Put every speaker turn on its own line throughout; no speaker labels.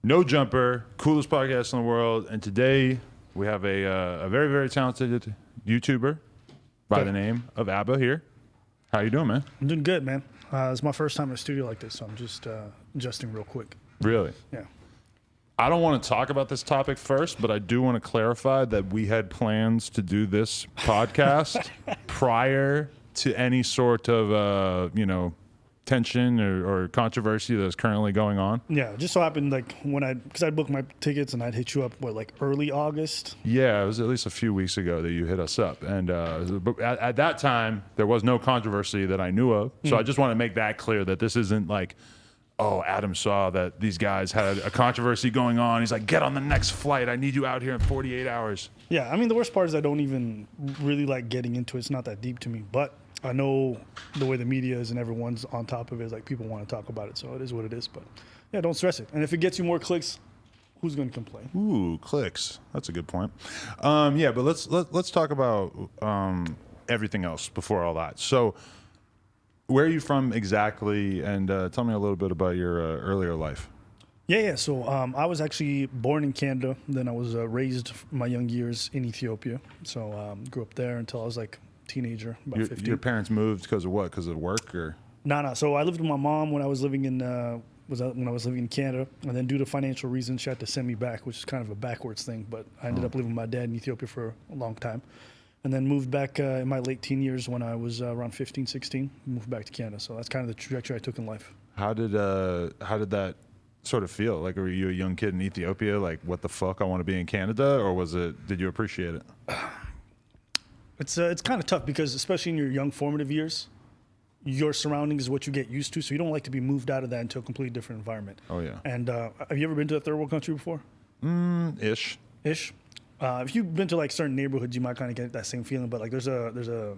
No Jumper, coolest podcast in the world. And today we have a very, very talented YouTuber by the name of Abba here. How you doing, man?
I'm doing good, man. It's my first time in a studio like this, so I'm just adjusting real quick.
Really?
Yeah.
I don't want to talk about this topic first, but I do want to clarify that we had plans to do this podcast prior to any sort of, tension or controversy that's currently going on.
Yeah, just so happened because I booked my tickets and I'd hit you up like early August.
Yeah, it was at least a few weeks ago that you hit us up, and but at that time there was no controversy that I knew of. So I just want to make that clear that this isn't like, oh, Adam saw that these guys had a controversy going on. He's like, get on the next flight. I need you out here in 48 hours.
Yeah, I mean the worst part is I don't even really like getting into it. It's not that deep to me, but I know the way the media is and everyone's on top of it is like people want to talk about it, so it is what it is. But yeah, don't stress it. And if it gets you more clicks, who's going to complain?
Ooh, clicks. That's a good point. Yeah, but let's talk about everything else before all that. So, where are you from exactly? And tell me a little bit about your earlier life.
Yeah. So I was actually born in Canada. Then I was raised my young years in Ethiopia. So grew up there until I was like teenager, about 15.
Your parents moved because of what? Because of work or?
No. So I lived with my mom when I was living in when I was living in Canada, and then due to financial reasons, she had to send me back, which is kind of a backwards thing. But I ended up living with my dad in Ethiopia for a long time, and then moved back in my late teen years when I was around 15, 16. Moved back to Canada. So that's kind of the trajectory I took in life.
How did that sort of feel? Like, were you a young kid in Ethiopia? Like, what the fuck? I want to be in Canada, or did you appreciate it?
It's kind of tough because especially in your young formative years, your surroundings is what you get used to. So you don't like to be moved out of that into a completely different environment.
Oh yeah.
And have you ever been to a third world country before?
Ish.
If you've been to like certain neighborhoods, you might kind of get that same feeling. But like there's a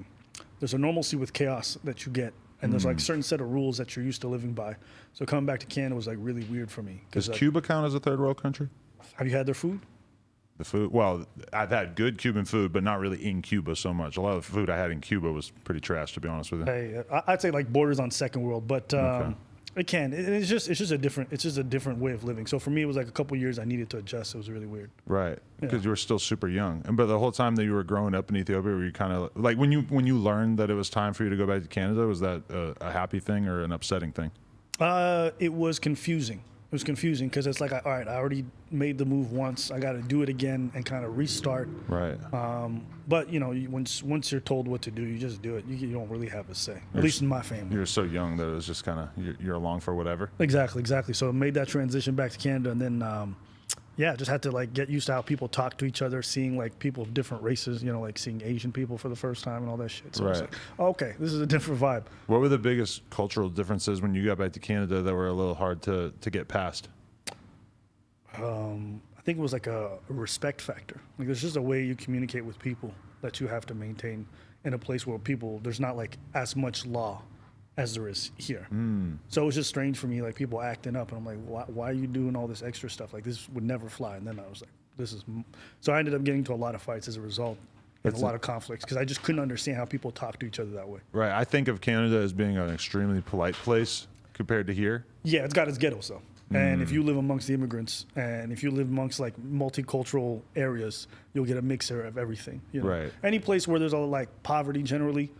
normalcy with chaos that you get, and there's like a certain set of rules that you're used to living by. So coming back to Canada was like really weird for me.
Does Cuba count as a third world country?
Have you had their food?
The food? Well, I've had good Cuban food, but not really in Cuba so much. A lot of the food I had in Cuba was pretty trash, to be honest with you.
Hey, I'd say like borders on second world, but it can. It's just a different way of living. So for me, it was like a couple years I needed to adjust. It was really weird.
Right, because you were still super young, but the whole time that you were growing up in Ethiopia, were you kind of like when you learned that it was time for you to go back to Canada? Was that a happy thing or an upsetting thing?
It was confusing. It was confusing because it's like, all right, I already made the move once. I got to do it again and kind of restart.
Right.
But once you're told what to do, you just do it. You don't really have a say. At least in my family.
You were so young that it was just kind of you're along for whatever.
Exactly. So I made that transition back to Canada, and then just had to like get used to how people talk to each other, seeing like people of different races. Like seeing Asian people for the first time and all that shit. So
right.
It's like, okay, this is a different vibe.
What were the biggest cultural differences when you got back to Canada that were a little hard to get past?
I think it was like a respect factor. Like there's just a way you communicate with people that you have to maintain in a place where there's not like as much law as there is here. So it was just strange for me, like people acting up, and I'm like, why are you doing all this extra stuff? Like this would never fly. And then I was like, so I ended up getting into a lot of fights as a result. And a lot of conflicts because I just couldn't understand how people talk to each other that way.
Right. I think of Canada as being an extremely polite place compared to here.
Yeah, it's got its ghettos though. And if you live amongst the immigrants, and if you live amongst like multicultural areas, you'll get a mixer of everything.
Right.
Any place where there's like poverty generally,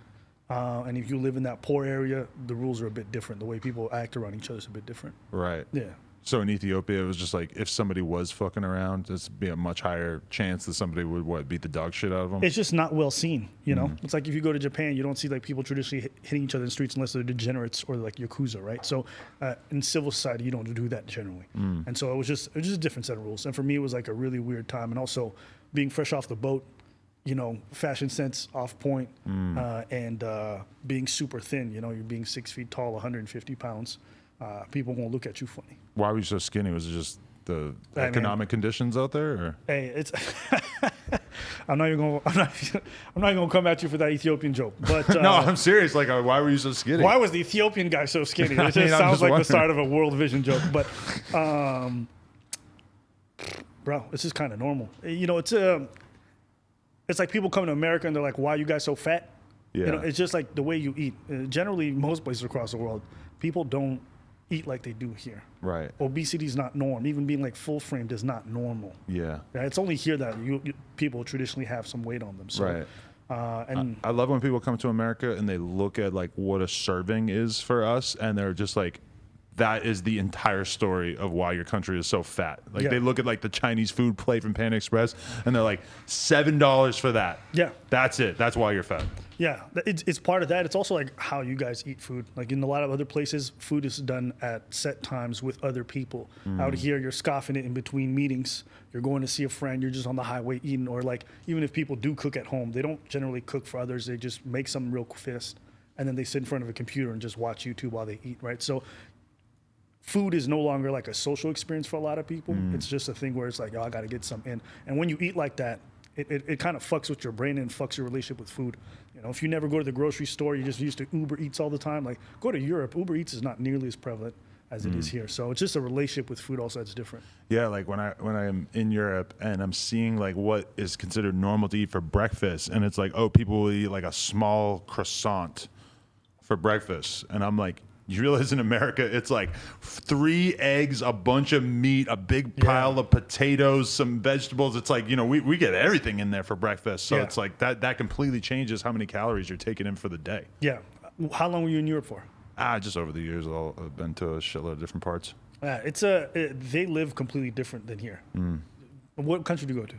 and if you live in that poor area, the rules are a bit different. The way people act around each other is a bit different.
Right.
Yeah.
So in Ethiopia, it was just like if somebody was fucking around, there'd be a much higher chance that somebody would beat the dog shit out of them.
It's just not well seen, It's like if you go to Japan, you don't see like people traditionally hitting each other in the streets unless they're degenerates or like yakuza, right? So in civil society, you don't do that generally, and so it was just a different set of rules. And for me, it was like a really weird time, and also being fresh off the boat, fashion sense off point, and being super thin. You're being 6 feet tall, 150 pounds. People won't look at you funny.
Why were you so skinny? Was it just the economic conditions out there? Or?
Hey, it's. I'm not even gonna come at you for that Ethiopian joke. But
no, I'm serious. Like, why were you so skinny?
Why was the Ethiopian guy so skinny? It just sounds like the start of a World Vision joke. But, bro, it's just kind of normal. It's like people come to America and they're like, "Why are you guys so fat?"
Yeah.
It's just like the way you eat. Generally, most places across the world, people don't eat like they do here.
Right.
Obesity is not norm. Even being like full framed is not normal.
Yeah.
It's only here that people traditionally have some weight on them. So,
Right.
And
I love when people come to America and they look at like what a serving is for us, and they're just like, that is the entire story of why your country is so fat. Like they look at like the Chinese food plate from Panda Express, and they're like, $7 for that.
Yeah.
That's it. That's why you're fat.
Yeah, it's part of that. It's also like how you guys eat food. Like in a lot of other places, food is done at set times with other people. Out here, you're scoffing it in between meetings. You're going to see a friend. You're just on the highway eating. Or like even if people do cook at home, they don't generally cook for others. They just make something real fast, and then they sit in front of a computer and just watch YouTube while they eat, right? So food is no longer like a social experience for a lot of people. It's just a thing where it's like, oh, I got to get some in. And when you eat like that, it kind of fucks with your brain and fucks your relationship with food. You know, if you never go to the grocery store, you just used to Uber Eats all the time. Like, go to Europe, Uber Eats is not nearly as prevalent as it is here. So it's just a relationship with food also that's different.
Yeah, like when I'm in Europe and I'm seeing like what is considered normal to eat for breakfast, and it's like, oh, people will eat like a small croissant for breakfast, and I'm like, you realize in America, it's like 3 eggs, a bunch of meat, a big pile of potatoes, some vegetables. It's like, you know, we get everything in there for breakfast. So it's like that completely changes how many calories you're taking in for the day.
Yeah. How long were you in Europe for?
Just over the years, I've been to a shitload of different parts.
They live completely different than here. What country do you go to?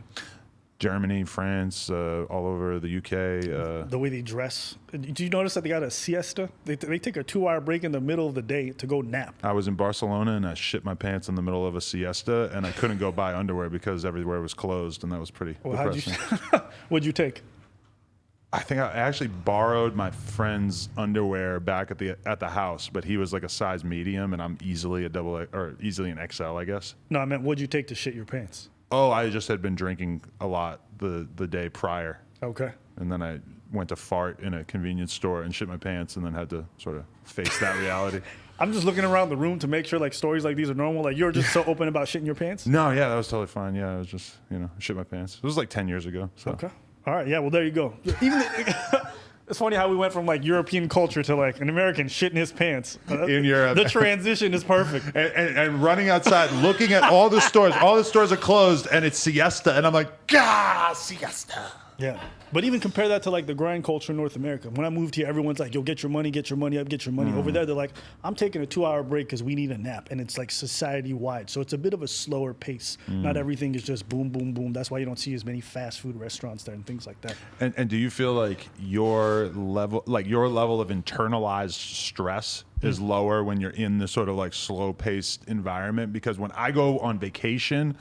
Germany, France, all over the UK.
The way they dress. Do you notice that they got a siesta? They take a 2-hour break in the middle of the day to go nap.
I was in Barcelona and I shit my pants in the middle of a siesta, and I couldn't go buy underwear because everywhere was closed, and that was pretty depressing.
What'd you take?
I think I actually borrowed my friend's underwear back at the house, but he was like a size medium, and I'm easily easily an XL, I guess.
No, I meant what'd you take to shit your pants?
Oh, I just had been drinking a lot the day prior.
Okay.
And then I went to fart in a convenience store and shit my pants, and then had to sort of face that reality.
I'm just looking around the room to make sure like stories like these are normal. Like you're just so open about shitting your pants?
No, yeah, that was totally fine. Yeah, I was just, shit my pants. It was like 10 years ago. So.
Okay. All right. Yeah. Well, there you go. Even it's funny how we went from like European culture to like an American shitting his pants.
In Europe.
The transition is perfect.
And running outside, looking at all the stores. All the stores are closed, and it's siesta. And I'm like, gah, siesta.
Yeah. But even compare that to like the grind culture in North America. When I moved here, everyone's like, yo, get your money up, get your money. Over there, they're like, I'm taking a 2-hour break because we need a nap. And it's like society-wide. So it's a bit of a slower pace. Not everything is just boom, boom, boom. That's why you don't see as many fast food restaurants there and things like that.
And do you feel like your level of internalized stress is lower when you're in this sort of like slow-paced environment? Because when I go on vacation,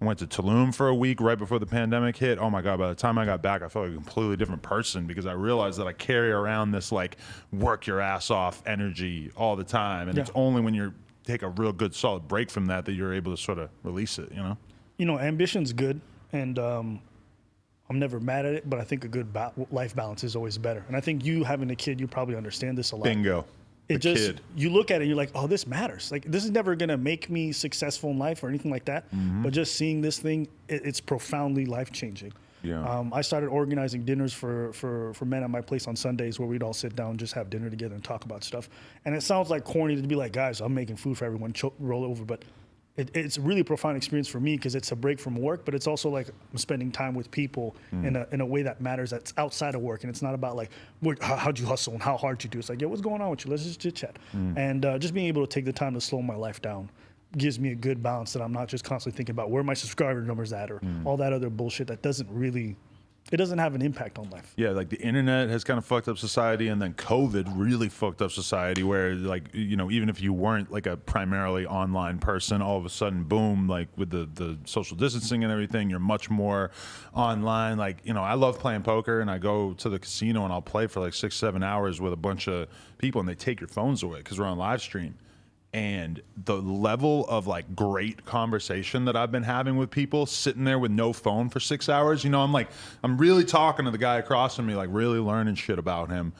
I went to Tulum for a week right before the pandemic hit. Oh my God, by the time I got back, I felt like a completely different person because I realized that I carry around this like work your ass off energy all the time. And it's only when you take a real good solid break from that you're able to sort of release it,
Ambition's good. And I'm never mad at it, but I think a good life balance is always better. And I think you having a kid, you probably understand this a lot.
Bingo. Kid.
You look at it and you're like, oh, this matters. Like, this is never going to make me successful in life or anything like that. But just seeing this thing, it's profoundly life-changing.
Yeah.
I started organizing dinners for men at my place on Sundays where we'd all sit down and just have dinner together and talk about stuff. And it sounds like corny to be like, guys, I'm making food for everyone, roll over. But it's a really profound experience for me because it's a break from work, but it's also like I'm spending time with people in a way that matters that's outside of work. And it's not about like, how'd you hustle and how hard you do. It's like, what's going on with you? Let's just chit chat. And just being able to take the time to slow my life down gives me a good balance that I'm not just constantly thinking about where my subscriber numbers at or all that other bullshit that doesn't have an impact on life.
Yeah, like the internet has kind of fucked up society, and then COVID really fucked up society where like, even if you weren't like a primarily online person, all of a sudden, boom, like with the social distancing and everything, you're much more online. Like, I love playing poker, and I go to the casino and I'll play for like 6-7 hours with a bunch of people, and they take your phones away because we're on live stream. And the level of like great conversation that I've been having with people sitting there with no phone for 6 hours, I'm really talking to the guy across from me, like really learning shit about him.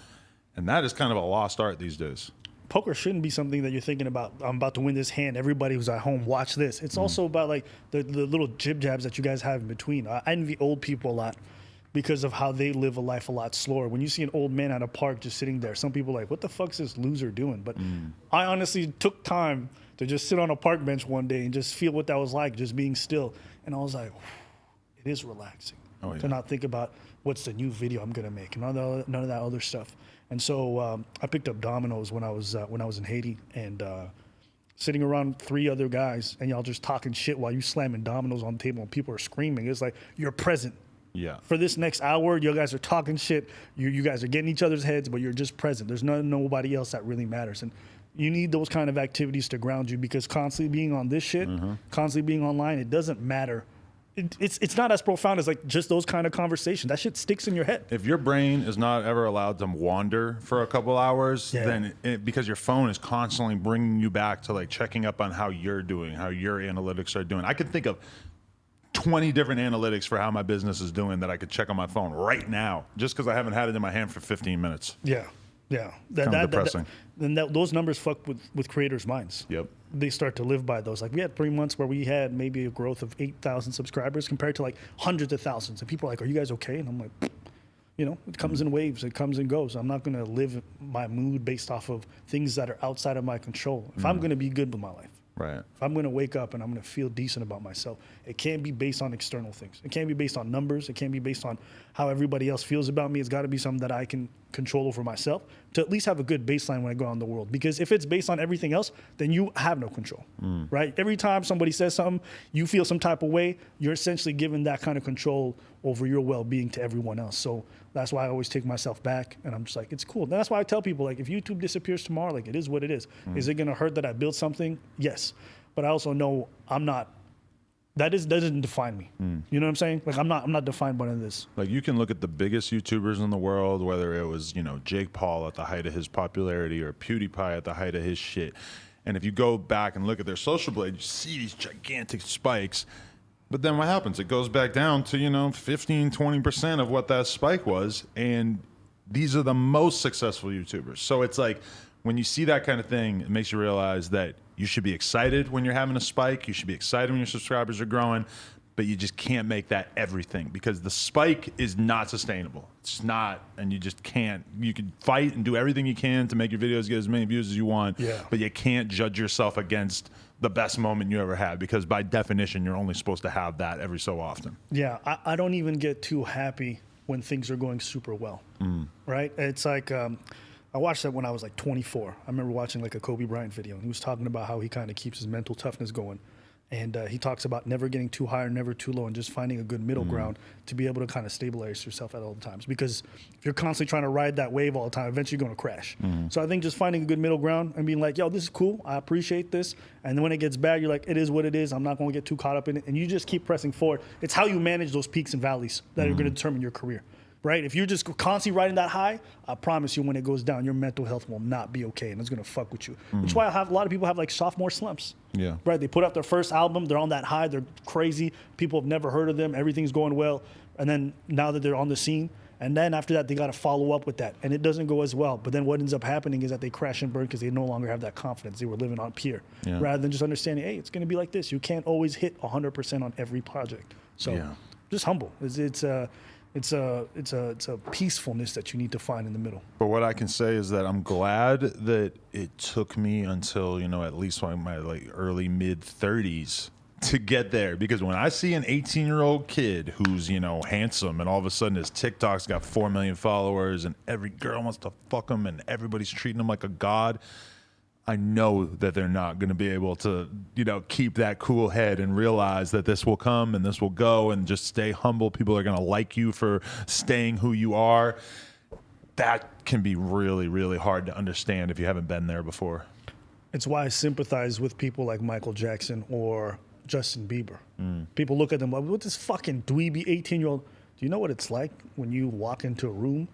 And that is kind of a lost art these days.
Poker shouldn't be something that you're thinking about. I'm about to win this hand. Everybody who's at home, watch this. It's also about like the little jib jabs that you guys have in between. I envy old people a lot because of how they live a life a lot slower. When you see an old man at a park just sitting there, some people are like, what the fuck's this loser doing? But I honestly took time to just sit on a park bench one day and just feel what that was like, just being still. And I was like, it is relaxing to not think about what's the new video I'm gonna make and none of that other stuff. And so I picked up dominoes when I was in Haiti, and sitting around 3 other guys, and y'all just talking shit while you slamming dominoes on the table and people are screaming. It's like you're present.
Yeah.
For this next hour, you guys are talking shit. You guys are getting each other's heads, but you're just present. There's nobody else that really matters. And you need those kind of activities to ground you, because constantly being on this shit, constantly being online, it doesn't matter. It's not as profound as like just those kind of conversations. That shit sticks in your head.
If your brain is not ever allowed to wander for a couple hours,
Yeah.
then because your phone is constantly bringing you back to like checking up on how you're doing, how your analytics are doing. I can think of 20 different analytics for how my business is doing that I could check on my phone right now, just because I haven't had it in my hand for 15 minutes.
Yeah.
Kind of depressing.
Those numbers fuck with creators' minds.
Yep.
They start to live by those. Like we had 3 months where we had maybe a growth of 8,000 subscribers compared to like hundreds of thousands. And people are like, are you guys okay? And I'm like, it comes in waves, it comes and goes. I'm not going to live my mood based off of things that are outside of my control. If I'm going to be good with my life,
Right.
if I'm going to wake up and I'm going to feel decent about myself, it can't be based on external things. It can't be based on numbers. It can't be based on how everybody else feels about me. It's got to be something that I can control over myself to at least have a good baseline when I go out in the world. Because if it's based on everything else, then you have no control, right? Every time somebody says something, you feel some type of way, you're essentially giving that kind of control over your well-being to everyone else. So that's why I always take myself back, and I'm just like, it's cool. That's why I tell people, like, if YouTube disappears tomorrow, like, it is what it is. Is it going to hurt that I built something? Yes. But I also know that doesn't define me. You know what I'm saying? Like, I'm not defined by any of this.
Like, you can look at the biggest YouTubers in the world, whether it was, Jake Paul at the height of his popularity or PewDiePie at the height of his shit. And if you go back and look at their social blade, you see these gigantic spikes. But then what happens? It goes back down to, 15, 20% of what that spike was. And these are the most successful YouTubers. So it's like, when you see that kind of thing, it makes you realize that you should be excited when you're having a spike. You should be excited when your subscribers are growing, but you just can't make that everything, because the spike is not sustainable. It's not, and you just can't. You can fight and do everything you can to make your videos get as many views as you want, but you can't judge yourself against the best moment you ever had, because by definition, you're only supposed to have that every so often.
Yeah, I don't even get too happy when things are going super well, right? It's like, I watched that when I was like 24. I remember watching like a Kobe Bryant video, and he was talking about how he kind of keeps his mental toughness going. And he talks about never getting too high or never too low, and just finding a good middle ground to be able to kind of stabilize yourself at all times. Because if you're constantly trying to ride that wave all the time, eventually you're going to crash. So I think just finding a good middle ground and being like, yo, this is cool. I appreciate this. And then when it gets bad, you're like, it is what it is. I'm not going to get too caught up in it. And you just keep pressing forward. It's how you manage those peaks and valleys that are going to determine your career. Right? If you're just constantly riding that high, I promise you when it goes down, your mental health will not be okay, and it's going to fuck with you. Which is why a lot of people have like sophomore slumps.
Yeah.
Right? They put out their first album, they're on that high, they're crazy, people have never heard of them, everything's going well, and then now that they're on the scene, and then after that, they got to follow up with that, and it doesn't go as well. But then what ends up happening is that they crash and burn because they no longer have that confidence. They were living on peer, rather than just understanding, hey, it's going to be like this. You can't always hit 100% on every project. So just humble. It's a peacefulness that you need to find in the middle.
But what I can say is that I'm glad that it took me until, at least my like early mid 30s to get there. Because when I see an 18-year-old kid who's, handsome, and all of a sudden his TikTok's got 4 million followers and every girl wants to fuck him and everybody's treating him like a god, I know that they're not going to be able to, keep that cool head and realize that this will come and this will go, and just stay humble. People are going to like you for staying who you are. That can be really, really hard to understand if you haven't been there before.
It's why I sympathize with people like Michael Jackson or Justin Bieber. People look at them like, what this fucking dweeby 18-year-old? Do you know what it's like when you walk into a room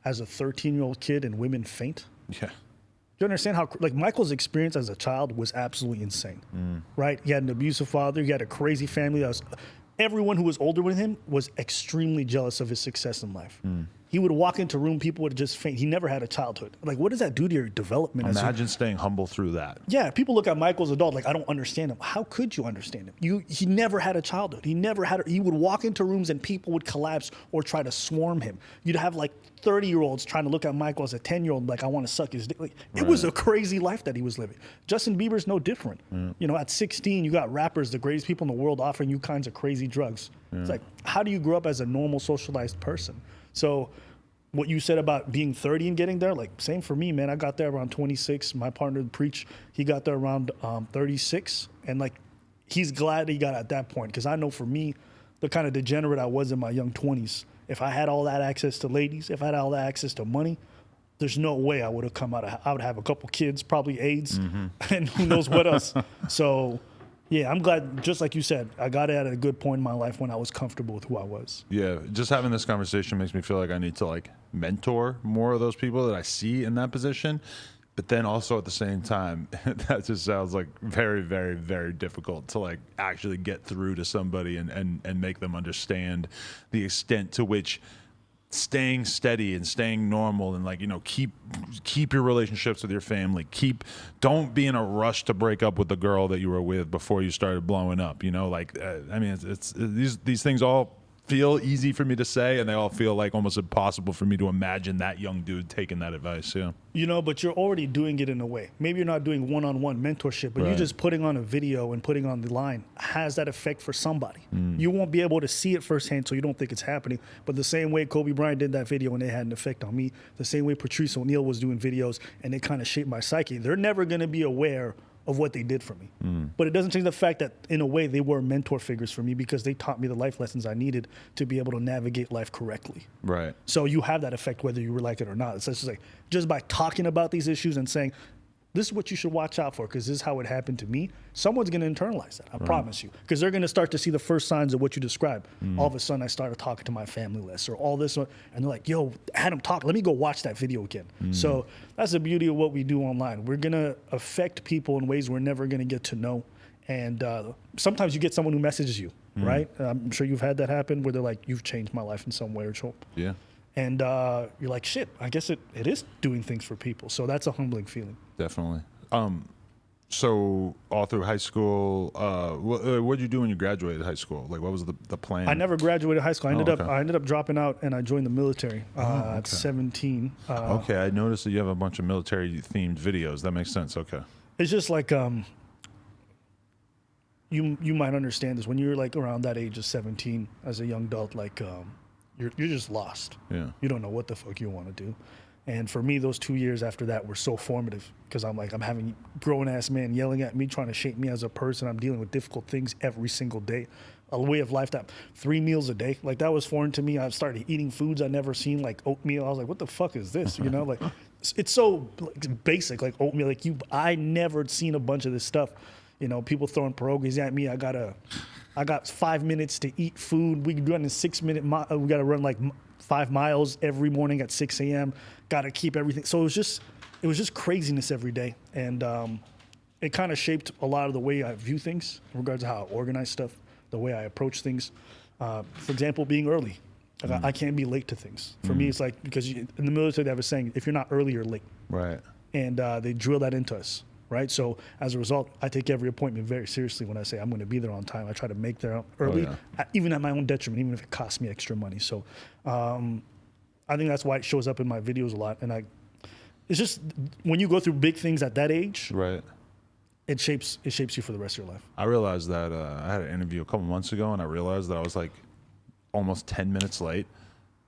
as a 13-year-old kid and women faint?
Yeah.
Do you understand how, like, Michael's experience as a child was absolutely insane, right? He had an abusive father. He had a crazy family. Everyone who was older than him was extremely jealous of his success in life. He would walk into a room, people would just faint. He never had a childhood. Like, what does that do to your development?
Imagine staying humble through that.
Yeah, people look at Michael as an adult like, I don't understand him. How could you understand him? He never had a childhood. He would walk into rooms and people would collapse or try to swarm him. You'd have like 30-year-olds trying to look at Michael as a 10-year-old like, I want to suck his dick. Like, it was a crazy life that he was living. Justin Bieber's no different. You know, at 16, you got rappers, the greatest people in the world, offering you kinds of crazy drugs. It's like, how do you grow up as a normal socialized person? So what you said about being 30 and getting there, like, same for me, man. I got there around 26. My partner, Preach, he got there around 36. And, like, he's glad he got at that point, because I know for me, the kind of degenerate I was in my young 20s, if I had all that access to ladies, if I had all that access to money, there's no way I would have come out. I would have a couple kids, probably AIDS, and who knows what else. So, yeah, I'm glad, just like you said, I got it at a good point in my life when I was comfortable with who I was.
Yeah, just having this conversation makes me feel like I need to like mentor more of those people that I see in that position. But then also at the same time, that just sounds like very, very, very difficult to like actually get through to somebody and make them understand the extent to which staying steady and staying normal and like, you know, keep your relationships with your family. Don't be in a rush to break up with the girl that you were with before you started blowing up. You know, like I mean, it's these things all feel easy for me to say, and they all feel like almost impossible for me to imagine that young dude taking that advice. Yeah.
You know, but you're already doing it in a way. Maybe you're not doing one-on-one mentorship, but you just putting on a video and putting on the line has that effect for somebody. You won't be able to see it firsthand, so you don't think it's happening. But the same way Kobe Bryant did that video and it had an effect on me, the same way Patrice O'Neal was doing videos and it kind of shaped my psyche. They're never going to be aware of what they did for me. But it doesn't change the fact that, in a way, they were mentor figures for me because they taught me the life lessons I needed to be able to navigate life correctly.
Right.
So you have that effect whether you like it or not. It's just like, just by talking about these issues and saying, this is what you should watch out for because this is how it happened to me, someone's going to internalize that. I promise you. Because they're going to start to see the first signs of what you described. All of a sudden, I started talking to my family less or all this. And they're like, yo, Adam, talk. Let me go watch that video again. So that's the beauty of what we do online. We're going to affect people in ways we're never going to get to know. And sometimes you get someone who messages you, right? I'm sure you've had that happen where they're like, you've changed my life in some way or so.
Yeah.
And you're like, shit, I guess it is doing things for people. So that's a humbling feeling.
Definitely. So all through high school, what did you do when you graduated high school? Like, what was the plan?
I never graduated high school. I ended up dropping out and I joined the military at 17.
Okay, I noticed that you have a bunch of military themed videos. That makes sense. Okay.
It's just like you might understand this when you're like around that age of 17 as a young adult, like you're just lost.
Yeah.
You don't know what the fuck you want to do. And for me, those 2 years after that were so formative because I'm having grown-ass men yelling at me, trying to shape me as a person. I'm dealing with difficult things every single day. A way of life that 3 meals a day, like that was foreign to me. I started eating foods I'd never seen, like oatmeal. I was like, what the fuck is this? You know, like it's so like, basic, like oatmeal. Like I never seen a bunch of this stuff. You know, people throwing pierogies at me. I got 5 minutes to eat food. We can do it in a 6 minute. We got to run like 5 miles every morning at 6 a.m. Got to keep everything. So it was just craziness every day. And it kind of shaped a lot of the way I view things in regards to how I organize stuff, the way I approach things. For example, being early. Like I can't be late to things. For me, it's like, because in the military, they have a saying, if you're not early, you're late.
Right.
And they drill that into us. Right. So as a result, I take every appointment very seriously when I say I'm going to be there on time. I try to make there early, even at my own detriment, even if it costs me extra money. So I think that's why it shows up in my videos a lot. And it's just when you go through big things at that age,
right,
it shapes you for the rest of your life.
I realized that I had an interview a couple months ago, and I realized that I was like almost 10 minutes late.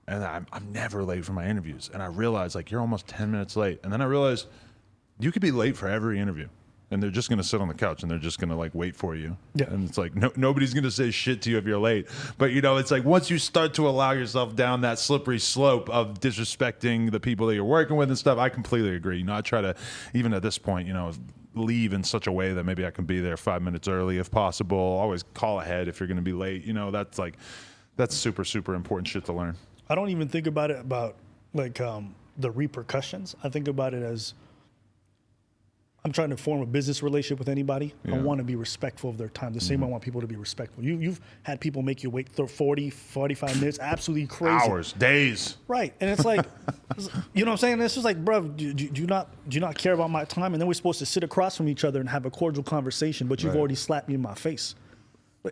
And I'm never late for my interviews. And I realized, like, you're almost 10 minutes late. And then I realized you could be late for every interview, and they're just going to sit on the couch and they're just going to like wait for you.
Yeah.
And it's like, nobody's going to say shit to you if you're late. But you know, it's like once you start to allow yourself down that slippery slope of disrespecting the people that you're working with and stuff, I completely agree. You know, I try to, even at this point, you know, leave in such a way that maybe I can be there 5 minutes early if possible. Always call ahead if you're going to be late. You know, that's super, super important shit to learn.
I don't even think about it the repercussions. I think about it as, I'm trying to form a business relationship with anybody. I want to be respectful of their time. The same way I want people to be respectful. You've had people make you wait 40, 45 minutes, absolutely crazy.
Hours, days.
Right. And it's like, you know what I'm saying? It's just like, bro, do you not care about my time? And then we're supposed to sit across from each other and have a cordial conversation, but you've already slapped me in my face.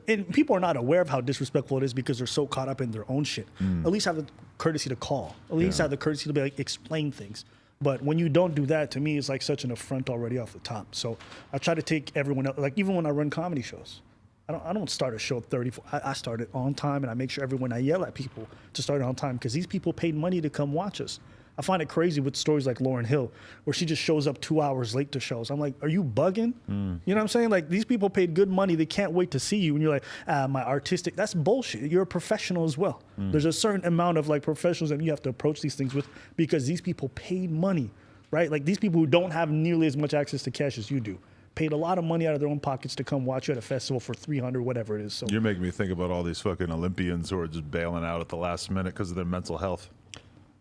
And people are not aware of how disrespectful it is because they're so caught up in their own shit. At least have the courtesy to call. At least have the courtesy to be like, explain things. But when you don't do that, to me, it's like such an affront already off the top. So I try to take everyone else, like even when I run comedy shows, I don't start a show 30. I start it on time, and I make sure everyone I yell at people to start it on time because these people paid money to come watch us. I find it crazy with stories like Lauryn Hill, where she just shows up 2 hours late to shows. I'm like, are you bugging? You know what I'm saying? Like, these people paid good money. They can't wait to see you. And you're like, my artistic, that's bullshit. You're a professional as well. There's a certain amount of like professionalism you have to approach these things with because these people paid money, right? Like these people who don't have nearly as much access to cash as you do paid a lot of money out of their own pockets to come watch you at a festival for $300, whatever it is. So
you're making me think about all these fucking Olympians who are just bailing out at the last minute because of their mental health.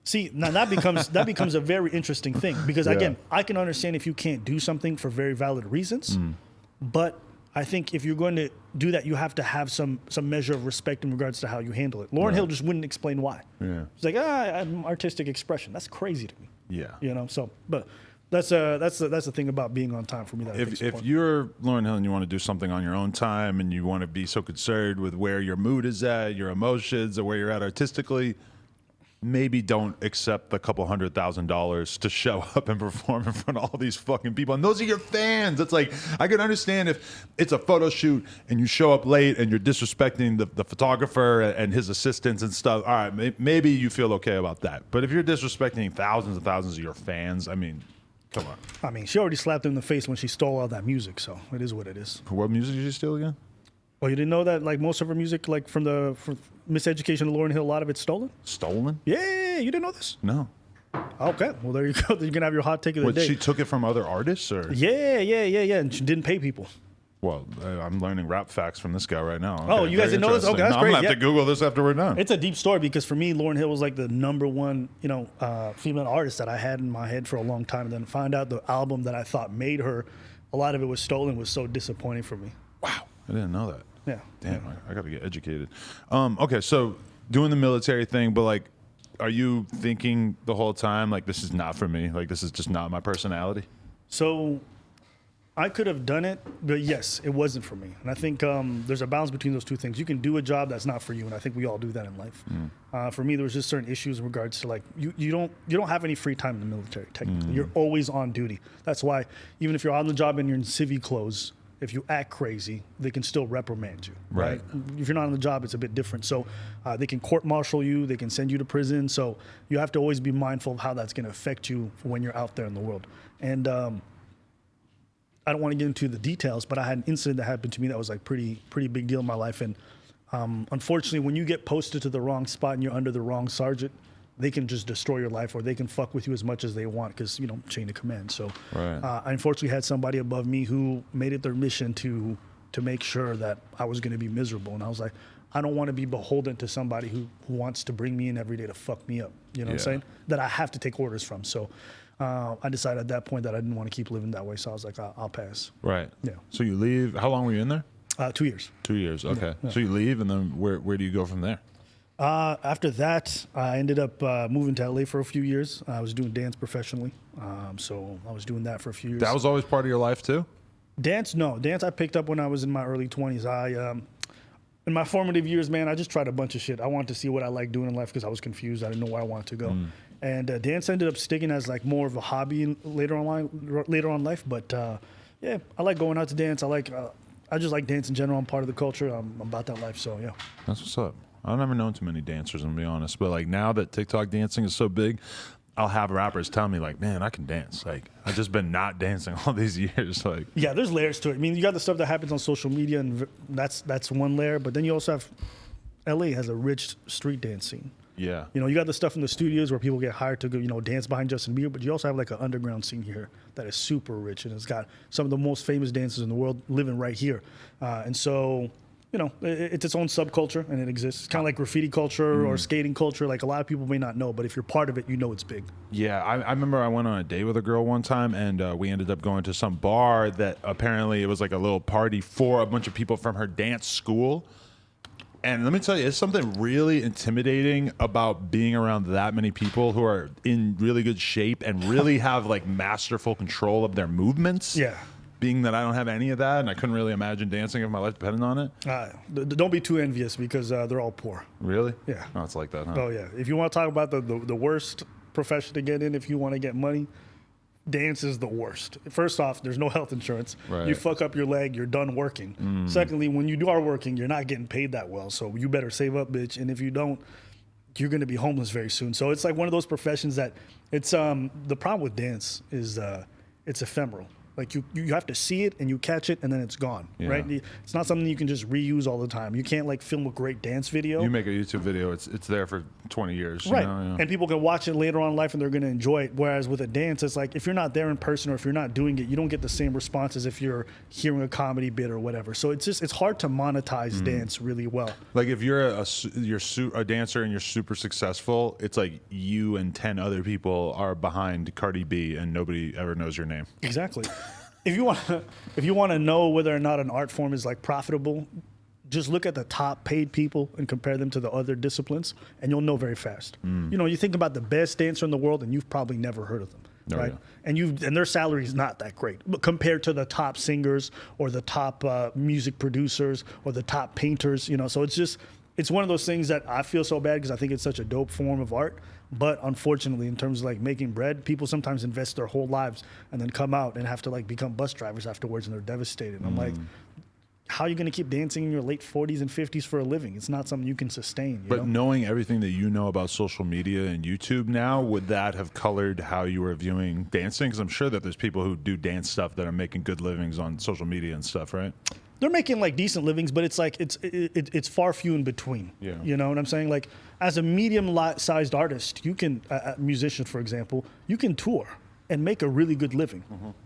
See, now that becomes a very interesting thing because again, I can understand if you can't do something for very valid reasons, but I think if you're going to do that, you have to have some measure of respect in regards to how you handle it. Lauryn Hill just wouldn't explain why. She's like, I'm artistic expression. That's crazy to me.
Yeah,
you know. So, but that's the thing about being on time for me. That
if you're Lauryn Hill and you want to do something on your own time and you want to be so concerned with where your mood is at, your emotions, or where you're at artistically, maybe don't accept the couple $100,000 to show up and perform in front of all these fucking people. And those are your fans. It's like, I can understand if it's a photo shoot and you show up late and you're disrespecting the photographer and his assistants and stuff. All right, maybe you feel okay about that. But if you're disrespecting thousands and thousands of your fans, I mean, come on.
I mean, she already slapped him in the face when she stole all that music, so it is what it is.
What music did she steal again?
Oh, you didn't know that? Like most of her music, like from Miseducation of Lauryn Hill, a lot of it's stolen?
Stolen?
Yeah, you didn't know this?
No.
Okay, well, there you go. You're going to have your hot take of the day.
She took it from other artists? Or?
Yeah, and she didn't pay people.
Well, I'm learning rap facts from this guy right now. Okay,
oh, you guys didn't know this? Okay, that's
great. I'm going to
have
to Google this after we're done.
It's a deep story because for me, Lauryn Hill was like the number one, female artist that I had in my head for a long time. And then to find out the album that I thought made her, a lot of it was stolen, was so disappointing for me.
Wow, I didn't know that.
Yeah.
Damn, I got to get educated. Okay, so doing the military thing, but like, are you thinking the whole time, like, this is not for me? Like, this is just not my personality?
So I could have done it, but yes, it wasn't for me. And I think there's a balance between those two things. You can do a job that's not for you, and I think we all do that in life. For me, there was just certain issues in regards to like you don't have any free time in the military. Technically, you're always on duty. That's why even if you're on the job and you're in civvy clothes, if you act crazy, they can still reprimand you. Right. If you're not on the job, it's a bit different. So they can court-martial you. They can send you to prison. So you have to always be mindful of how that's going to affect you when you're out there in the world. And I don't want to get into the details, but I had an incident that happened to me that was like pretty big deal in my life. And unfortunately, when you get posted to the wrong spot and you're under the wrong sergeant, they can just destroy your life, or they can fuck with you as much as they want because, chain of command. So I unfortunately had somebody above me who made it their mission to make sure that I was going to be miserable. And I was like, I don't want to be beholden to somebody who wants to bring me in every day to fuck me up. You know what I'm saying? That I have to take orders from. So I decided at that point that I didn't want to keep living that way. So I was like, I'll pass.
Right.
Yeah.
So you leave. How long were you in there?
2 years.
2 years. Okay.
Yeah.
So you leave, and then where do you go from there?
After that, I ended up moving to LA for a few years. I was doing dance professionally. So I was doing that for a few years.
That was always part of your life too?
Dance I picked up when I was in my early 20s. In my formative years, man, I just tried a bunch of shit. I wanted to see what I liked doing in life because I was confused. I didn't know where I wanted to go. And dance ended up sticking as like more of a hobby later on in life. But yeah, I like going out to dance. I just like dance in general. I'm part of the culture. I'm about that life. So yeah.
That's what's up. I've never known too many dancers, I'm gonna be honest. But like now that TikTok dancing is so big, I'll have rappers tell me like, man, I can dance. Like I've just been not dancing all these years. Like
yeah, there's layers to it. I mean, you got the stuff that happens on social media, and that's one layer. But then you also have LA has a rich street dance scene.
Yeah.
You got the stuff in the studios where people get hired to go, dance behind Justin Bieber, but you also have like an underground scene here that is super rich, and it's got some of the most famous dancers in the world living right here. And so, it's its own subculture and it exists. It's kind of like graffiti culture or skating culture. Like a lot of people may not know, but if you're part of it, you know it's big.
Yeah, I remember I went on a date with a girl one time, and we ended up going to some bar that apparently it was like a little party for a bunch of people from her dance school. And let me tell you, it's something really intimidating about being around that many people who are in really good shape and really have like masterful control of their movements.
Yeah.
Being that I don't have any of that, and I couldn't really imagine dancing if my life depended on it.
Don't be too envious because they're all poor.
Really?
Yeah.
Oh, it's like that, huh?
Oh, yeah. If you want to talk about the worst profession to get in if you want to get money, dance is the worst. First off, there's no health insurance.
Right.
You fuck up your leg, you're done working. Secondly, when you are working, you're not getting paid that well. So you better save up, bitch. And if you don't, you're going to be homeless very soon. So it's like one of those professions that it's the problem with dance is it's ephemeral. Like you have to see it and you catch it and then it's gone, right? It's not something you can just reuse all the time. You can't like film a great dance video.
You make a YouTube video, it's there for 20 years.
Right.
You know? Yeah.
And people can watch it later on in life and they're going to enjoy it. Whereas with a dance, it's like if you're not there in person or if you're not doing it, you don't get the same response as if you're hearing a comedy bit or whatever. So it's hard to monetize dance really well.
Like if you're a dancer and you're super successful, it's like you and 10 other people are behind Cardi B and nobody ever knows your name.
Exactly. If you want to know whether or not an art form is like profitable, just look at the top paid people and compare them to the other disciplines, and you'll know very fast. You think about the best dancer in the world, and you've probably never heard of them, right? Yeah. And their salary is not that great, but compared to the top singers or the top music producers or the top painters, So it's one of those things that I feel so bad because I think it's such a dope form of art. But unfortunately, in terms of like making bread, people sometimes invest their whole lives and then come out and have to like become bus drivers afterwards, and they're devastated. And I'm like, how are you going to keep dancing in your late 40s and 50s for a living? It's not something you can sustain.
But knowing everything that you know about social media and YouTube now, would that have colored how you were viewing dancing? Because I'm sure that there's people who do dance stuff that are making good livings on social media and stuff, right?
They're making like decent livings, but it's like it's far few in between.
Yeah.
You know what I'm saying? Like as a medium-sized artist, you can, a musician for example, you can tour and make a really good living,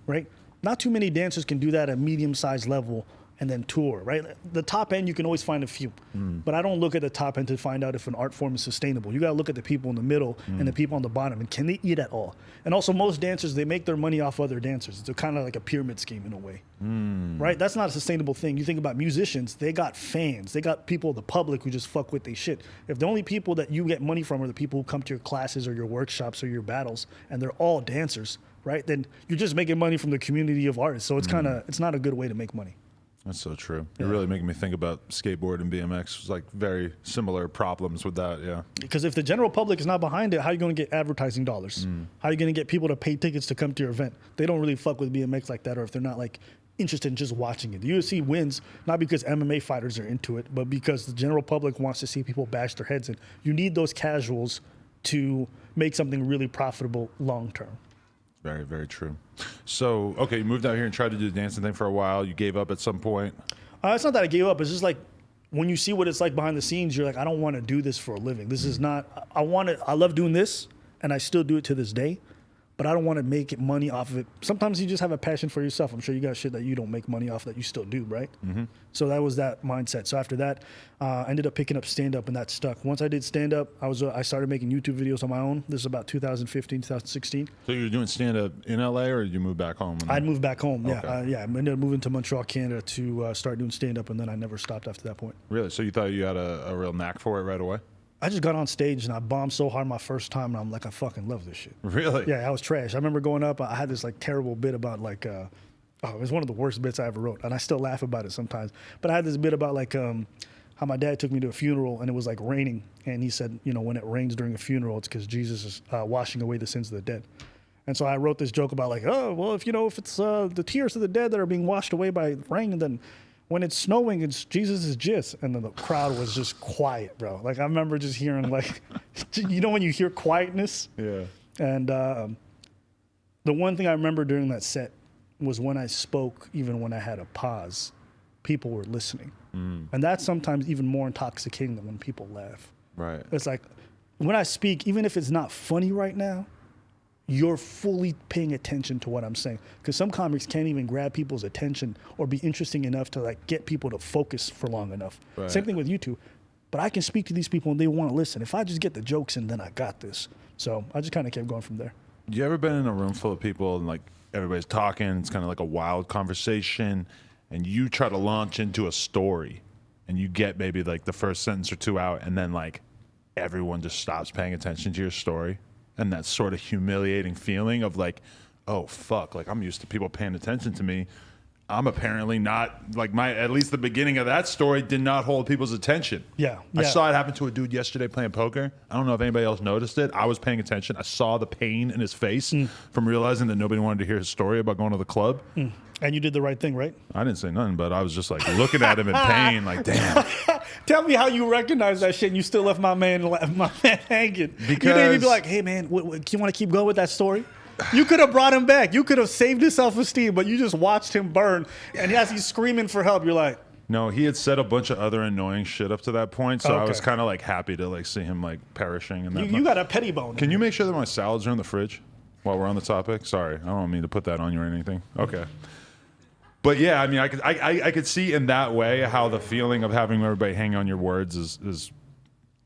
right? Not too many dancers can do that at a medium-sized level and then tour, right? The top end, you can always find a few. But I don't look at the top end to find out if an art form is sustainable. You got to look at the people in the middle and the people on the bottom, and can they eat at all? And also, most dancers, they make their money off other dancers. It's kind of like a pyramid scheme in a way, right? That's not a sustainable thing. You think about musicians, they got fans. They got people, the public, who just fuck with their shit. If the only people that you get money from are the people who come to your classes or your workshops or your battles, and they're all dancers, right? Then you're just making money from the community of artists. So it's not a good way to make money.
That's so true. You're really making me think about skateboard and BMX. It's like very similar problems with that, yeah.
Because if the general public is not behind it, how are you going to get advertising dollars? How are you going to get people to pay tickets to come to your event? They don't really fuck with BMX like that, or if they're not like interested in just watching it. The UFC wins not because MMA fighters are into it, but because the general public wants to see people bash their heads in. You need those casuals to make something really profitable long term.
Very, very true. So, okay, you moved out here and tried to do the dancing thing for a while. You gave up at some point.
It's not that I gave up. It's just like when you see what it's like behind the scenes, you're like, I don't want to do this for a living. This is not, I love doing this, and I still do it to this day, but I don't want to make money off of it. Sometimes you just have a passion for yourself. I'm sure you got shit that you don't make money off that you still do, right? So that was that mindset. So after that, I ended up picking up stand-up, and that stuck. Once I did stand-up, I started making YouTube videos on my own. This is about 2015, 2016.
So you were doing stand-up in LA, or did you move back home?
I'd moved back home, yeah.
Okay.
I ended up moving to Montreal, Canada to start doing stand-up, and then I never stopped after that point.
Really? So you thought you had a real knack for it right away?
I just got on stage and I bombed so hard my first time, and I'm like, I fucking love this shit.
Really?
Yeah, I was trash. I remember going up, I had this like terrible bit about like, it was one of the worst bits I ever wrote, and I still laugh about it sometimes. But I had this bit about like how my dad took me to a funeral and it was like raining, and he said, when it rains during a funeral, it's because Jesus is washing away the sins of the dead. And so I wrote this joke about like, oh, well, if it's the tears of the dead that are being washed away by rain, then when it's snowing, it's Jesus' jizz. And then the crowd was just quiet, bro. Like I remember just hearing like, when you hear quietness.
Yeah.
And the one thing I remember during that set was when I spoke, even when I had a pause, people were listening. And that's sometimes even more intoxicating than when people laugh.
Right.
It's like when I speak, even if it's not funny right now, you're fully paying attention to what I'm saying. Because some comics can't even grab people's attention or be interesting enough to like get people to focus for long enough.
Right.
Same thing with YouTube. But I can speak to these people and they want to listen. If I just get the jokes in, then I got this. So I just kind of kept going from there.
You ever been in a room full of people and like everybody's talking, it's kind of like a wild conversation, and you try to launch into a story and you get maybe like the first sentence or two out, and then like everyone just stops paying attention to your story, and that sort of humiliating feeling of like, oh fuck, like I'm used to people paying attention to me. I'm apparently not, like, at least the beginning of that story did not hold people's attention.
Yeah.
I saw it happen to a dude yesterday playing poker. I don't know if anybody else noticed it. I was paying attention. I saw the pain in his face from realizing that nobody wanted to hear his story about going to the club.
And you did the right thing, right?
I didn't say nothing, but I was just like looking at him in pain, like, damn.
Tell me how you recognize that shit and you still left my man hanging. You didn't even be like, hey, man, do you want to keep going with that story? You could have brought him back. You could have saved his self-esteem, but you just watched him burn. And as he's screaming for help, you're like...
No, he had said a bunch of other annoying shit up to that point, so I was kind of like happy to like see him like perishing. And
you got a petty bone.
Can you make sure that my salads are in the fridge while we're on the topic? Sorry, I don't mean to put that on you or anything. Okay. But yeah, I mean, I could see in that way how the feeling of having everybody hang on your words is there's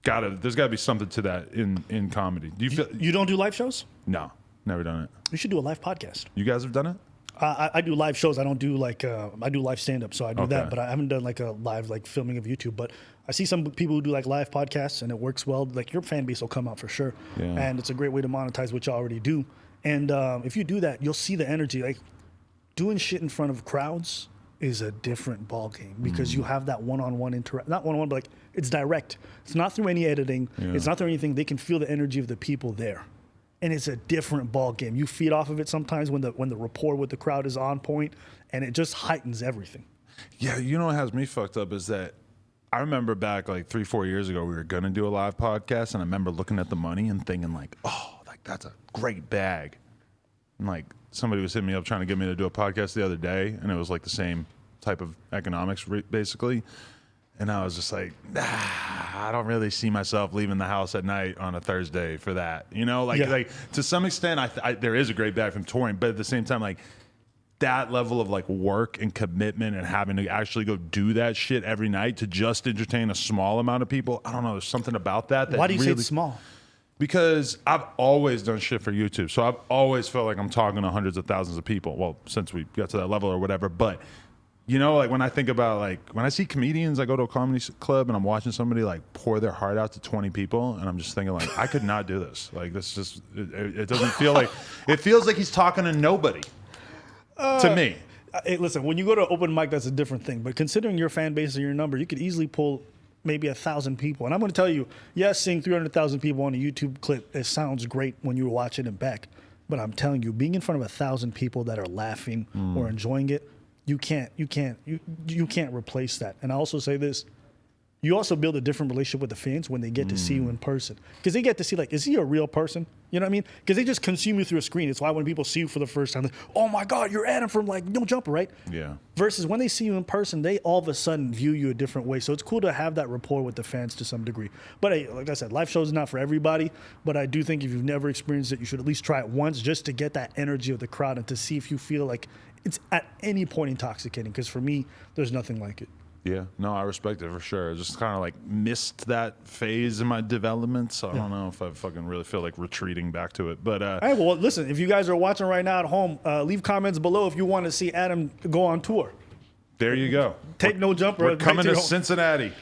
got to be something to that in comedy. Do you feel...
You don't do live shows?
No. Never done it.
You should do a live podcast.
You guys have done it?
I do live shows. I don't do like I do live stand up, so I do that. But I haven't done like a live like filming of YouTube. But I see some people who do like live podcasts, and it works well. Like your fan base will come out for sure, and it's a great way to monetize what you already do. And if you do that, you'll see the energy. Like doing shit in front of crowds is a different ball game because you have that one-on-one interaction. Not one-on-one, but like it's direct. It's not through any editing. It's not through anything. They can feel the energy of the people there. And it's a different ball game. You feed off of it sometimes when the rapport with the crowd is on point, and it just heightens everything.
Yeah, you know what has me fucked up is that I remember back like 3-4 years ago, we were gonna do a live podcast, and I remember looking at the money and thinking like, oh, like that's a great bag. And like somebody was hitting me up trying to get me to do a podcast the other day, and it was like the same type of economics basically. And I was just like, I don't really see myself leaving the house at night on a Thursday for that. You know, like to some extent, there is a great bag from touring, but at the same time, like that level of like work and commitment and having to actually go do that shit every night to just entertain a small amount of people. I don't know. There's something about that.
Why do you say it's small?
Because I've always done shit for YouTube. So I've always felt like I'm talking to hundreds of thousands of people. Well, since we got to that level or whatever, but you know, like when I think about like when I see comedians, I go to a comedy club and I'm watching somebody like pour their heart out to 20 people, and I'm just thinking like I could not do this. Like this just it doesn't feel like it feels like he's talking to nobody to me.
Hey, listen, when you go to open mic, that's a different thing. But considering your fan base and your number, you could easily pull maybe 1,000 people. And I'm going to tell you, yes, seeing 300,000 people on a YouTube clip, it sounds great when you watch it and back. But I'm telling you, being in front of 1,000 people that are laughing or enjoying it, you can't replace that. And I also say this, you also build a different relationship with the fans when they get to see you in person. Because they get to see, like, is he a real person? You know what I mean? Because they just consume you through a screen. It's why when people see you for the first time, like, oh my God, you're Adam from like No Jumper, right?
Yeah.
Versus when they see you in person, they all of a sudden view you a different way. So it's cool to have that rapport with the fans to some degree. But hey, like I said, live shows is not for everybody. But I do think if you've never experienced it, you should at least try it once just to get that energy of the crowd and to see if you feel like it's at any point intoxicating. Because for me, there's nothing like it.
Yeah, no, I respect it for sure. I just kind of like missed that phase in my development, so I don't know if I fucking really feel like retreating back to it. But
all right, well, listen, if you guys are watching right now at home, leave comments below if you want to see Adam go on tour.
There you go.
Take No Jumper.
We're coming to Cincinnati.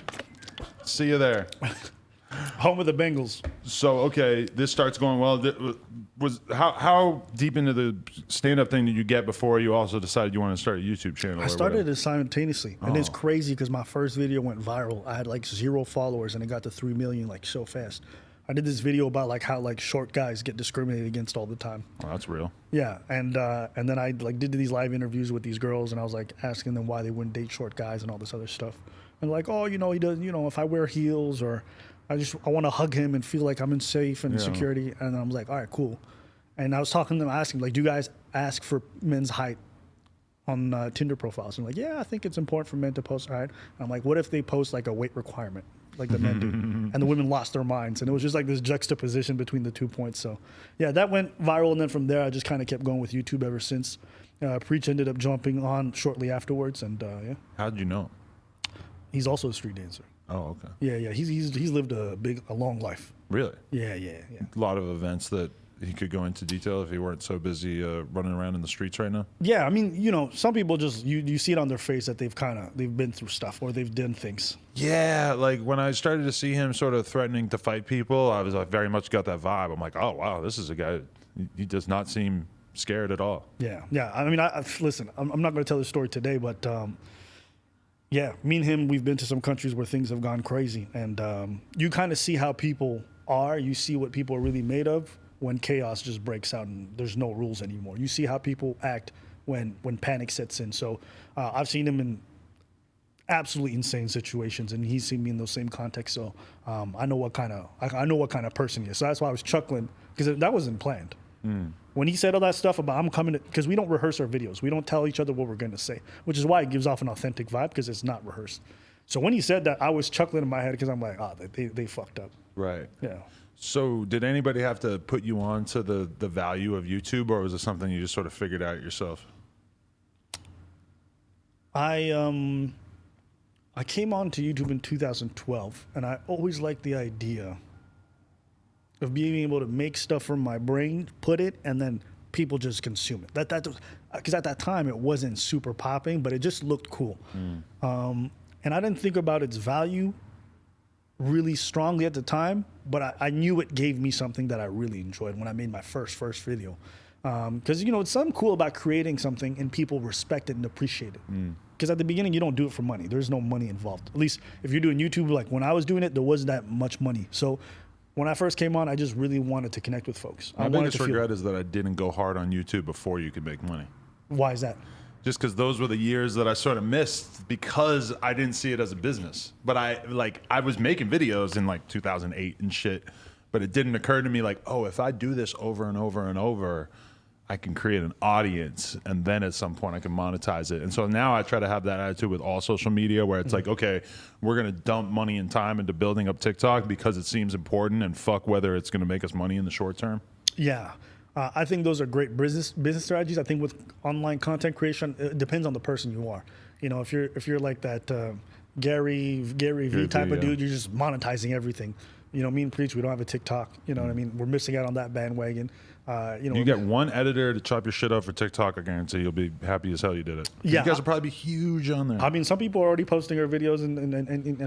See you there.
Home of the Bengals.
So, okay, this starts going well. How deep into the stand-up thing did you get before you also decided you wanted to start a YouTube channel?
I started it simultaneously, and it's crazy because my first video went viral. I had like 0 followers, and it got to 3 million like so fast. I did this video about like how like short guys get discriminated against all the time.
Oh, that's real.
Yeah, and then I like did these live interviews with these girls, and I was like asking them why they wouldn't date short guys and all this other stuff. And like, oh, you know, he doesn't. You know, if I wear heels or I want to hug him and feel like I'm in safe and security. And I was like, all right, cool. And I was talking to them, asking, like, do you guys ask for men's height on Tinder profiles? And like, yeah, I think it's important for men to post height. And I'm like, what if they post like a weight requirement? like the men do. And the women lost their minds. And it was just like this juxtaposition between the 2 points. So yeah, that went viral. And then from there, I just kind of kept going with YouTube ever since. Preach ended up jumping on shortly afterwards. And yeah.
How'd you know?
He's also a street dancer.
Oh, okay.
Yeah. He's lived a long life.
Really?
Yeah.
A lot of events that he could go into detail if he weren't so busy running around in the streets right now.
Yeah, I mean, some people just you see it on their face that they've been through stuff or they've done things.
Yeah, like when I started to see him sort of threatening to fight people, I very much got that vibe. I'm like, oh wow, this is a guy. He does not seem scared at all.
Yeah. I mean, listen, I'm not going to tell the story today, but yeah, me and him, we've been to some countries where things have gone crazy, and you kind of see how people are. You see what people are really made of when chaos just breaks out and there's no rules anymore. You see how people act when panic sets in. So I've seen him in absolutely insane situations, and he's seen me in those same contexts. So I know what kind of person he is. So that's why I was chuckling, because that wasn't planned. When he said all that stuff about I'm coming, because we don't rehearse our videos. We don't tell each other what we're going to say, which is why it gives off an authentic vibe, because it's not rehearsed. So when he said that, I was chuckling in my head because I'm like, they fucked up.
Right.
Yeah.
So did anybody have to put you on to the value of YouTube, or was it something you just sort of figured out yourself?
I came on to YouTube in 2012, and I always liked the idea of being able to make stuff from my brain, put it, and then people just consume it. Because at that time it wasn't super popping, but it just looked cool. And I didn't think about its value really strongly at the time, but I knew it gave me something that I really enjoyed when I made my first video. Because it's something cool about creating something and people respect it and appreciate it. Because at the beginning you don't do it for money. There's no money involved. At least if you're doing YouTube, like when I was doing it, there wasn't that much money. So when I first came on, I just really wanted to connect with folks.
My biggest regret is that I didn't go hard on YouTube before you could make money.
Why is that?
Just because those were the years that I sort of missed because I didn't see it as a business. But I was making videos in like 2008 and shit, but it didn't occur to me like, oh, if I do this over and over and over, I can create an audience, and then at some point I can monetize it. And so now I try to have that attitude with all social media, where it's like, okay, we're going to dump money and time into building up TikTok because it seems important, and fuck whether it's going to make us money in the short term.
Yeah. I think those are great business strategies. I think with online content creation, it depends on the person you are. If you're like that Gary V type of dude, you're just monetizing everything. Me and Preach, we don't have a TikTok. You know what I mean? We're missing out on that bandwagon.
You get one editor to chop your shit up for TikTok, I guarantee you'll be happy as hell you did it.
Yeah,
you guys will probably be huge on there.
I mean, some people are already posting our videos and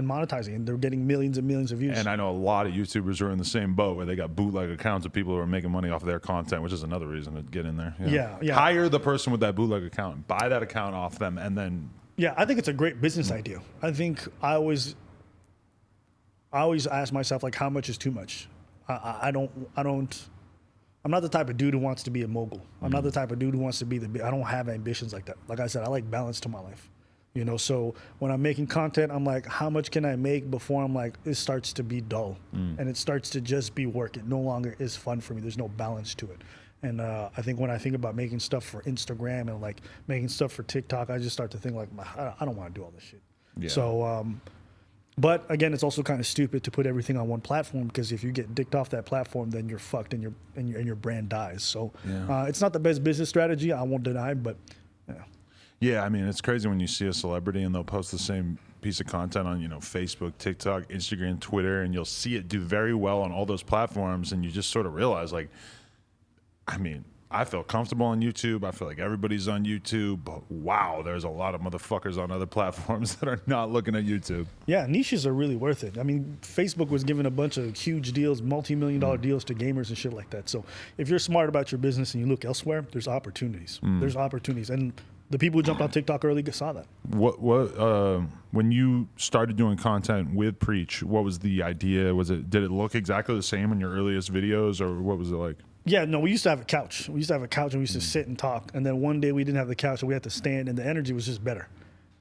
monetizing, and they're getting millions and millions of views.
And I know a lot of YouTubers are in the same boat, where they got bootleg accounts of people who are making money off of their content, which is another reason to get in there.
Yeah.
Hire the person with that bootleg account, buy that account off them, and then...
Yeah, I think it's a great business idea. I think I always ask myself, like, how much is too much? I'm not the type of dude who wants to be a mogul. I'm not the type of dude who wants to be I don't have ambitions like that. Like I said, I like balance to my life. So when I'm making content, I'm like, how much can I make before I'm like, it starts to be dull and it starts to just be work. It no longer is fun for me. There's no balance to it. And I think when I think about making stuff for Instagram and like making stuff for TikTok, I just start to think like, I don't want to do all this shit. Yeah. So, but again, it's also kind of stupid to put everything on one platform, because if you get dicked off that platform, then you're fucked and your brand dies. So it's not the best business strategy, I won't deny, but yeah.
Yeah, I mean, it's crazy when you see a celebrity and they'll post the same piece of content on, Facebook, TikTok, Instagram, Twitter, and you'll see it do very well on all those platforms, and you just sort of realize, like, I mean, I feel comfortable on YouTube. I feel like everybody's on YouTube, but wow, there's a lot of motherfuckers on other platforms that are not looking at YouTube.
Yeah, niches are really worth it. I mean, Facebook was giving a bunch of huge deals, multi-million-dollar deals to gamers and shit like that. So if you're smart about your business and you look elsewhere, there's opportunities. There's opportunities. And the people who jumped on TikTok early saw that.
When you started doing content with Preach, what was the idea? Did it look exactly the same in your earliest videos, or what was it like?
Yeah, no, we used to have a couch. We used to have a couch and we used to sit and talk. And then one day we didn't have the couch, so we had to stand, and the energy was just better.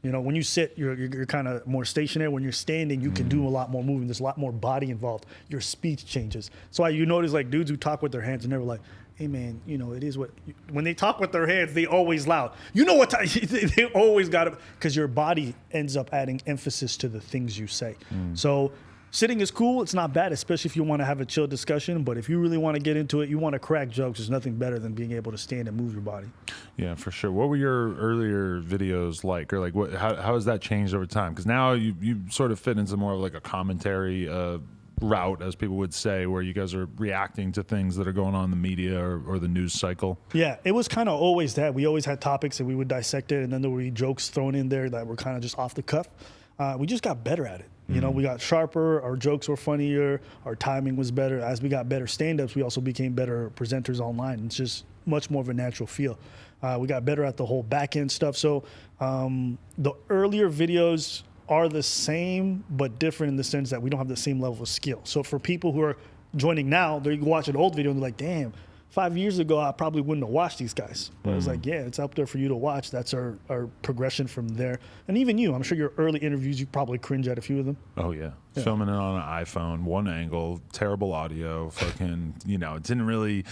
When you sit, you're kind of more stationary. When you're standing, you can do a lot more moving. There's a lot more body involved. Your speech changes. So you notice like dudes who talk with their hands, and they're like, hey man, it is what, when they talk with their hands, they always loud. They always got to, because your body ends up adding emphasis to the things you say. So Sitting is cool. It's not bad, especially if you want to have a chill discussion. But if you really want to get into it, you want to crack jokes, there's nothing better than being able to stand and move your body.
Yeah, for sure. What were your earlier videos like, or like how has that changed over time? Because now you sort of fit into more of like a commentary route, as people would say, where you guys are reacting to things that are going on in the media or the news cycle.
Yeah, it was kind of always that. We always had topics and we would dissect it, and then there would be jokes thrown in there that were kind of just off the cuff. We just got better at it. You know, we got sharper, our jokes were funnier, our timing was better. As we got better stand-ups, we also became better presenters online. It's just much more of a natural feel. We got better at the whole back-end stuff. So the earlier videos are the same, but different in the sense that we don't have the same level of skill. So for people who are joining now, they watch an old video and they're like, damn, 5 years ago, I probably wouldn't have watched these guys. But I was like, yeah, it's up there for you to watch. That's our progression from there. And even you, I'm sure your early interviews, you probably cringe at a few of them.
Oh, yeah. Filming it on an iPhone, one angle, terrible audio, fucking, you know, it didn't really.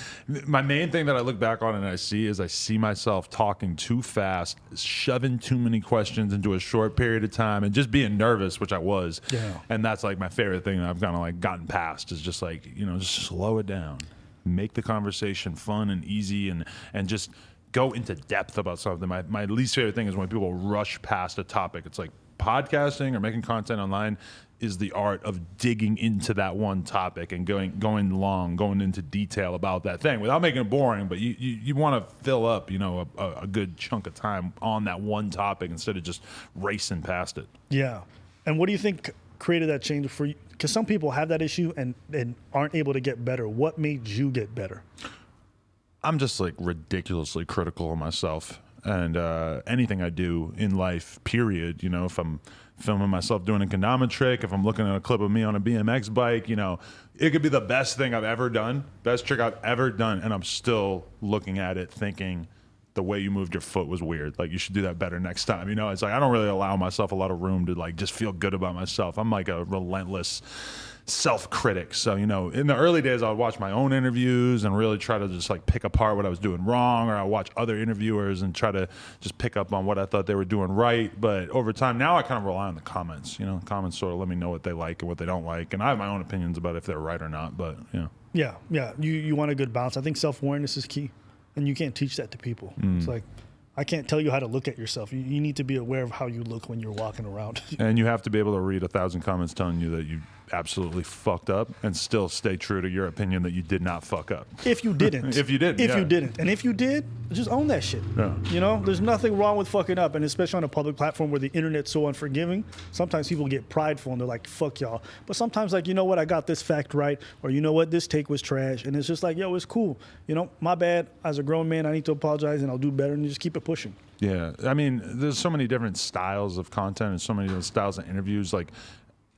My main thing that I look back on and I see myself talking too fast, shoving too many questions into a short period of time, and just being nervous, which I was.
Yeah.
And that's like my favorite thing that I've kind of like gotten past is just like, you know, just slow it down. Make the conversation fun and easy and just go into depth about something. My least favorite thing is when people rush past a topic. It's like podcasting or making content online is the art of digging into that one topic and going long, going into detail about that thing without making it boring. But you want to fill up, you know, a good chunk of time on that one topic instead of just racing past it.
Yeah. And what do you think created that change for you? Because some people have that issue and aren't able to get better. What made you get better?
I'm just like ridiculously critical of myself and anything I do in life, period. You know, if I'm filming myself doing a kendama trick, if I'm looking at a clip of me on a BMX bike, you know, it could be the best thing I've ever done, best trick I've ever done, and I'm still looking at it thinking the way you moved your foot was weird. Like, you should do that better next time. You know, it's like I don't really allow myself a lot of room to like just feel good about myself. I'm like a relentless self-critic. So, you know, in the early days, I would watch my own interviews and really try to just like pick apart what I was doing wrong, or I watch other interviewers and try to just pick up on what I thought they were doing right. But over time, now I kind of rely on the comments. You know, the comments sort of let me know what they like and what they don't like. And I have my own opinions about if they're right or not, but yeah.
Yeah. You want a good balance. I think self-awareness is key. And you can't teach that to people. It's like, I can't tell you how to look at yourself. You need to be aware of how you look when you're walking around.
And you have to be able to read 1,000 comments telling you that you absolutely fucked up and still stay true to your opinion that you did not fuck up.
If you didn't.
If you didn't.
And if you did, just own that shit.
Yeah.
You know, there's nothing wrong with fucking up. And especially on a public platform where the internet's so unforgiving, sometimes people get prideful and they're like, fuck y'all. But sometimes like, you know what, I got this fact right. Or you know what, this take was trash. And it's just like, yo, it's cool. You know, my bad. As a grown man, I need to apologize and I'll do better and just keep it pushing.
Yeah. I mean, there's so many different styles of content and so many different styles of interviews. Like,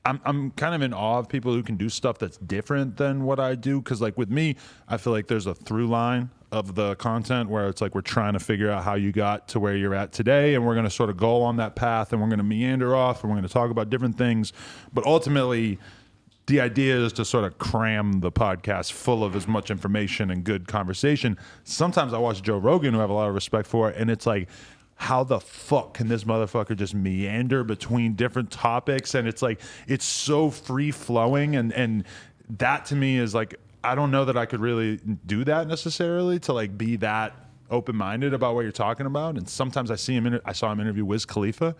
I'm kind of in awe of people who can do stuff that's different than what I do. Because, like, with me, I feel like there's a through line of the content where it's like we're trying to figure out how you got to where you're at today, and we're going to sort of go on that path, and we're going to meander off, and we're going to talk about different things. But ultimately, the idea is to sort of cram the podcast full of as much information and good conversation. Sometimes I watch Joe Rogan, who I have a lot of respect for, and it's like, how the fuck can this motherfucker just meander between different topics? And it's like, it's so free flowing. And that to me is like, I don't know that I could really do that necessarily, to like be that open-minded about what you're talking about. And sometimes I saw him interview Wiz Khalifa.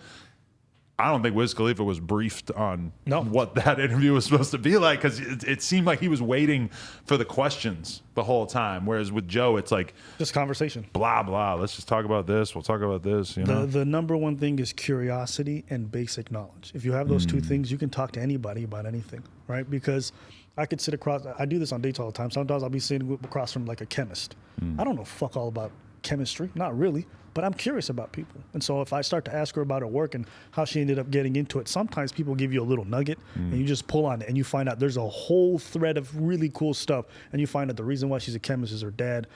I don't think Wiz Khalifa was briefed on what that interview was supposed to be like, because it seemed like he was waiting for the questions the whole time. Whereas with Joe, it's like
just conversation.
Blah, blah. Let's just talk about this. We'll talk about this. You know?
The number one thing is curiosity and basic knowledge. If you have those two things, you can talk to anybody about anything, right? Because I could sit across, I do this on dates all the time. Sometimes I'll be sitting across from like a chemist. I don't know fuck all about chemistry, not really. But I'm curious about people. And so if I start to ask her about her work and how she ended up getting into it, sometimes people give you a little nugget and you just pull on it and you find out there's a whole thread of really cool stuff. And you find out the reason why she's a chemist is her dad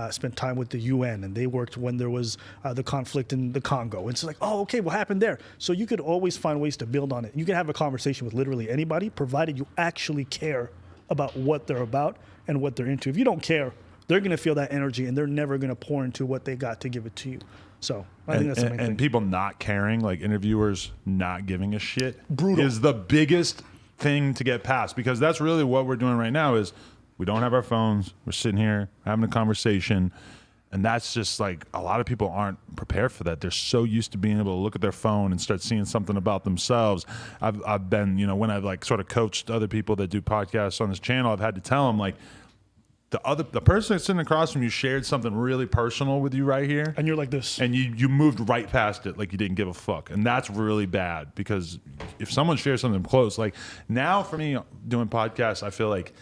spent time with the UN and they worked when there was the conflict in the Congo. And it's like, oh, okay, what happened there? So you could always find ways to build on it. You can have a conversation with literally anybody, provided you actually care about what they're about and what they're into. If you don't care, they're going to feel that energy and they're never going to pour into what they got to give it to you. So I think that's the main thing.
And people not caring, like interviewers not giving a shit,
brutal,
is the biggest thing to get past, because that's really what we're doing right now is we don't have our phones. We're sitting here having a conversation. And that's just like, a lot of people aren't prepared for that. They're so used to being able to look at their phone and start seeing something about themselves. I've been, when I've like sort of coached other people that do podcasts on this channel, I've had to tell them like, the person that's sitting across from you shared something really personal with you right here.
And you're like this.
And you moved right past it like you didn't give a fuck. And that's really bad, because if someone shares something close, like now for me doing podcasts, I feel like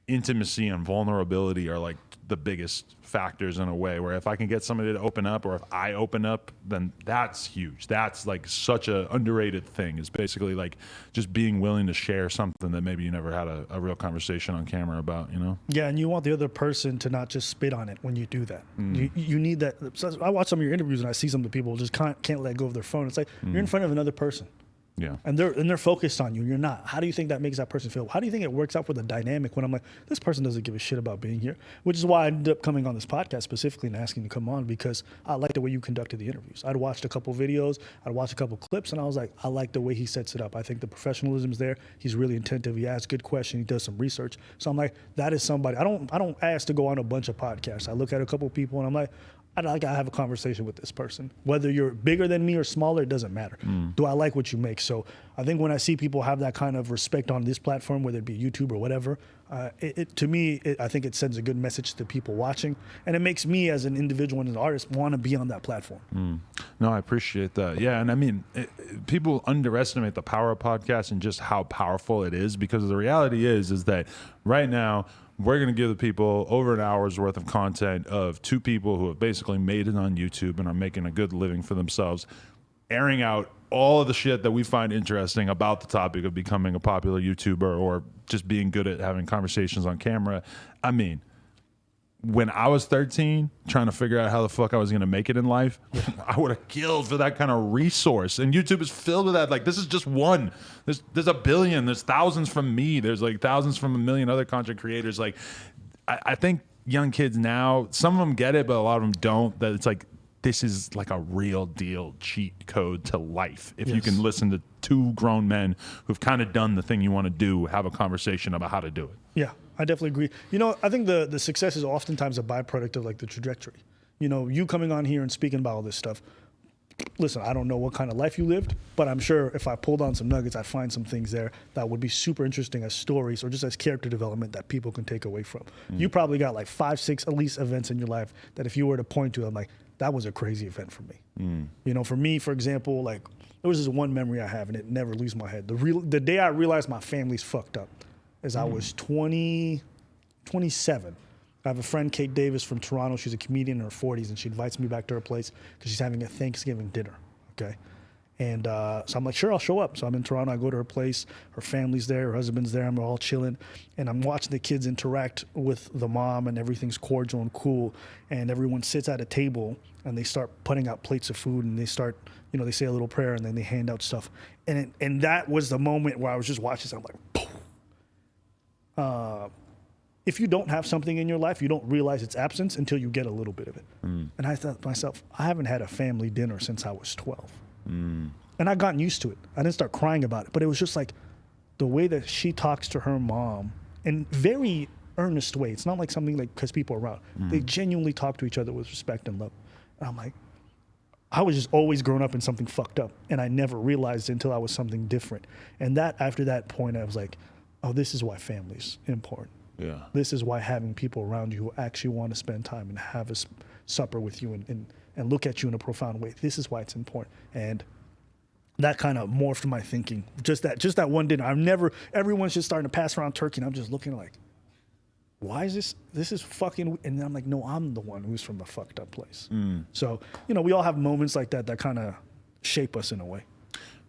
intimacy and vulnerability are like the biggest factors in a way, where if I can get somebody to open up, or if I open up, then that's huge. That's like such a underrated thing, is basically like just being willing to share something that maybe you never had a real conversation on camera about,
Yeah, and you want the other person to not just spit on it when you do that. You need that. So I watch some of your interviews and I see some of the people just can't let go of their phone. It's like you're in front of another person.
Yeah.
And they're focused on you. You're not. How do you think that makes that person feel? How do you think it works out for the dynamic when I'm like, this person doesn't give a shit about being here? Which is why I ended up coming on this podcast specifically and asking you to come on, because I like the way you conducted the interviews. I'd watched a couple videos, I'd watched a couple clips, and I was like, I like the way he sets it up. I think the professionalism is there. He's really attentive. He asks good questions. He does some research. So I'm like, that is somebody. I don't ask to go on a bunch of podcasts. I look at a couple people and I'm like, I'd like to have a conversation with this person. Whether you're bigger than me or smaller, it doesn't matter. Do I like what you make? So I think when I see people have that kind of respect on this platform, whether it be YouTube or whatever, to me, I think it sends a good message to people watching. And it makes me as an individual and an artist want to be on that platform.
No, I appreciate that. Yeah, and I mean, people underestimate the power of podcasts and just how powerful it is, because the reality is that right now, we're going to give the people over an hour's worth of content of two people who have basically made it on YouTube and are making a good living for themselves, airing out all of the shit that we find interesting about the topic of becoming a popular YouTuber or just being good at having conversations on camera. I mean, when I was 13, trying to figure out how the fuck I was going to make it in life, I would have killed for that kind of resource. And YouTube is filled with that. Like, this is just one. There's a billion. There's thousands from me. There's like thousands from a million other content creators. Like, I think young kids now, some of them get it, but a lot of them don't. That it's like, this is like a real deal cheat code to life. If you can listen to two grown men who've kind of done the thing you want to do, have a conversation about how to do it.
Yeah, I definitely agree. I think the success is oftentimes a byproduct of like the trajectory. You coming on here and speaking about all this stuff. Listen, I don't know what kind of life you lived, but I'm sure if I pulled on some nuggets, I'd find some things there that would be super interesting as stories or just as character development that people can take away from. You probably got like 5, 6 at least events in your life that if you were to point to, I'm like, that was a crazy event for me. For me, for example, like there was this one memory I have and it never leaves my head. The day I realized my family's fucked up is I was 27. I have a friend, Kate Davis from Toronto. She's a comedian in her 40s, and she invites me back to her place because she's having a Thanksgiving dinner, okay? And so I'm like, sure, I'll show up. So I'm in Toronto. I go to her place. Her family's there. Her husband's there. I'm all chilling. And I'm watching the kids interact with the mom, and everything's cordial and cool. And everyone sits at a table, and they start putting out plates of food, and they start, they say a little prayer, and then they hand out stuff. And that was the moment where I was just watching this. I'm like, boom. If you don't have something in your life, you don't realize its absence until you get a little bit of it. And I thought to myself, I haven't had a family dinner since I was 12. And I've gotten used to it. I didn't start crying about it, but it was just like the way that she talks to her mom in very earnest way. It's not like something like because people are around. They genuinely talk to each other with respect and love. And I'm like, I was just always grown up in something fucked up, and I never realized it until I was something different. And after that point, I was like, oh, this is why family's important.
Yeah.
This is why having people around you who actually want to spend time and have a supper with you and look at you in a profound way. This is why it's important. And that kind of morphed my thinking. Just that one dinner. Everyone's just starting to pass around turkey, and I'm just looking like, why is this is fucking, and then I'm like, no, I'm the one who's from the fucked up place. So, we all have moments like that kind of shape us in a way.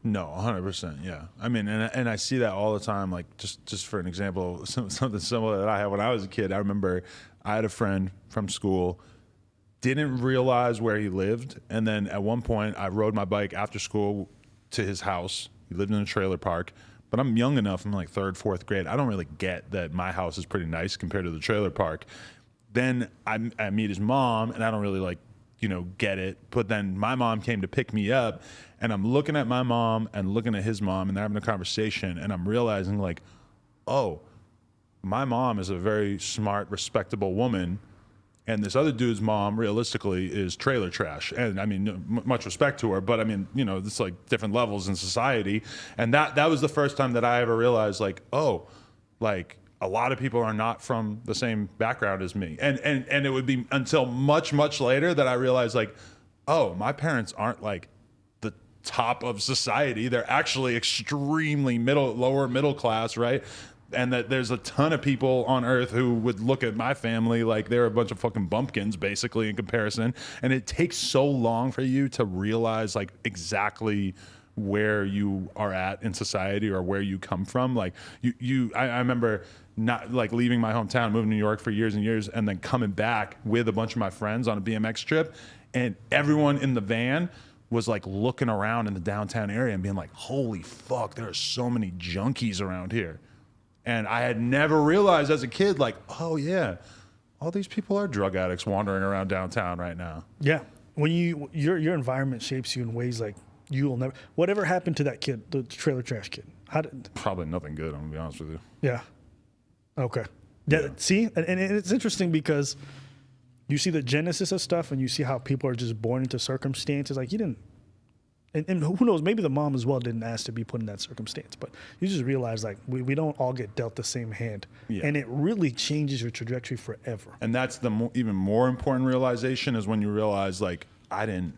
No, 100%. Yeah. I mean, and I see that all the time. Like just for an example, something similar that I had when I was a kid. I remember I had a friend from school, didn't realize where he lived. And then at one point I rode my bike after school to his house. He lived in a trailer park, but I'm young enough. I'm like 3rd, 4th grade. I don't really get that my house is pretty nice compared to the trailer park. Then I meet his mom, and I don't really get it. But then my mom came to pick me up, and I'm looking at my mom and looking at his mom, and they're having a conversation, and I'm realizing like, oh, my mom is a very smart, respectable woman, and this other dude's mom, realistically, is trailer trash. And I mean, much respect to her, but I mean, it's like different levels in society. And that was the first time that I ever realized, like, oh, like a lot of people are not from the same background as me. And it would be until much, much later that I realized, like, oh, my parents aren't like the top of society. They're actually extremely lower middle class, right? And that there's a ton of people on earth who would look at my family like they're a bunch of fucking bumpkins, basically, in comparison. And it takes so long for you to realize like exactly where you are at in society or where you come from. Like I remember not like leaving my hometown, moving to New York for years and years, and then coming back with a bunch of my friends on a BMX trip, and everyone in the van was like looking around in the downtown area and being like, holy fuck, there are so many junkies around here. And I had never realized as a kid, like, oh yeah, all these people are drug addicts wandering around downtown right now.
Yeah, when your environment shapes you in ways like you'll never. Whatever happened to that kid, the trailer trash kid?
Probably nothing good. I'm gonna be honest with you.
Yeah. Okay. Yeah. See, and it's interesting because you see the genesis of stuff, and you see how people are just born into circumstances. Like you didn't. And who knows, maybe the mom as well didn't ask to be put in that circumstance, but you just realize like we don't all get dealt the same hand. Yeah. And it really changes your trajectory forever.
And that's the even more important realization is when you realize like I didn't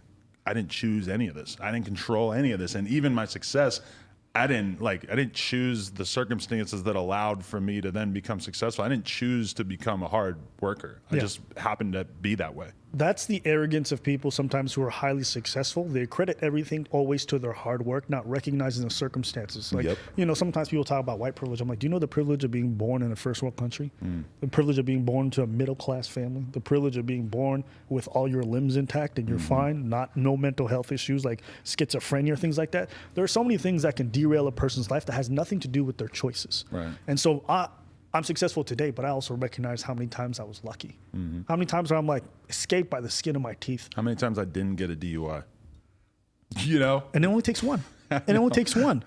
choose any of this. I didn't control any of this. And even my success, I didn't choose the circumstances that allowed for me to then become successful. I didn't choose to become a hard worker. I just happened to be that way.
That's the arrogance of people sometimes who are highly successful. They credit everything always to their hard work, not recognizing the circumstances. Like, sometimes people talk about white privilege. I'm like, do you know the privilege of being born in a first world country? The privilege of being born to a middle class family? The privilege of being born with all your limbs intact and you're fine, no mental health issues like schizophrenia or things like that. There are so many things that can derail a person's life that has nothing to do with their choices.
Right.
And so I'm successful today, but I also recognize how many times I was lucky. How many times I'm like escaped by the skin of my teeth.
How many times I didn't get a DUI?
And it only takes one.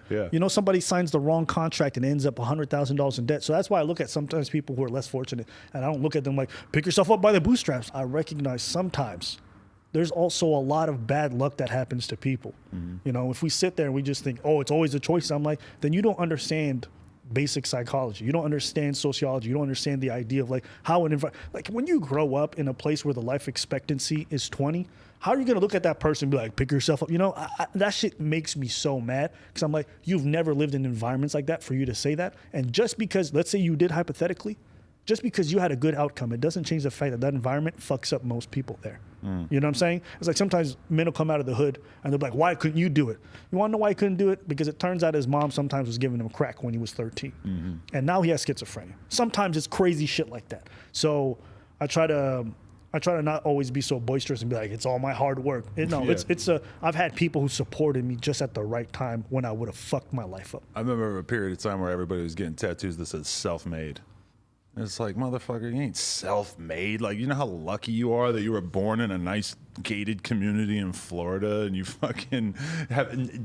Yeah.
Somebody signs the wrong contract and ends up $100,000 in debt. So that's why I look at sometimes people who are less fortunate, and I don't look at them like, pick yourself up by the bootstraps. I recognize sometimes there's also a lot of bad luck that happens to people. If we sit there and we just think, oh, it's always a choice, I'm like, then you don't understand basic psychology. You don't understand sociology. You don't understand the idea of like how like when you grow up in a place where the life expectancy is 20, how are you going to look at that person and be like, pick yourself up? That shit makes me so mad because I'm like, you've never lived in environments like that for you to say that. And just because, let's say you did hypothetically, just because you had a good outcome, it doesn't change the fact that that environment fucks up most people there. You know what I'm saying? It's like sometimes men will come out of the hood and they're like, why couldn't you do it? You want to know why he couldn't do it? Because it turns out his mom sometimes was giving him crack when he was 13. And now he has schizophrenia. Sometimes it's crazy shit like that. So I try to not always be so boisterous and be like, it's all my hard work. I've had people who supported me just at the right time when I would have fucked my life up.
I remember a period of time where everybody was getting tattoos that said self-made. It's like, motherfucker, you ain't self-made. Like, you know how lucky you are that you were born in a nice gated community in Florida and you fucking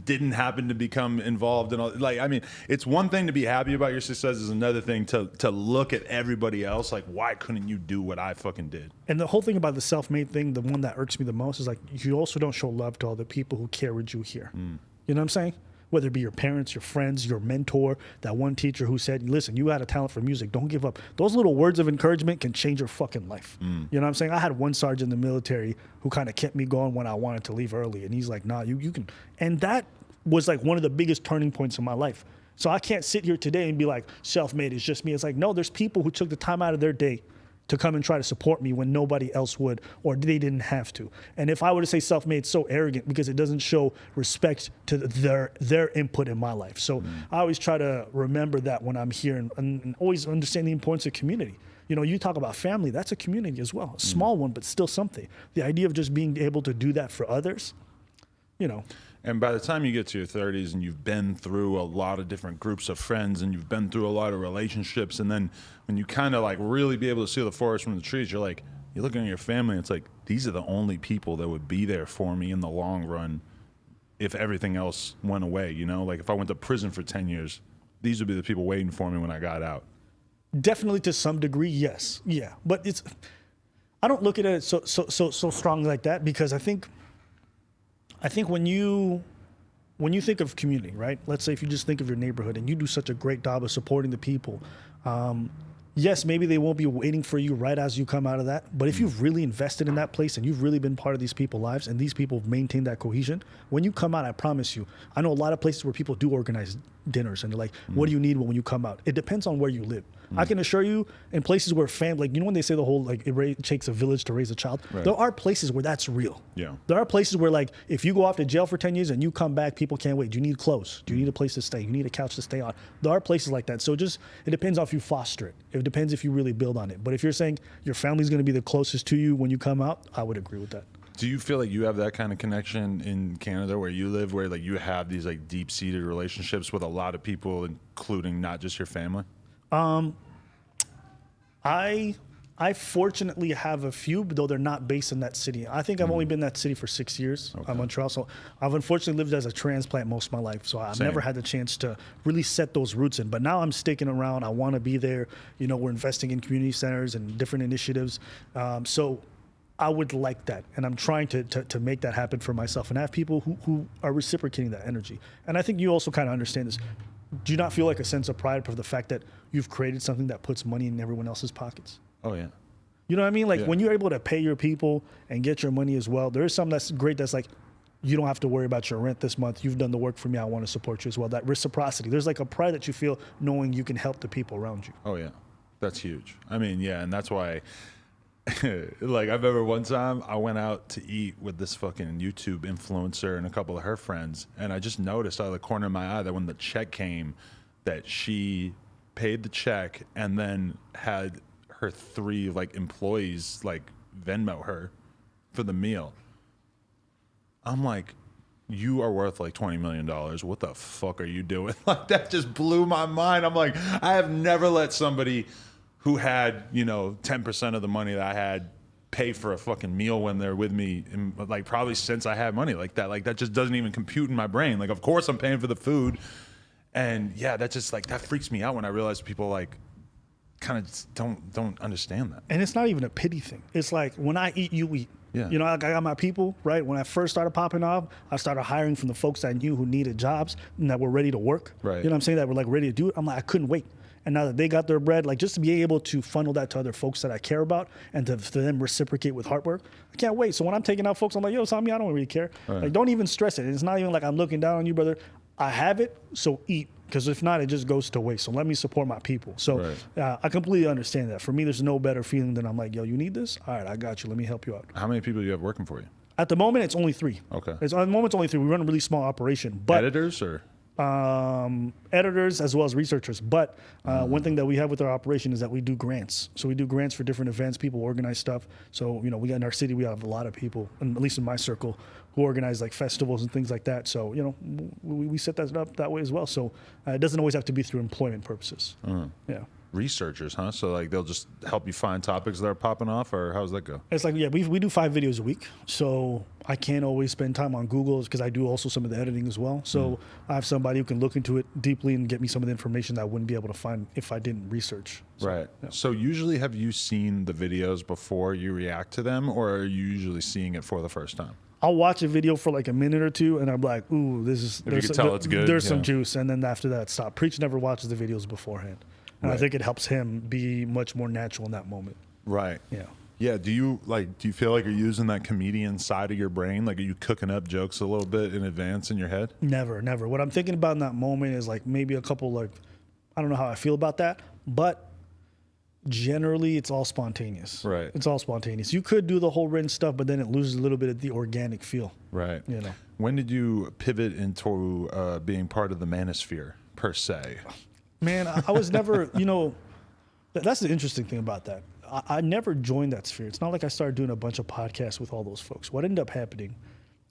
didn't happen to become involved in all. Like, I mean, it's one thing to be happy about your success. It's another thing to look at everybody else like, why couldn't you do what I fucking did?
And the whole thing about the self-made thing, the one that irks me the most is like, you also don't show love to all the people who carried you here. You know what I'm saying? Whether it be your parents, your friends, your mentor, that one teacher who said, listen, you had a talent for music, don't give up. Those little words of encouragement can change your fucking life. You know what I'm saying? I had one sergeant in the military who kind of kept me going when I wanted to leave early. And he's like, nah, you can. And that was like one of the biggest turning points in my life. So I can't sit here today and be like, self-made is just me. It's like, no, there's people who took the time out of their day to come and try to support me when nobody else would, or they didn't have to. And if I were to say self-made, it's so arrogant because it doesn't show respect to their input in my life. So I always try to remember that when I'm here and always understand the importance of community. You talk about family, that's a community as well. A small one, but still something. The idea of just being able to do that for others,
And by the time you get to your 30s and you've been through a lot of different groups of friends and you've been through a lot of relationships, and then when you kind of like really be able to see the forest from the trees, you're like, you look at your family, it's like, these are the only people that would be there for me in the long run if everything else went away, you know? Like, if I went to prison for 10 years, these would be the people waiting for me when I got out.
Definitely to some degree, yes. Yeah. But I don't look at it so strongly like that, because I think when you think of community, right? Let's say if you just think of your neighborhood and you do such a great job of supporting the people, yes, maybe they won't be waiting for you right as you come out of that. But if you've really invested in that place and you've really been part of these people's lives and these people have maintained that cohesion, when you come out, I promise you, I know a lot of places where people do organize dinners and they're like, what do you need when you come out? It depends on where you live. I can assure you, in places where family, like, you know, when they say the whole, like, it takes a village to raise a child,
right.
There are places where that's real.
Yeah.
There are places where, like, if you go off to jail for 10 years and you come back, people can't wait. Do you need clothes? Do you need a place to stay? You need a couch to stay on? There are places like that. So it depends on if you foster it. It depends if you really build on it. But if you're saying your family's going to be the closest to you when you come out, I would agree with that.
Do you feel like you have that kind of connection in Canada where you live, where, like, you have these, like, deep-seated relationships with a lot of people, including not just your family?
I fortunately have a few, but though they're not based in that city. I think I've only been in that city for 6 years, Montreal. So I've unfortunately lived as a transplant most of my life. So I've never had the chance to really set those roots in. But now I'm sticking around. I want to be there. You know, we're investing in community centers and different initiatives. So I would like that. And I'm trying to make that happen for myself and have people who are reciprocating that energy. And I think you also kind of understand this. Do you not feel like a sense of pride for the fact that you've created something that puts money in everyone else's pockets?
Oh, yeah.
You know what I mean? Like,
yeah.
When you're able to pay your people and get your money as well, there is something that's great that's like, you don't have to worry about your rent this month. You've done the work for me. I want to support you as well. That reciprocity. There's like a pride that you feel knowing you can help the people around you.
Oh, yeah. That's huge. I mean, yeah, and that's why, like, I remember one time I went out to eat with this fucking YouTube influencer and a couple of her friends, and I just noticed out of the corner of my eye that when the check came, that she paid the check and then had her 3, like, employees, like, Venmo her for the meal. I'm like, you are worth like $20 million. What the fuck are you doing? Like, that just blew my mind. I'm like, I have never let somebody who had, you know, 10% of the money that I had pay for a fucking meal when they're with me, in, like, probably since I had money like that. Like, that just doesn't even compute in my brain. Like, of course I'm paying for the food. And yeah, that just, like, that freaks me out when I realize people, like, kind of don't understand that.
And it's not even a pity thing. It's like, when I eat, you eat.
Yeah.
You know, like, I got my people, right? When I first started popping off, I started hiring from the folks I knew who needed jobs and that were ready to work.
Right.
You know what I'm saying? That were, like, ready to do it. I'm like, I couldn't wait. And now that they got their bread, like, just to be able to funnel that to other folks that I care about and to them reciprocate with hard work, I can't wait. So when I'm taking out folks, I'm like, yo, Tommy, I don't really care. Right. Like, don't even stress it. It's not even like I'm looking down on you, brother. I have it, so eat. Because if not, it just goes to waste. So let me support my people. So
right.
I completely understand that. For me, there's no better feeling than I'm like, yo, you need this? All right, I got you. Let me help you out.
How many people do you have working for you?
At the moment, it's only 3.
Okay.
At the moment, it's only 3. We run a really small operation. But
editors or?
Editors as well as researchers. But one thing that we have with our operation is that we do grants. So we do grants for different events. People organize stuff. So, you know, we got in our city, we have a lot of people, and at least in my circle, who organize like festivals and things like that. So, you know, we set that up that way as well. So it doesn't always have to be through employment purposes. Yeah.
Researchers, huh? So, like, they'll just help you find topics that are popping off, or how does that go?
It's like, yeah, we do 5 videos a week. So I can't always spend time on Google because I do also some of the editing as well. So I have somebody who can look into it deeply and get me some of the information that I wouldn't be able to find if I didn't research. So,
right.
Yeah.
So usually, have you seen the videos before you react to them, or are you usually seeing it for the first time?
I'll watch a video for like a minute or two, and I'm like, "Ooh, this is."
If you can tell it's good,
There's
yeah.
some juice, and then after that, stop. Preach never watches the videos beforehand, and I think it helps him be much more natural in that moment.
Right.
Yeah.
Yeah. Do you feel like you're using that comedian side of your brain? Like, are you cooking up jokes a little bit in advance in your head?
Never. What I'm thinking about in that moment is like maybe a couple, like, I don't know how I feel about that, but generally it's all spontaneous.
Right.
It's all spontaneous. You could do the whole written stuff, but then it loses a little bit of the organic feel.
Right.
You know.
When did you pivot into being part of the manosphere per se?
Man, I was never, you know, that's the interesting thing about that. I never joined that sphere. It's not like I started doing a bunch of podcasts with all those folks. What ended up happening,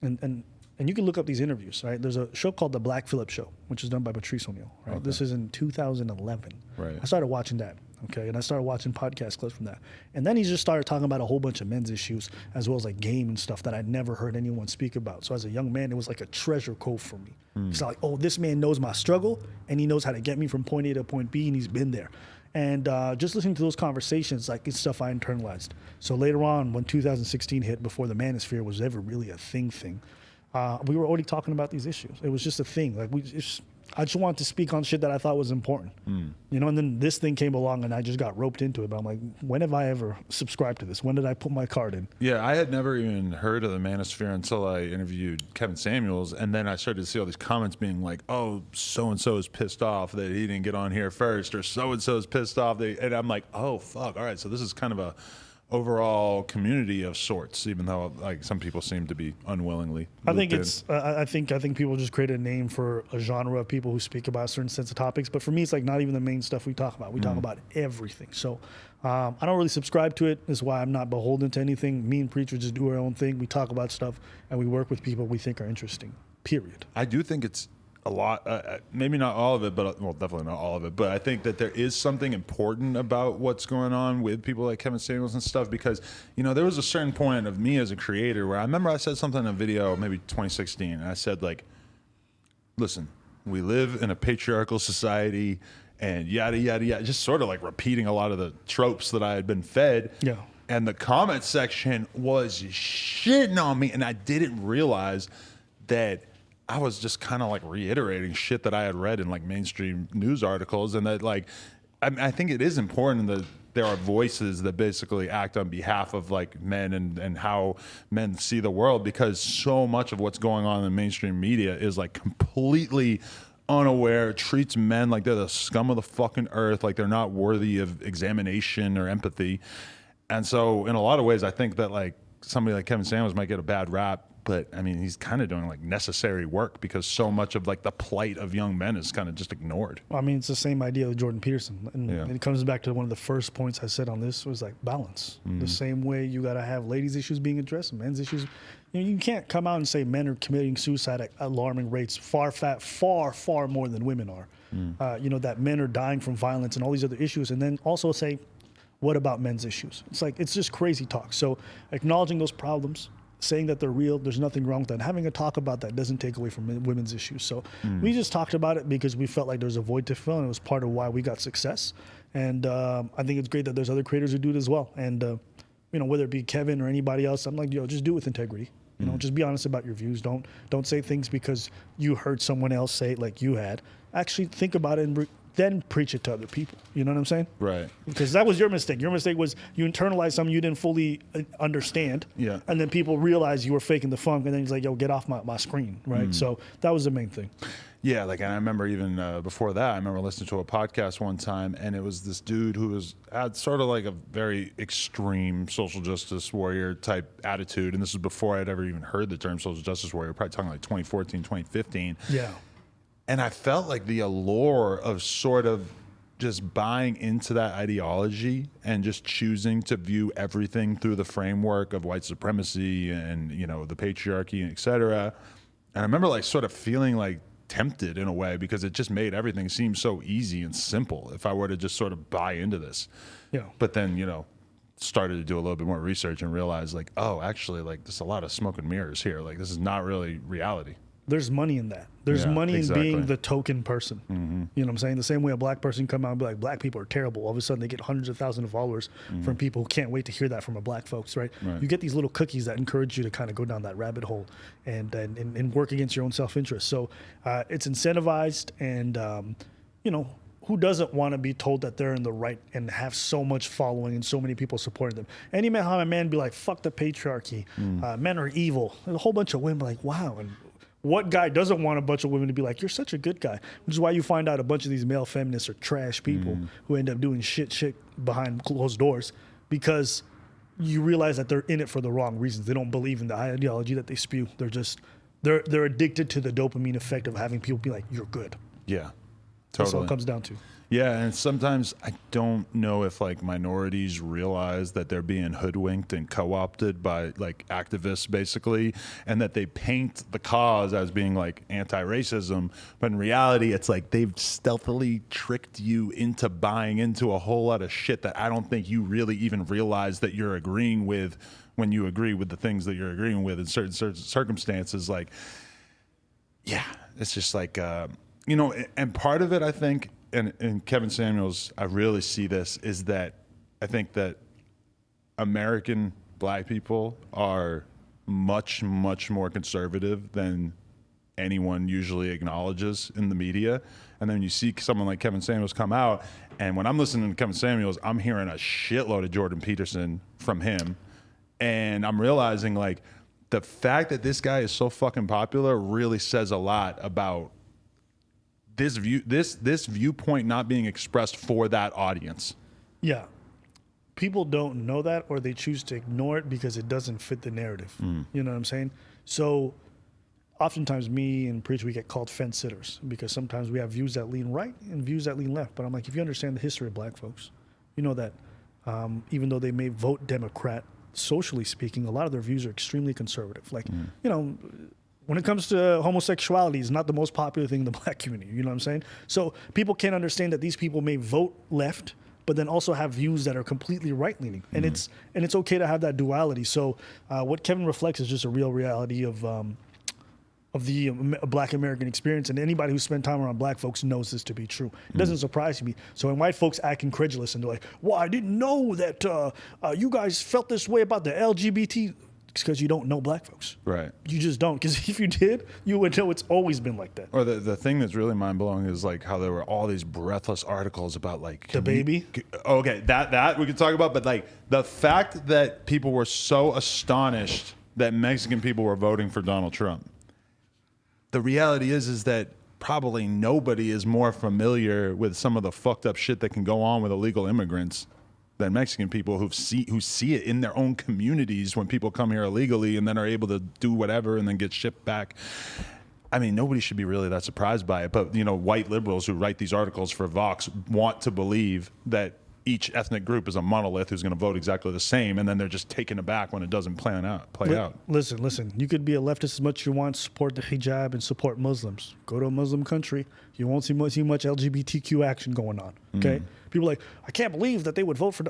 and you can look up these interviews, right? There's a show called The Black Phillip Show, which is done by Patrice O'Neill, right?
Okay.
This is in 2011.
Right.
I started watching that. Okay. And I started watching podcast clips from that. And then he just started talking about a whole bunch of men's issues as well as like game and stuff that I'd never heard anyone speak about. So as a young man, it was like a treasure cove for me. It's like, oh, this man knows my struggle and he knows how to get me from point A to point B, and he's been there. And just listening to those conversations, like, it's stuff I internalized. So later on, when 2016 hit, before the manosphere was ever really a thing, we were already talking about these issues. It was just a thing. Like, I just wanted to speak on shit that I thought was important. You know, and then this thing came along and I just got roped into it. But I'm like, when have I ever subscribed to this? When did I put my card in?
Yeah, I had never even heard of the manosphere until I interviewed Kevin Samuels, and then I started to see all these comments being like, "Oh, so and so is pissed off that he didn't get on here first," or "So and so is pissed off," and I'm like, "Oh, fuck! All right, so this is kind of a overall community of sorts, even though like some people seem to be unwillingly."
I think
looped in.
I think people just created a name for a genre of people who speak about certain sets of topics. But for me, it's like not even the main stuff we talk about. We talk about everything. So I don't really subscribe to it. That's why I'm not beholden to anything. Me and Preacher just do our own thing. We talk about stuff and we work with people we think are interesting. Period.
I do think it's a lot, maybe not all of it, but well, definitely not all of it. But I think that there is something important about what's going on with people like Kevin Samuels and stuff, because, you know, there was a certain point of me as a creator where I remember I said something in a video, maybe 2016, and I said, like, listen, we live in a patriarchal society and yada, yada, yada, just sort of like repeating a lot of the tropes that I had been fed.
Yeah.
And the comment section was shitting on me, and I didn't realize that I was just kind of like reiterating shit that I had read in like mainstream news articles, and that like, I think it is important that there are voices that basically act on behalf of like men and how men see the world, because so much of what's going on in the mainstream media is like completely unaware, treats men like they're the scum of the fucking earth, like they're not worthy of examination or empathy. And so in a lot of ways, I think that like somebody like Kevin Samuels might get a bad rap, but I mean, he's kind of doing like necessary work, because so much of like the plight of young men is kind of just ignored.
I mean, it's the same idea with Jordan Peterson. And it comes back to one of the first points I said on this was like balance. The same way you got to have ladies' issues being addressed and men's issues. You know, you can't come out and say men are committing suicide at alarming rates, far more than women are. You know, that men are dying from violence and all these other issues. And then also say, what about men's issues? It's like, it's just crazy talk. So acknowledging those problems, saying that they're real, there's nothing wrong with that. Having a talk about that doesn't take away from women's issues. So we just talked about it because we felt like there's a void to fill, and it was part of why we got success. And I think it's great that there's other creators who do it as well. And, you know, whether it be Kevin or anybody else, I'm like, yo, just do it with integrity. You know, just be honest about your views. Don't say things because you heard someone else say it like you had. Actually think about it and then preach it to other people. You know what I'm saying?
Right.
Because that was your mistake. Your mistake was you internalized something you didn't fully understand.
Yeah.
And then people realized you were faking the funk, and then he's like, yo, get off my screen, right? So that was the main thing.
Yeah, like, and I remember even before that, I remember listening to a podcast one time, and it was this dude who had sort of like a very extreme social justice warrior type attitude, and this was before I'd ever even heard the term social justice warrior, probably talking like 2014, 2015.
Yeah.
And I felt like the allure of sort of just buying into that ideology and just choosing to view everything through the framework of white supremacy and, you know, the patriarchy, et cetera. And I remember like sort of feeling like tempted in a way, because it just made everything seem so easy and simple if I were to just sort of buy into this.
Yeah.
But then, you know, started to do a little bit more research and realized like, oh, actually, like there's a lot of smoke and mirrors here. Like this is not really reality.
There's money in that. There's money in being the token person. You know what I'm saying? The same way a black person come out and be like, black people are terrible. All of a sudden they get hundreds of thousands of followers from people who can't wait to hear that from a black folks, right? You get these little cookies that encourage you to kind of go down that rabbit hole and work against your own self-interest. So it's incentivized, and, you know, who doesn't want to be told that they're in the right and have so much following and so many people supporting them? Any man be like, fuck the patriarchy. Men are evil. There's a whole bunch of women like, wow. And what guy doesn't want a bunch of women to be like, you're such a good guy? Which is why you find out a bunch of these male feminists are trash people who end up doing shit behind closed doors, because you realize that they're in it for the wrong reasons. They don't believe in the ideology that they spew. They're just, they're addicted to the dopamine effect of having people be like, you're good.
Yeah, totally.
That's all it comes down to.
Yeah, and sometimes I don't know if like minorities realize that they're being hoodwinked and co-opted by like activists basically, and that they paint the cause as being like anti-racism, but in reality it's like they've stealthily tricked you into buying into a whole lot of shit that I don't think you really even realize that you're agreeing with when you agree with the things that you're agreeing with in certain circumstances. Like, yeah, it's just like, you know, and part of it, I think, and Kevin Samuels, I really see this, is that I think that American black people are much, much more conservative than anyone usually acknowledges in the media. And then you see someone like Kevin Samuels come out, and when I'm listening to Kevin Samuels, I'm hearing a shitload of Jordan Peterson from him. And I'm realizing like the fact that this guy is so fucking popular really says a lot about this viewpoint not being expressed for that audience.
Yeah. People don't know that, or they choose to ignore it because it doesn't fit the narrative. You know what I'm saying? So oftentimes me and Preach, we get called fence sitters because sometimes we have views that lean right and views that lean left. But I'm like, if you understand the history of black folks, you know that even though they may vote Democrat, socially speaking, a lot of their views are extremely conservative. Like, you know, when it comes to homosexuality, it's not the most popular thing in the black community. You know what I'm saying? So people can't understand that these people may vote left, but then also have views that are completely right-leaning. And it's okay to have that duality. So what Kevin reflects is just a real reality of the black American experience. And anybody who spent time around black folks knows this to be true. It doesn't surprise me. So when white folks act incredulous and they're like, well, I didn't know that you guys felt this way about the LGBT, it's because you don't know black folks.
Right.
You just don't. Because if you did, you would know it's always been like that.
Or the thing that's really mind-blowing is like how there were all these breathless articles about like
The baby?
Okay, that we could talk about, but like the fact that people were so astonished that Mexican people were voting for Donald Trump. The reality is that probably nobody is more familiar with some of the fucked up shit that can go on with illegal immigrants than Mexican people who see it in their own communities when people come here illegally and then are able to do whatever and then get shipped back. I mean, nobody should be really that surprised by it. But, you know, white liberals who write these articles for Vox want to believe that each ethnic group is a monolith who's going to vote exactly the same, and then they're just taken aback when it doesn't play out.
Listen. You could be a leftist as much as you want, support the hijab and support Muslims. Go to a Muslim country, you won't see much LGBTQ action going on. Okay, people are like, I can't believe that they would vote for.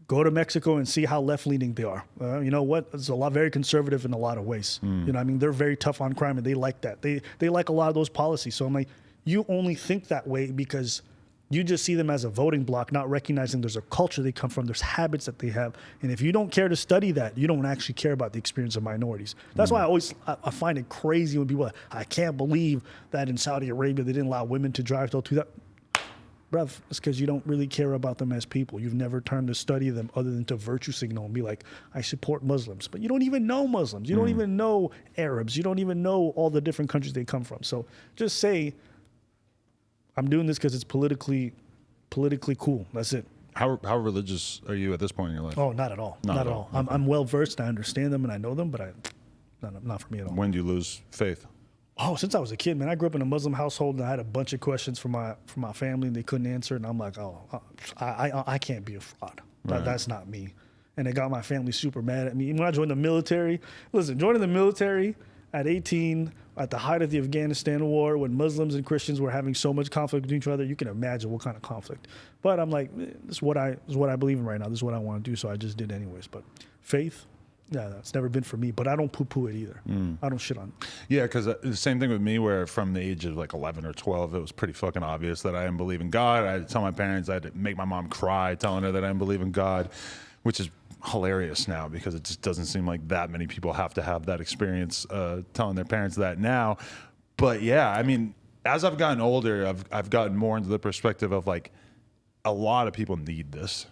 Go to Mexico and see how left-leaning they are. You know what? It's very conservative in a lot of ways. You know, I mean, they're very tough on crime, and they like that. They like a lot of those policies. So I'm like, you only think that way because you just see them as a voting block, not recognizing there's a culture they come from, there's habits that they have. And if you don't care to study that, you don't actually care about the experience of minorities. That's why I find it crazy when people are like, I can't believe that in Saudi Arabia they didn't allow women to drive till 2000. Bruv, it's because you don't really care about them as people. You've never turned to study them other than to virtue signal and be like, I support Muslims. But you don't even know Muslims. You don't even know Arabs. You don't even know all the different countries they come from. So just say, I'm doing this because it's politically cool. That's it.
How religious are you at this point in your life?
Oh, not at all. Not at all. I'm well versed. I understand them and I know them, but not for me at all.
When do you lose faith?
Oh, since I was a kid, man. I grew up in a Muslim household and I had a bunch of questions from my family and they couldn't answer. And I'm like, I can't be a fraud. Right. That's not me. And it got my family super mad at me. When I joined the military, joining the military at 18, at the height of the Afghanistan war, when Muslims and Christians were having so much conflict with each other, you can imagine what kind of conflict. But I'm like, this is what I believe in right now. This is what I want to do, so I just did anyways. But faith, yeah, that's never been for me. But I don't poo-poo it either. I don't shit on it.
Yeah, because the same thing with me, where from the age of like 11 or 12, it was pretty fucking obvious that I didn't believe in God. I had to tell my parents, I had to make my mom cry telling her that I didn't believe in God, which is hilarious now because it just doesn't seem like that many people have to have that experience telling their parents that now. But yeah, I mean, as I've gotten older, I've gotten more into the perspective of like a lot of people need this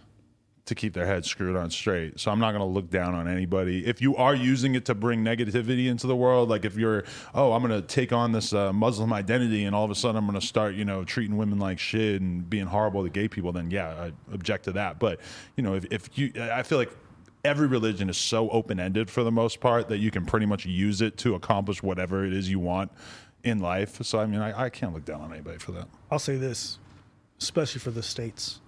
to keep their heads screwed on straight. So I'm not going to look down on anybody. If you are using it to bring negativity into the world, like if you're, I'm going to take on this Muslim identity and all of a sudden I'm going to start, treating women like shit and being horrible to gay people, then yeah, I object to that. But, I feel like every religion is so open-ended for the most part that you can pretty much use it to accomplish whatever it is you want in life. So, I mean, I can't look down on anybody for that.
I'll say this. especially for the states.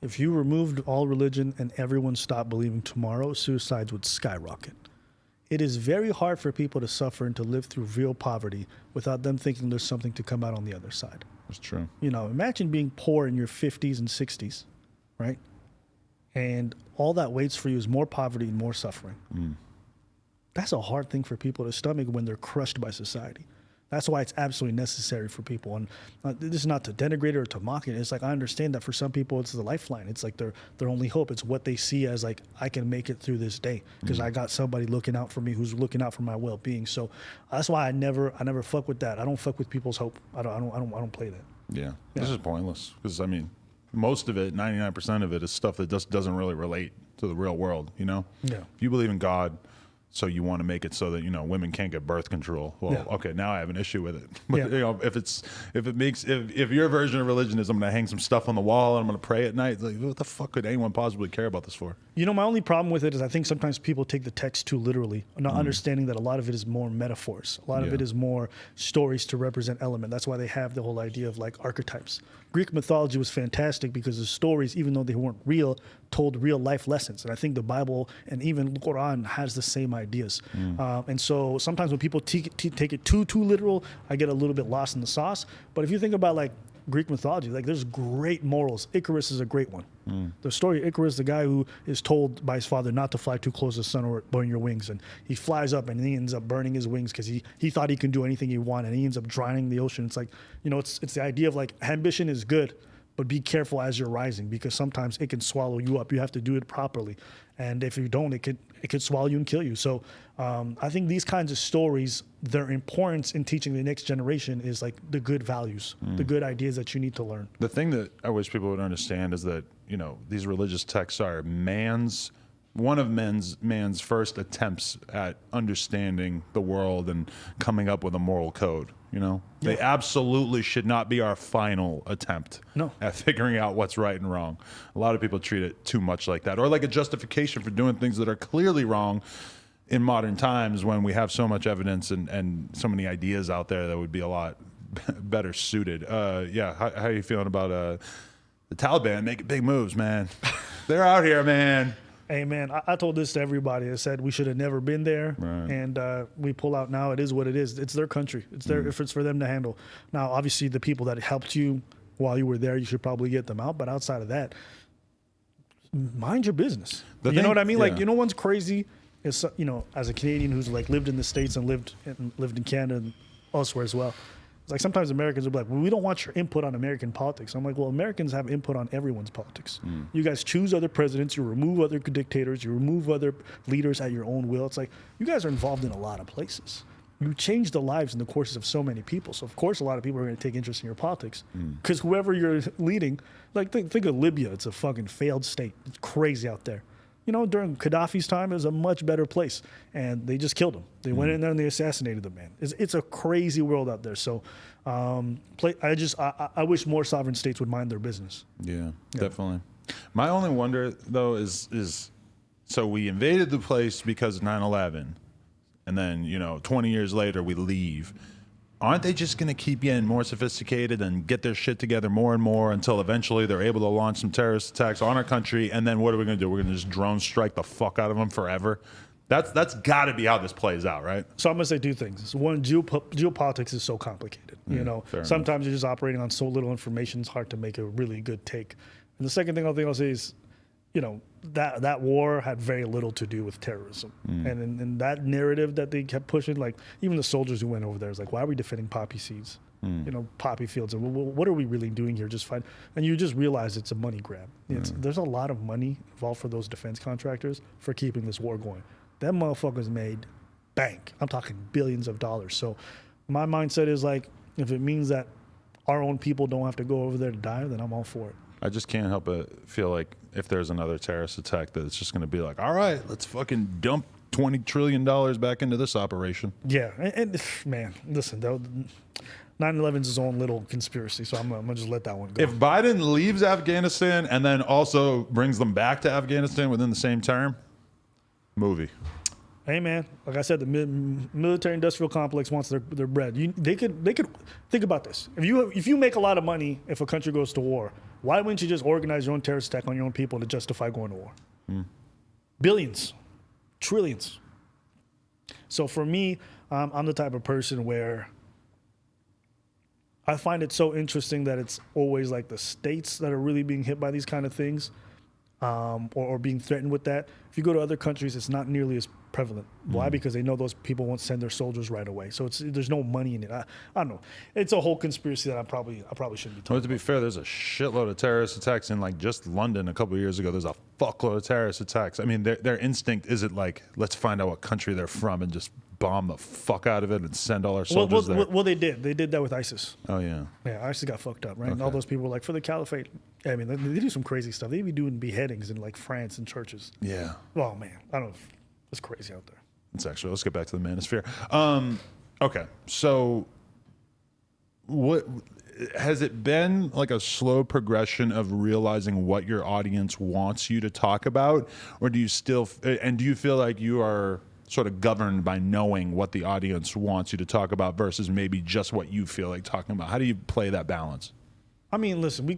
If you removed all religion and everyone stopped believing tomorrow, suicides would skyrocket. It is very hard for people to suffer and to live through real poverty without them thinking there's something to come out on the other side.
That's true.
You know, imagine being poor in your 50s and 60s, right? And all that waits for you is more poverty and more suffering. That's a hard thing for people to stomach when they're crushed by society. That's why it's absolutely necessary for people. And this is not to denigrate it or to mock it. It's like, I understand that for some people, it's the lifeline. It's like their only hope. It's what they see as like, I can make it through this day because I got somebody looking out for me who's looking out for my well-being. So that's why I never fuck with that. I don't fuck with people's hope. I don't play that.
Yeah. This is pointless because, I mean, most of it, 99% of it is stuff that just doesn't really relate to the real world, you know?
Yeah.
If you believe in God, so you want to make it so that, you know, women can't get birth control. Well, okay, now I have an issue with it. But you know, if your version of religion is I'm going to hang some stuff on the wall and I'm going to pray at night, like what the fuck could anyone possibly care about this for?
You know, my only problem with it is I think sometimes people take the text too literally, not understanding that a lot of it is more metaphors. A lot of it is more stories to represent element. That's why they have the whole idea of like archetypes. Greek mythology was fantastic because the stories, even though they weren't real, told real life lessons. And I think the Bible and even the Quran has the same ideas. And so sometimes when people take it too literal, I get a little bit lost in the sauce. But if you think about like Greek mythology, like there's great morals. Icarus is a great one. The story of Icarus, the guy who is told by his father not to fly too close to the sun or burn your wings. And he flies up and he ends up burning his wings because he thought he can do anything he wanted. And he ends up drowning in the ocean. It's like, you know, it's the idea of like ambition is good, but be careful as you're rising because sometimes it can swallow you up. You have to do it properly. And if you don't, it could swallow you and kill you. So I think these kinds of stories, their importance in teaching the next generation is like the good values, the good ideas that you need to learn.
The thing that I wish people would understand is that, you know, these religious texts are one of man's first attempts at understanding the world and coming up with a moral code. You know, they absolutely should not be our final attempt at figuring out what's right and wrong. A lot of people treat it too much like that, or like a justification for doing things that are clearly wrong in modern times when we have so much evidence and so many ideas out there that would be a lot better suited. How are you feeling about the Taliban making big moves, man? They're out here, man.
Hey, man, I told this to everybody. I said we should have never been there, and we pull out now. It is what it is. It's their country. It's their if it's for them to handle. Now, obviously, the people that helped you while you were there, you should probably get them out. But outside of that, mind your business. You know what I mean? Like, you know, one's crazy is, you know, as a Canadian who's like lived in the States and lived in Canada and elsewhere as well. It's like sometimes Americans will be like, well, we don't want your input on American politics. I'm like, well, Americans have input on everyone's politics. You guys choose other presidents, you remove other dictators, you remove other leaders at your own will. It's like, you guys are involved in a lot of places. You change the lives in the courses of so many people. So, of course, a lot of people are going to take interest in your politics because whoever you're leading, like think of Libya. It's a fucking failed state. It's crazy out there. You know, during Gaddafi's time, it was a much better place, and they just killed him. They went in there and they assassinated the man. It's a crazy world out there. So, I wish more sovereign states would mind their business.
Yeah, definitely. My only wonder though is so we invaded the place because of 9/11, and then 20 years later we leave. Aren't they just going to keep getting more sophisticated and get their shit together more and more until eventually they're able to launch some terrorist attacks on our country? And then what are we going to do? We're going to just drone strike the fuck out of them forever? That's got to be how this plays out, right?
So I'm going to say two things. One, geopolitics is so complicated. Sometimes you're just operating on so little information, it's hard to make a really good take. And the second thing I'll say is, that war had very little to do with terrorism. And in that narrative that they kept pushing, like even the soldiers who went over there, is like, why are we defending poppy seeds? Poppy fields. And what are we really doing here? Just fine. And you just realize it's a money grab. There's a lot of money involved for those defense contractors for keeping this war going. Them motherfuckers made bank. I'm talking billions of dollars. So my mindset is like, if it means that our own people don't have to go over there to die, then I'm all for it.
I just can't help but feel like if there's another terrorist attack, that it's just going to be like, all right, let's fucking dump $20 trillion back into this operation.
Yeah. And man, listen, 9/11 is his own little conspiracy, so I'm going to just let that one go.
If Biden leaves Afghanistan and then also brings them back to Afghanistan within the same term, movie.
Hey man, like I said, the military-industrial complex wants their bread. They could think about this. If you make a lot of money, if a country goes to war, Why wouldn't you just organize your own terrorist attack on your own people to justify going to war? Billions, trillions. So for me, I'm the type of person where I find it so interesting that it's always like the states that are really being hit by these kind of things, or being threatened with that. If you go to other countries, it's not nearly as prevalent. Why? Because they know those people won't send their soldiers right away. So there's no money in it. I don't know. It's a whole conspiracy that I probably shouldn't be talking
Well, to be fair, there's a shitload of terrorist attacks in like just London a couple of years ago. There's a fuckload of terrorist attacks. I mean, their instinct isn't like, let's find out what country they're from and just bomb the fuck out of it and send all our soldiers there.
Well, they did. They did that with ISIS.
Oh, yeah.
Yeah, ISIS got fucked up, right? And all those people were like, for the caliphate. I mean, they do some crazy stuff. They be doing beheadings in like France and churches.
Yeah.
Oh, man. I don't know. It's crazy out there.
It's actually, let's get back to the manosphere. Okay. So what has it been like a slow progression of realizing what your audience wants you to talk about? Or do you still, and do you feel like you are sort of governed by knowing what the audience wants you to talk about versus maybe just what you feel like talking about? How do you play that balance?
I mean, listen,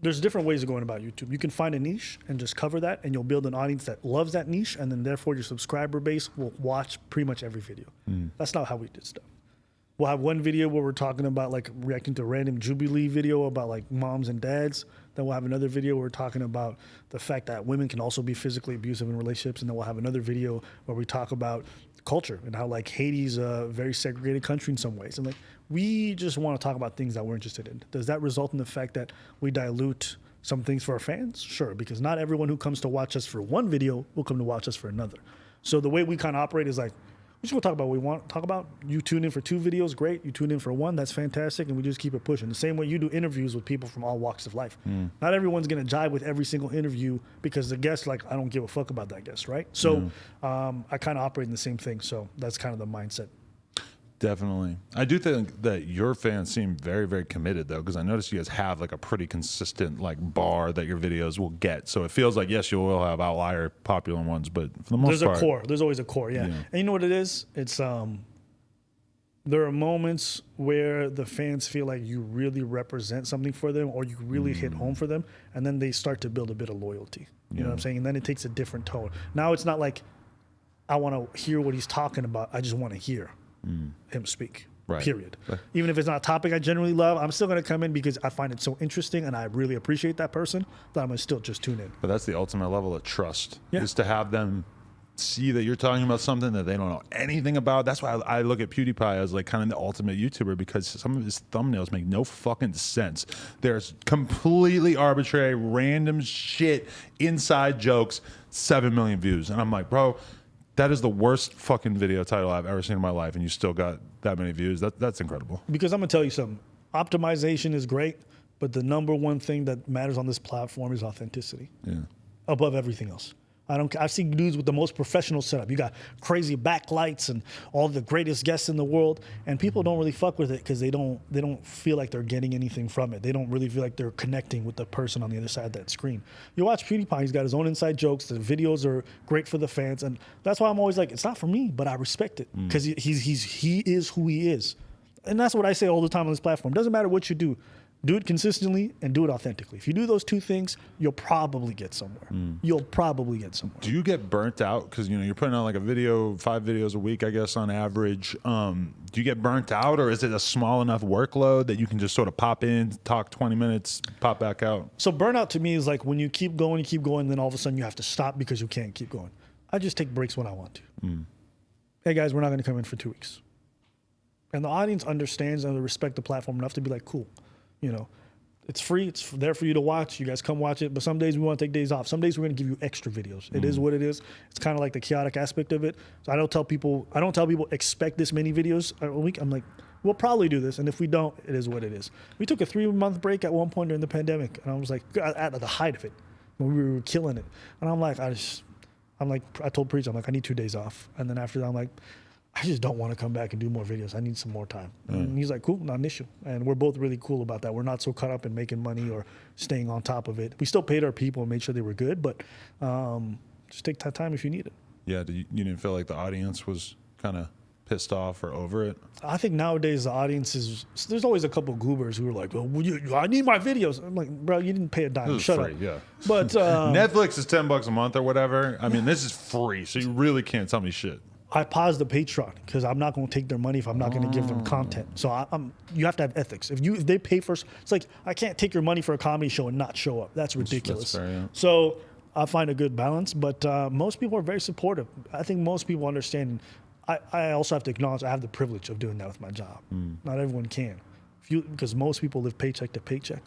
there's different ways of going about YouTube. You can find a niche and just cover that, and you'll build an audience that loves that niche, and then therefore your subscriber base will watch pretty much every video. That's not how we did stuff. We'll have one video where we're talking about like reacting to a random Jubilee video about like moms and dads. Then we'll have another video where we're talking about the fact that women can also be physically abusive in relationships. And then we'll have another video where we talk about culture and how like Haiti's a very segregated country in some ways. And like, we just want to talk about things that we're interested in. Does that result in the fact that we dilute some things for our fans? Sure, because not everyone who comes to watch us for one video will come to watch us for another. So the way we kind of operate is like, we just want to talk about what we want to talk about. You tune in for 2 videos, great. You tune in for 1, that's fantastic. And we just keep it pushing. The same way you do interviews with people from all walks of life. Not everyone's going to jive with every single interview because the guest, like, I don't give a fuck about that guest, right? So I kind of operate in the same thing. So that's kind of the mindset.
Definitely. I do think that your fans seem very, very committed, though, because I noticed you guys have like a pretty consistent like bar that your videos will get. So it feels like, yes, you will have outlier popular ones, but for the most part.
There's a core. There's always a core, yeah. And you know what it is? It's there are moments where the fans feel like you really represent something for them or you really hit home for them, and then they start to build a bit of loyalty. You know what I'm saying? And then it takes a different tone. Now it's not like I want to hear what he's talking about. I just want to hear him speak, period. Even if it's not a topic I generally love, I'm still going to come in because I find it so interesting and I really appreciate that person that I'm going to still just tune in.
But that's the ultimate level of trust, is to have them see that you're talking about something that they don't know anything about. That's why I look at PewDiePie as like kind of the ultimate YouTuber, because some of his thumbnails make no fucking sense. There's completely arbitrary, random shit, inside jokes, 7 million views. And I'm like, bro, that is the worst fucking video title I've ever seen in my life, and you still got that many views. That's incredible. Because
I'm going to tell you something. Optimization is great, but the number one thing that matters on this platform is authenticity. Above everything else. I've seen dudes with the most professional setup. You got crazy backlights and all the greatest guests in the world, and people don't really fuck with it because they don't feel like they're getting anything from it. They don't really feel like they're connecting with the person on the other side of that screen. You watch PewDiePie, he's got his own inside jokes. The videos are great for the fans, and that's why I'm always like, it's not for me, but I respect it because he is who he is, and that's what I say all the time on this platform. Doesn't matter what you do. Do it consistently and do it authentically. If you do those 2 things, you'll probably get somewhere. You'll probably get somewhere.
Do you get burnt out? Because you're putting out like a video, 5 videos a week, I guess, on average. Do you get burnt out, or is it a small enough workload that you can just sort of pop in, talk 20 minutes, pop back out?
So burnout to me is like when you keep going, then all of a sudden you have to stop because you can't keep going. I just take breaks when I want to. Hey guys, we're not going to come in for 2 weeks. And the audience understands and they respect the platform enough to be like, cool. It's free. It's there for you to watch. You guys come watch it. But some days we want to take days off. Some days we're going to give you extra videos. It is what it is. It's kind of like the chaotic aspect of it. So I don't tell people expect this many videos a week. I'm like, we'll probably do this. And if we don't, it is what it is. We took a 3-month break at one point during the pandemic. And I was like, at the height of it, when we were killing it. And I'm like, I told Preach, I'm like, I need 2 days off. And then after that, I'm like, I just don't want to come back and do more videos. I need some more time. And he's like, cool, not an issue. And we're both really cool about that. We're not so caught up in making money or staying on top of it. We still paid our people and made sure they were good, but just take that time if you need it.
Yeah, you didn't feel like the audience was kind of pissed off or over it?
I think nowadays the audience is, there's always a couple of goobers who are like, well, I need my videos. I'm like, bro, you didn't pay a dime.
This is
Shut
free,
up.
yeah.
But
Netflix is $10 a month or whatever. I mean, this is free, so you really can't tell me shit.
I paused the Patreon because I'm not going to take their money if I'm not going to give them content. So you have to have ethics. If they pay first, it's like I can't take your money for a comedy show and not show up. That's ridiculous.
That's fair, yeah.
So I find a good balance, but most people are very supportive. I think most people understand. I also have to acknowledge I have the privilege of doing that with my job. Not everyone can, because most people live paycheck to paycheck.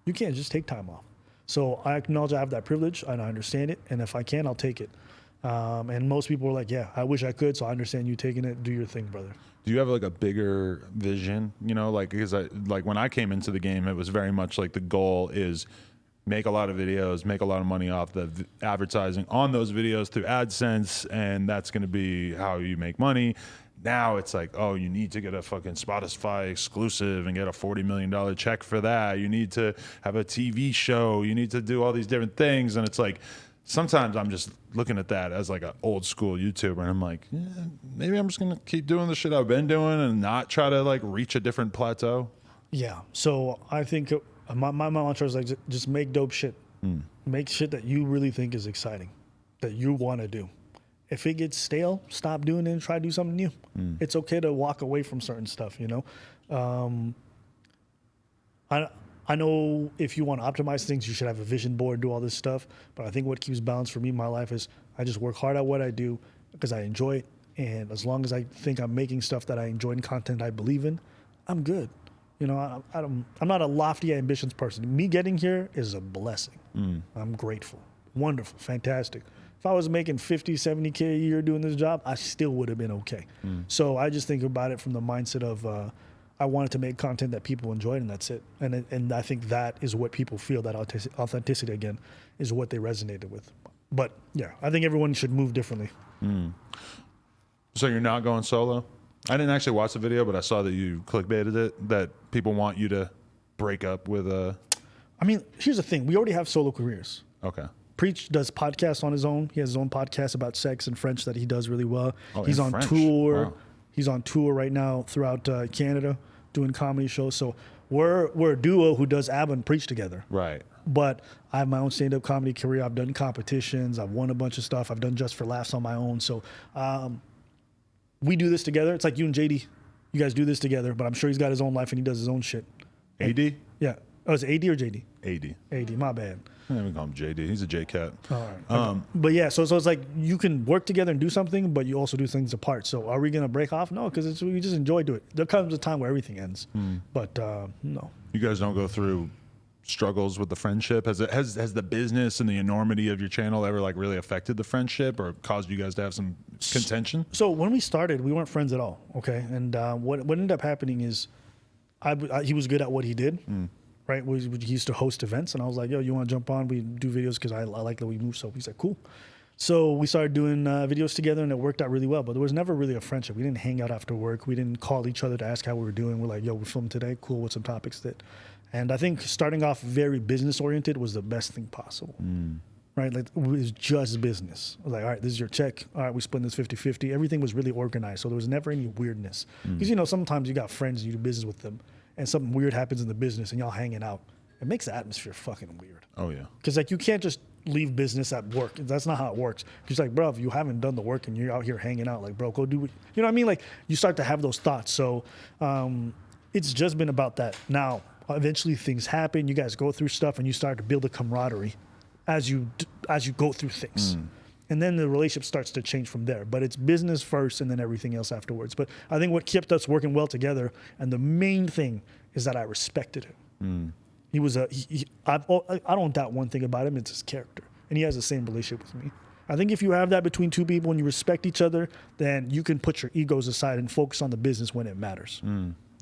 You can't just take time off. So I acknowledge I have that privilege and I understand it, and if I can, I'll take it. And most people are like, yeah, I wish I could. So I understand you taking it. Do your thing, brother.
Do you have like a bigger vision? You know, like, because like when I came into the game, it was very much like the goal is make a lot of videos, make a lot of money off the advertising on those videos through AdSense, and that's going to be how you make money. Now it's like, oh, you need to get a fucking Spotify exclusive and get a $40 million check for that. You need to have a TV show. You need to do all these different things. And it's like, sometimes I'm just looking at that as like an old school YouTuber, and I'm like, yeah, maybe I'm just going to keep doing the shit I've been doing and not try to like reach a different plateau.
Yeah. So I think my mantra is like, just make dope shit. Make shit that you really think is exciting, that you want to do. If it gets stale, stop doing it and try to do something new. It's okay to walk away from certain stuff, you know? I know if you want to optimize things, you should have a vision board, do all this stuff. But I think what keeps balance for me in my life is I just work hard at what I do because I enjoy it. And as long as I think I'm making stuff that I enjoy and content I believe in, I'm good. You know, I'm not a lofty ambitions person. Me getting here is a blessing. I'm grateful. Wonderful. Fantastic. If I was making 50, 70K a year doing this job, I still would have been okay. So I just think about it from the mindset of I wanted to make content that people enjoyed, and that's it. And I think that is what people feel, that authenticity, again, is what they resonated with. But yeah, I think everyone should move differently.
So you're not going solo? I didn't actually watch the video, but I saw that you clickbaited it, that people want you to break up with a...
I mean, here's the thing. We already have solo careers.
Okay.
Preach does podcasts on his own. He has his own podcast about sex and French that he does really well.
Oh,
he's on
French.
tour.
Wow.
He's on tour right now throughout Canada doing comedy shows. So we're a duo who does ABBA and Preach together.
Right.
But I have my own stand-up comedy career. I've done competitions. I've won a bunch of stuff. I've done Just for Laughs on my own. So we do this together. It's like you and JD. You guys do this together, but I'm sure he's got his own life and he does his own shit.
AD?
Yeah. Oh, is it AD or JD?
AD.
AD, my bad.
I don't even call him JD. He's a J-Cat.
All right. But yeah, so it's like you can work together and do something, but you also do things apart. So are we going to break off? No, because we just enjoy doing it. There comes a time where everything ends. But no.
You guys don't go through struggles with the friendship? Has the business and the enormity of your channel ever like really affected the friendship or caused you guys to have some contention?
So when we started, we weren't friends at all. Okay, and what ended up happening is, he was good at what he did. Right, he used to host events, and I was like, "Yo, you want to jump on? We do videos because I like that we move." So he's like, "Cool." So we started doing videos together, and it worked out really well. But there was never really a friendship. We didn't hang out after work. We didn't call each other to ask how we were doing. We're like, "Yo, we're filming today. Cool. What's some topics that?" And I think starting off very business oriented was the best thing possible. Right, like it was just business. I was like, all right, this is your check. All right, we split this 50-50. Everything was really organized, so there was never any weirdness. Because you know, sometimes you got friends and you do business with them, and something weird happens in the business, and y'all hanging out. It makes the atmosphere fucking weird.
Oh yeah.
Because like you can't just leave business at work. That's not how it works. Because like, bro, if you haven't done the work and you're out here hanging out, like, bro, go do what, you know what I mean? Like you start to have those thoughts. So it's just been about that. Now, eventually things happen. You guys go through stuff, and you start to build a camaraderie as you go through things. And then the relationship starts to change from there. But it's business first and then everything else afterwards. But I think what kept us working well together, and the main thing is that I respected him. He was I don't doubt one thing about him, it's his character. And he has the same relationship with me. I think if you have that between two people and you respect each other, then you can put your egos aside and focus on the business when it matters.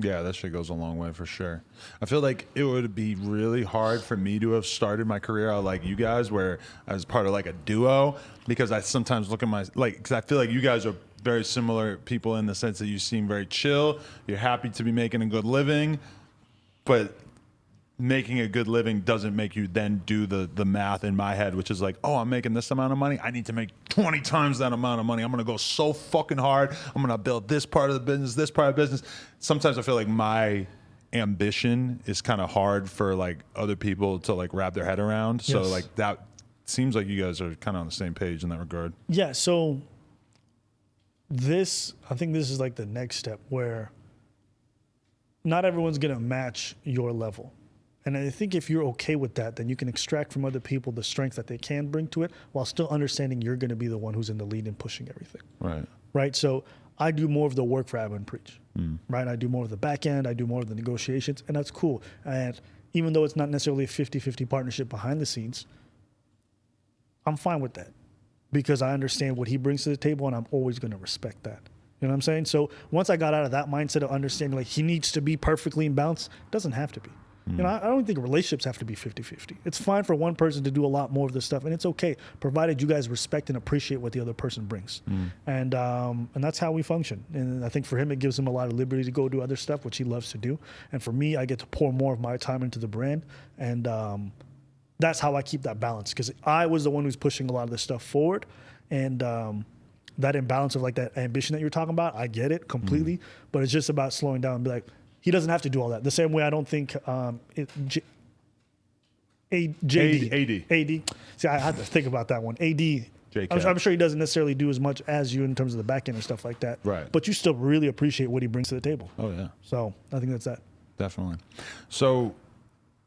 Yeah, that shit goes a long way for sure. I feel like it would be really hard for me to have started my career out like you guys, where I was part of like a duo, because I sometimes look at because I feel like you guys are very similar people in the sense that you seem very chill. You're happy to be making a good living, but making a good living doesn't make you then do the math in my head, which is like, oh, I'm making this amount of money. I need to make 20 times that amount of money. I'm going to go so fucking hard. I'm going to build this part of the business, this part of the business. Sometimes I feel like my ambition is kind of hard for like other people to like wrap their head around. So
Yes.
like that seems like you guys are kind of on the same page in that regard.
Yeah. So I think this is like the next step where not everyone's going to match your level. And I think if you're okay with that, then you can extract from other people the strengths that they can bring to it while still understanding you're going to be the one who's in the lead and pushing everything.
Right.
Right. So I do more of the work for Abba and Preach. Right. I do more of the back end. I do more of the negotiations, and that's cool. And even though it's not necessarily a 50-50 partnership behind the scenes, I'm fine with that because I understand what he brings to the table, and I'm always going to respect that. You know what I'm saying? So once I got out of that mindset of understanding like he needs to be perfectly in balance, it doesn't have to be. You know, I don't think relationships have to be 50-50. It's fine for one person to do a lot more of this stuff, and it's okay, provided you guys respect and appreciate what the other person brings. And that's how we function. And I think for him, it gives him a lot of liberty to go do other stuff, which he loves to do. And for me, I get to pour more of my time into the brand. And that's how I keep that balance, because I was the one who's pushing a lot of this stuff forward. And that imbalance of like that ambition that you're talking about, I get it completely, but it's just about slowing down and be like, he doesn't have to do all that. The same way I don't think JD. AD. See, I had to think about that one. AD. I'm sure he doesn't necessarily do as much as you in terms of the back end and stuff like that.
Right.
But you still really appreciate what he brings to the table.
Oh, yeah.
So I think that's that.
Definitely. So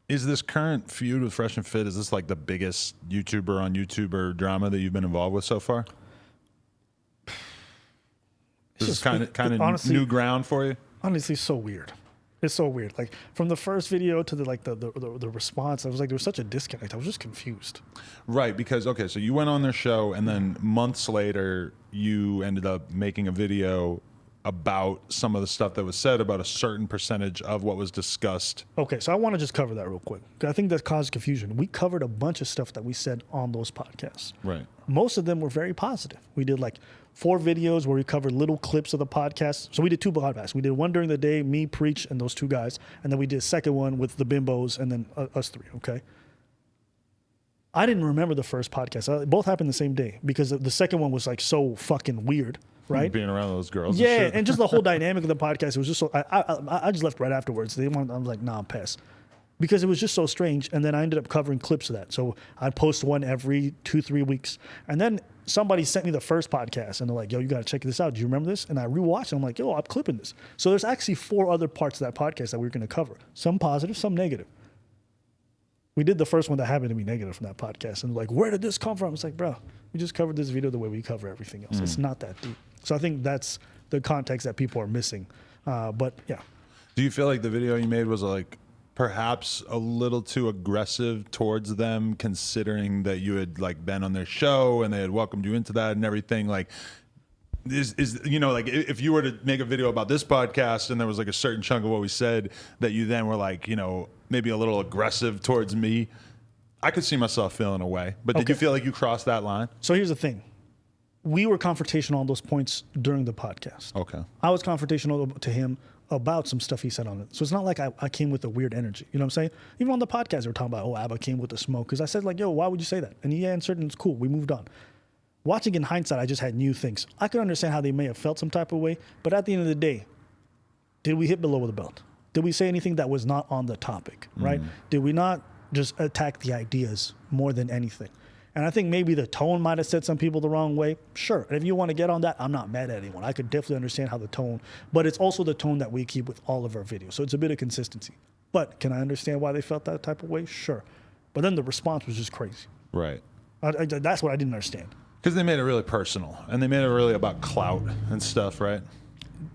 is this current feud with Fresh and Fit, is this like the biggest YouTuber on YouTuber drama that you've been involved with so far? This is kind of new ground for you?
Honestly, so weird. It's so weird. Like from the first video to the response, I was like, there was such a disconnect. I was just confused.
Right, because okay, so you went on their show, and then months later, you ended up making a video about some of the stuff that was said about a certain percentage of what was discussed.
Okay, so I want to just cover that real quick, 'cause I think that caused confusion. We covered a bunch of stuff that we said on those podcasts.
Right.
Most of them were very positive. We did like 4 videos where we covered little clips of the podcast. So we did 2 podcasts. We did one during the day, me, Preach, and those 2 guys. And then we did a second one with the bimbos and then us 3, okay? I didn't remember the first podcast. Both happened the same day because the second one was like so fucking weird, right?
Being around those girls.
Yeah,
and shit.
and just the whole dynamic of the podcast. It was just so, I just left right afterwards. I was like, nah, pass. Because it was just so strange. And then I ended up covering clips of that. So I'd post one every 2-3 weeks. And then somebody sent me the first podcast and they're like, yo, you got to check this out. Do you remember this? And I rewatched it. I'm like, yo, I'm clipping this. So there's actually 4 other parts of that podcast that we're going to cover. Some positive, some negative. We did the first one that happened to be negative from that podcast. And like, where did this come from? It's like, bro, we just covered this video the way we cover everything else. It's not that deep. So I think that's the context that people are missing. But yeah.
Do you feel like the video you made was like perhaps a little too aggressive towards them, considering that you had like been on their show and they had welcomed you into that and everything? Like, is you know, like if you were to make a video about this podcast and there was like a certain chunk of what we said that you then were like, you know, maybe a little aggressive towards me, I could see myself feeling away. But did you feel like you crossed that line?
So here's the thing. We were confrontational on those points during the podcast.
Okay.
I was confrontational to him about some stuff he said on it. So it's not like I came with a weird energy. You know what I'm saying? Even on the podcast, they were talking about, oh, Abba came with the smoke. Because I said, like, yo, why would you say that? And he answered, and it's cool. We moved on. Watching in hindsight, I just had new things. I could understand how they may have felt some type of way. But at the end of the day, did we hit below the belt? Did we say anything that was not on the topic, right? Did we not just attack the ideas more than anything? And I think maybe the tone might have set some people the wrong way. Sure. And if you want to get on that, I'm not mad at anyone. I could definitely understand how the tone, but it's also the tone that we keep with all of our videos. So it's a bit of consistency. But can I understand why they felt that type of way? Sure. But then the response was just crazy.
Right.
That's what I didn't understand.
Because they made it really personal and they made it really about clout and stuff, right?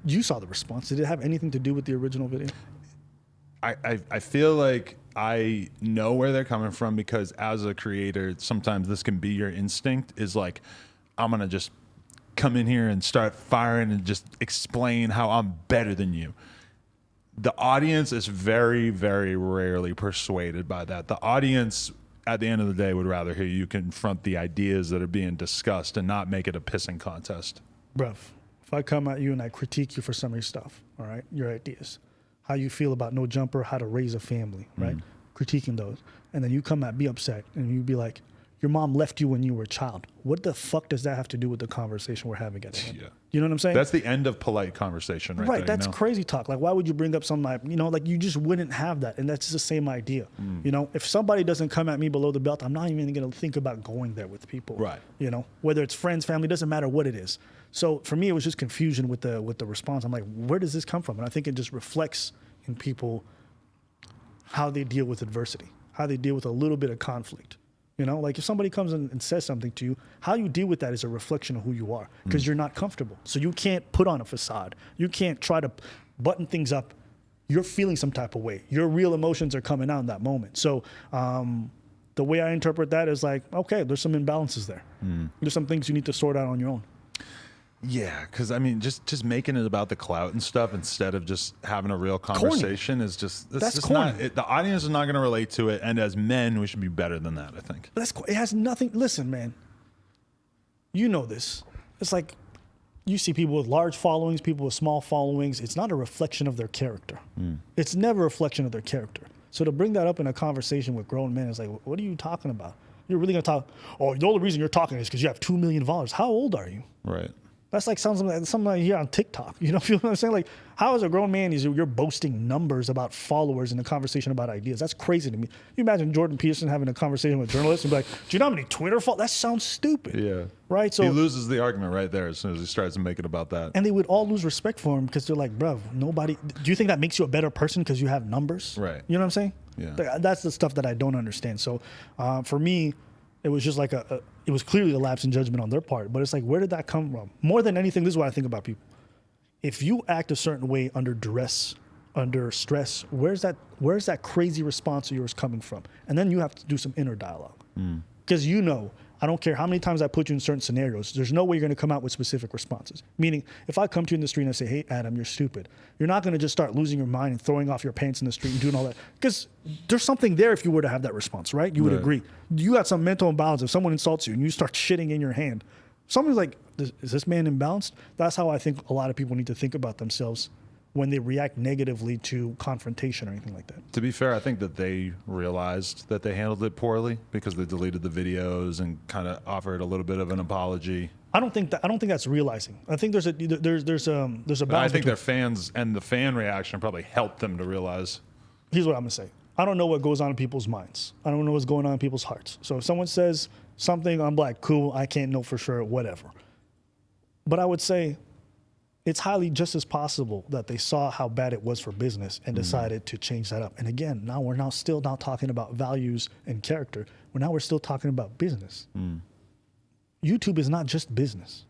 You saw the response. Did it have anything to do with the original video?
I feel like I know where they're coming from, because as a creator, sometimes this can be your instinct, is like, I'm going to just come in here and start firing and just explain how I'm better than you. The audience is very, very rarely persuaded by that. The audience, at the end of the day, would rather hear you confront the ideas that are being discussed and not make it a pissing contest.
Bruv, if I come at you and I critique you for some of your stuff, all right, your ideas, how you feel about no jumper, how to raise a family, right? critiquing those, and then you come at me upset, and you be like, your mom left you when you were a child. What the fuck does that have to do with the conversation we're having at the end?
Yeah.
You know what I'm saying?
That's the end of polite conversation, right?
Right,
there,
that's crazy talk. Like, why would you bring up something like, like you just wouldn't have that. And that's the same idea. If somebody doesn't come at me below the belt, I'm not even going to think about going there with people.
Right.
Whether it's friends, family, doesn't matter what it is. So for me, it was just confusion with the response. I'm like, where does this come from? And I think it just reflects in people how they deal with adversity, how they deal with a little bit of conflict. Like if somebody comes in and says something to you, how you deal with that is a reflection of who you are, because you're not comfortable. So you can't put on a facade. You can't try to button things up. You're feeling some type of way. Your real emotions are coming out in that moment. So the way I interpret that is like, okay, there's some imbalances there. There's some things you need to sort out on your own.
Yeah, because I mean, just making it about the clout and stuff instead of just having a real conversation is just
corny.
The audience is not going to relate to it, and as men, we should be better than that. I think
It has nothing. Listen, man, you know this. It's like you see people with large followings, people with small followings. It's not a reflection of their character. It's never a reflection of their character. So to bring that up in a conversation with grown men is like, what are you talking about? You're really going to talk? Oh, the only reason you're talking is because you have 2 million followers. How old are you?
right.
That's like something I hear on TikTok. You know what I'm saying? Like, how as a grown man you're boasting numbers about followers in a conversation about ideas? That's crazy to me. You imagine Jordan Peterson having a conversation with journalists and be like, do you know how many Twitter followers? That sounds stupid.
Yeah.
Right? So
he loses the argument right there as soon as he starts to make it about that.
And they would all lose respect for him because they're like, bro, nobody. Do you think that makes you a better person because you have numbers?
Right.
You know what I'm saying?
Yeah.
That's the stuff that I don't understand. So for me, it was just like it was clearly a lapse in judgment on their part. But it's like, where did that come from? More than anything, this is what I think about people. If you act a certain way under duress, under stress, where's that crazy response of yours coming from? And then you have to do some inner dialogue. Because I don't care how many times I put you in certain scenarios, there's no way you're going to come out with specific responses. Meaning, if I come to you in the street and I say, hey, Adam, you're stupid, you're not going to just start losing your mind and throwing off your pants in the street and doing all that. Because there's something there if you were to have that response, right? You would agree. You got some mental imbalance. If someone insults you and you start shitting in your hand, somebody's like, is this man imbalanced? That's how I think a lot of people need to think about themselves when they react negatively to confrontation or anything like that.
To be fair, I think that they realized that they handled it poorly because they deleted the videos and kind of offered a little bit of an apology.
I don't think that's realizing. I think there's a balance.
I think their fans and the fan reaction probably helped them to realize.
Here's what I'm gonna say. I don't know what goes on in people's minds. I don't know what's going on in people's hearts. So if someone says something, I'm like, cool, I can't know for sure, whatever. But I would say it's highly just as possible that they saw how bad it was for business and decided to change that up. And again, now we're still not talking about values and character. We're still talking about business. YouTube is not just business.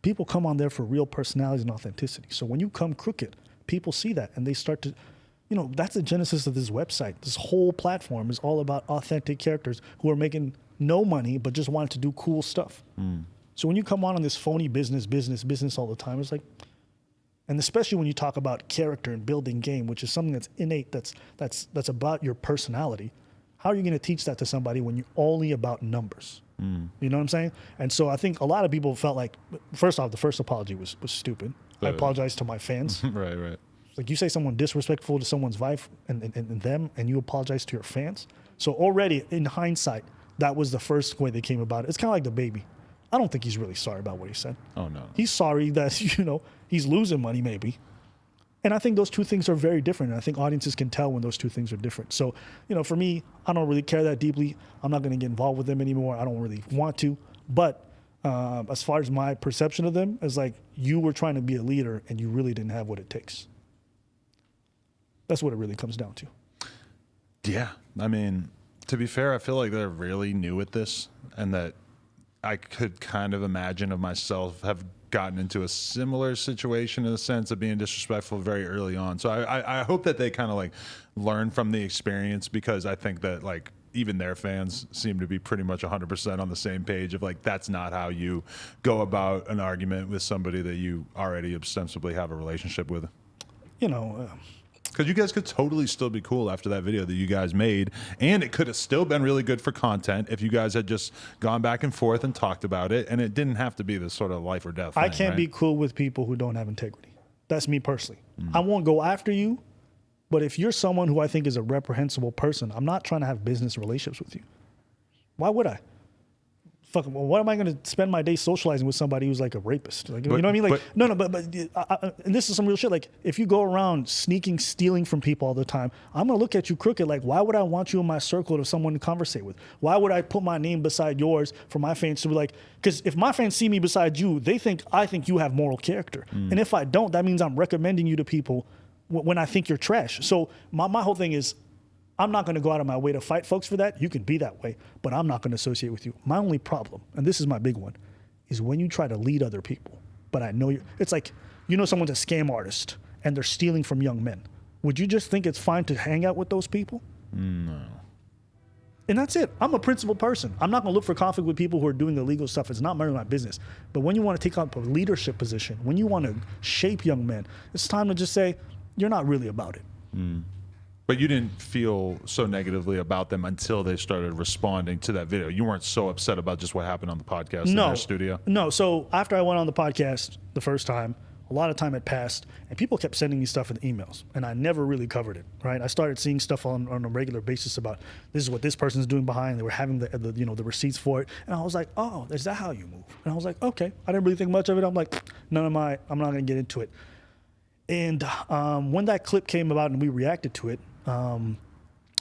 People come on there for real personalities and authenticity. So when you come crooked, people see that and they start to, that's the genesis of this website. This whole platform is all about authentic characters who are making no money but just wanted to do cool stuff. So when you come on this phony business all the time, it's like, and especially when you talk about character and building game, which is something that's innate, that's about your personality. How are you going to teach that to somebody when you're only about numbers? You know what I'm saying? And so I think a lot of people felt like, first off, the first apology was stupid. I apologize to my fans.
Right.
Like you say someone disrespectful to someone's wife and them, and you apologize to your fans. So already in hindsight, that was the first way they came about it. It's kind of like the baby. I don't think he's really sorry about what he said.
Oh, no.
He's sorry that, he's losing money maybe. And I think those two things are very different. And I think audiences can tell when those two things are different. So, for me, I don't really care that deeply. I'm not going to get involved with them anymore. I don't really want to. But as far as my perception of them, is like you were trying to be a leader and you really didn't have what it takes. That's what it really comes down to.
Yeah. I mean, to be fair, I feel like they're really new at this and that I could kind of imagine of myself have gotten into a similar situation in the sense of being disrespectful very early on. So I hope that they kind of like learn from the experience, because I think that like even their fans seem to be pretty much 100% on the same page of like, that's not how you go about an argument with somebody that you already ostensibly have a relationship with. Because you guys could totally still be cool after that video that you guys made, and it could have still been really good for content if you guys had just gone back and forth and talked about it, and it didn't have to be this sort of life or death thing,
I can't
right?
be cool with people who don't have integrity. That's me personally. I won't go after you But if you're someone who I think is a reprehensible person, I'm not trying to have business relationships with you. Why would I? Fuck, well, what am I going to spend my day socializing with somebody who's like a rapist? Like, you know what I mean? Like, and this is some real shit. Like, if you go around stealing from people all the time, I'm going to look at you crooked. Like, why would I want you in my circle of someone to conversate with? Why would I put my name beside yours for my fans to be like, because if my fans see me beside you, I think you have moral character. And if I don't, that means I'm recommending you to people when I think you're trash. So my whole thing is, I'm not going to go out of my way to fight folks for that. You can be that way, but I'm not going to associate with you. My only problem, and this is my big one, is when you try to lead other people. But I know it's like, someone's a scam artist and they're stealing from young men. Would you just think it's fine to hang out with those people?
No.
And that's it. I'm a principled person. I'm not going to look for conflict with people who are doing illegal stuff. It's not my business. But when you want to take up a leadership position, when you want to shape young men, it's time to just say, you're not really about it.
But you didn't feel so negatively about them until they started responding to that video. You weren't so upset about just what happened on the podcast in their studio?
No. So after I went on the podcast the first time, a lot of time had passed, and people kept sending me stuff in emails, and I never really covered it, right? I started seeing stuff on a regular basis about this is what this person's doing behind. They were having the receipts for it, and I was like, oh, is that how you move? And I was like, okay. I didn't really think much of it. I'm like, I'm not going to get into it. And when that clip came about and we reacted to it,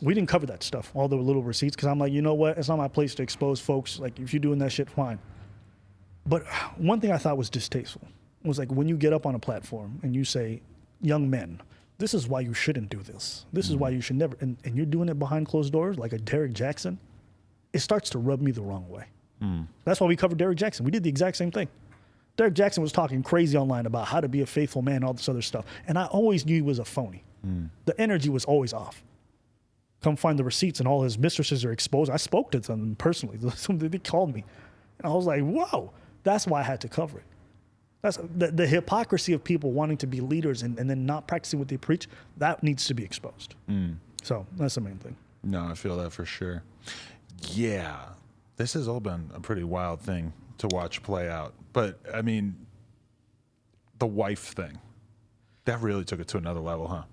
we didn't cover that stuff, all the little receipts, because I'm like, you know what? It's not my place to expose folks. Like, if you're doing that shit, fine. But one thing I thought was distasteful was like when you get up on a platform and you say, young men, this is why you shouldn't do this. This is why you should never. And you're doing it behind closed doors like a Derek Jackson. It starts to rub me the wrong way. That's why we covered Derek Jackson. We did the exact same thing. Derek Jackson was talking crazy online about how to be a faithful man, all this other stuff. And I always knew he was a phony. The energy was always off. Come find the receipts and all his mistresses are exposed. I spoke to them personally. They called me. And I was like, whoa, that's why I had to cover it. That's the hypocrisy of people wanting to be leaders and then not practicing what they preach. That needs to be exposed. So that's the main thing.
No, I feel that for sure. Yeah, this has all been a pretty wild thing to watch play out. But, I mean, the wife thing, that really took it to another level, huh?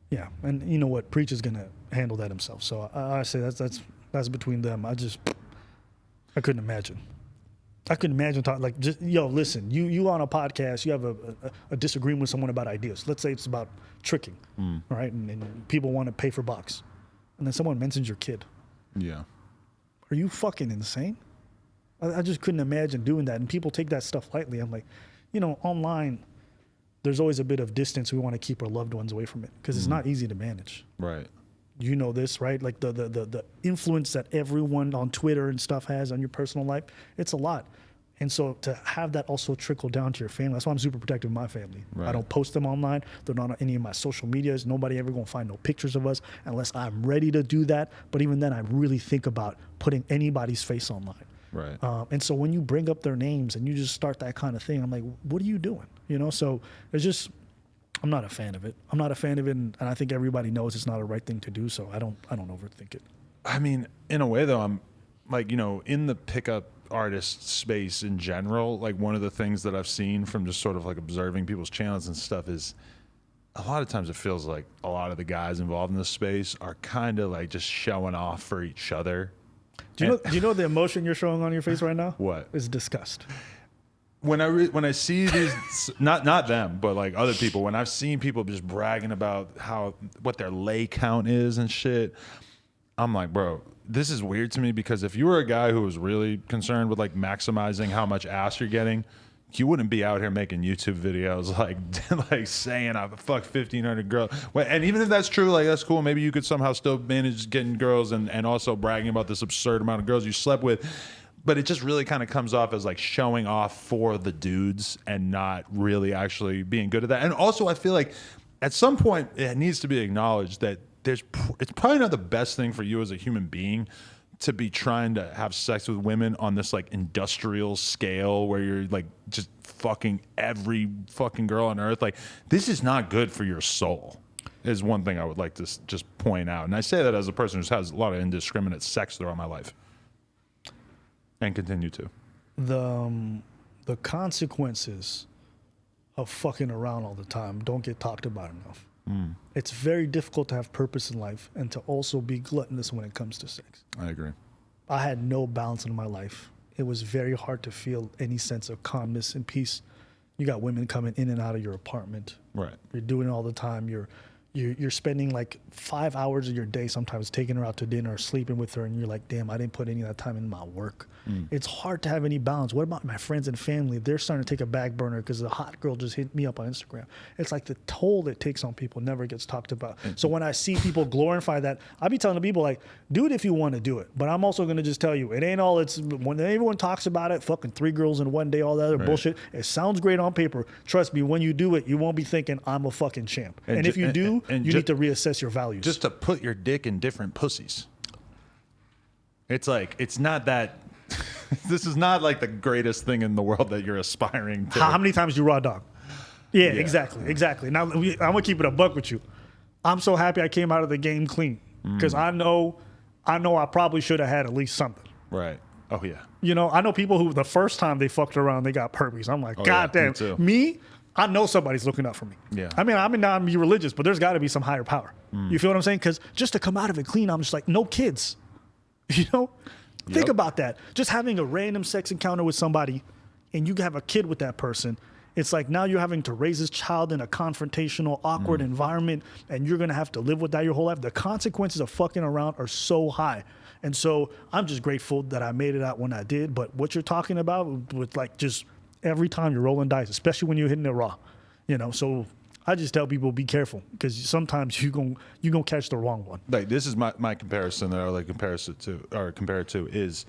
Yeah, and you know what? Preach is going to handle that himself. So I say that's between them. I couldn't imagine. I couldn't imagine talking like, just, listen, you on a podcast, you have a disagreement with someone about ideas. Let's say it's about tricking, right? And people want to pay for bucks. And then someone mentions your kid.
Yeah.
Are you fucking insane? I just couldn't imagine doing that. And people take that stuff lightly. I'm like, online, there's always a bit of distance. We want to keep our loved ones away from it because it's not easy to manage.
Right.
You know this, right? Like the influence that everyone on Twitter and stuff has on your personal life, it's a lot. And so to have that also trickle down to your family, that's why I'm super protective of my family. Right. I don't post them online. They're not on any of my social medias. Nobody ever gonna find no pictures of us unless I'm ready to do that. But even then, I really think about putting anybody's face online.
Right.
And so when you bring up their names and you just start that kind of thing, I'm like, what are you doing? So it's just, I'm not a fan of it. And I think everybody knows it's not a right thing to do. So I don't overthink it.
I mean, in a way though, I'm like, in the pickup artist space in general, like one of the things that I've seen from just sort of like observing people's channels and stuff is a lot of times it feels like a lot of the guys involved in this space are kind of like just showing off for each other.
Do you know the emotion you're showing on your face right now?
What?
It's disgust.
When I see these, not them, but like other people, when I've seen people just bragging about what their lay count is and shit, I'm like, bro, this is weird to me because if you were a guy who was really concerned with like maximizing how much ass you're getting, you wouldn't be out here making YouTube videos like saying I've fucked 1,500 girls. And even if that's true, like that's cool. Maybe you could somehow still manage getting girls and also bragging about this absurd amount of girls you slept with. But it just really kind of comes off as like showing off for the dudes and not really actually being good at that. And also I feel like at some point it needs to be acknowledged that it's probably not the best thing for you as a human being to be trying to have sex with women on this like industrial scale where you're like just fucking every fucking girl on earth. Like this is not good for your soul is one thing I would like to just point out. And I say that as a person who has a lot of indiscriminate sex throughout my life and continue to.
The consequences of fucking around all the time don't get talked about enough. It's very difficult to have purpose in life and to also be gluttonous when it comes to sex.
I agree.
I had no balance in my life. It was very hard to feel any sense of calmness and peace. You got women coming in and out of your apartment.
Right.
You're doing it all the time. You're spending like 5 hours of your day sometimes taking her out to dinner or sleeping with her, and you're like, damn, I didn't put any of that time in my work. It's hard to have any balance. What about my friends and family? They're starting to take a back burner because the hot girl just hit me up on Instagram. It's like the toll it takes on people never gets talked about. So when I see people glorify that, I be telling the people like, do it if you want to do it. But I'm also going to just tell you, it ain't all it's, when everyone talks about it, fucking 3 girls in one day, all that other bullshit, it sounds great on paper. Trust me, when you do it, you won't be thinking I'm a fucking champ. And if you do, you need to reassess your values.
Just to put your dick in different pussies. It's like, it's not that, this is not like the greatest thing in the world that you're aspiring to.
How many times do you raw dog? Yeah, exactly. Now, I'm going to keep it a buck with you. I'm so happy I came out of the game clean because I know I probably should have had at least something.
Right. Oh, yeah.
You know, I know people who the first time they fucked around, they got herpes. I'm like, God
yeah,
damn.
me too.
Me, I know somebody's looking out for me.
Yeah.
I mean, I'm not be religious, but there's got to be some higher power. You feel what I'm saying? Because just to come out of it clean, I'm just like, no kids. You know? Think about that. Just having a random sex encounter with somebody and you have a kid with that person, it's like now you're having to raise this child in a confrontational, awkward environment, and you're going to have to live with that your whole life. The consequences of fucking around are so high. And so I'm just grateful that I made it out when I did. But what you're talking about with like just every time you're rolling dice, especially when you're hitting it raw, you know, so I just tell people be careful because sometimes you're gonna catch the wrong one.
Like this is my comparison that I like compare it to is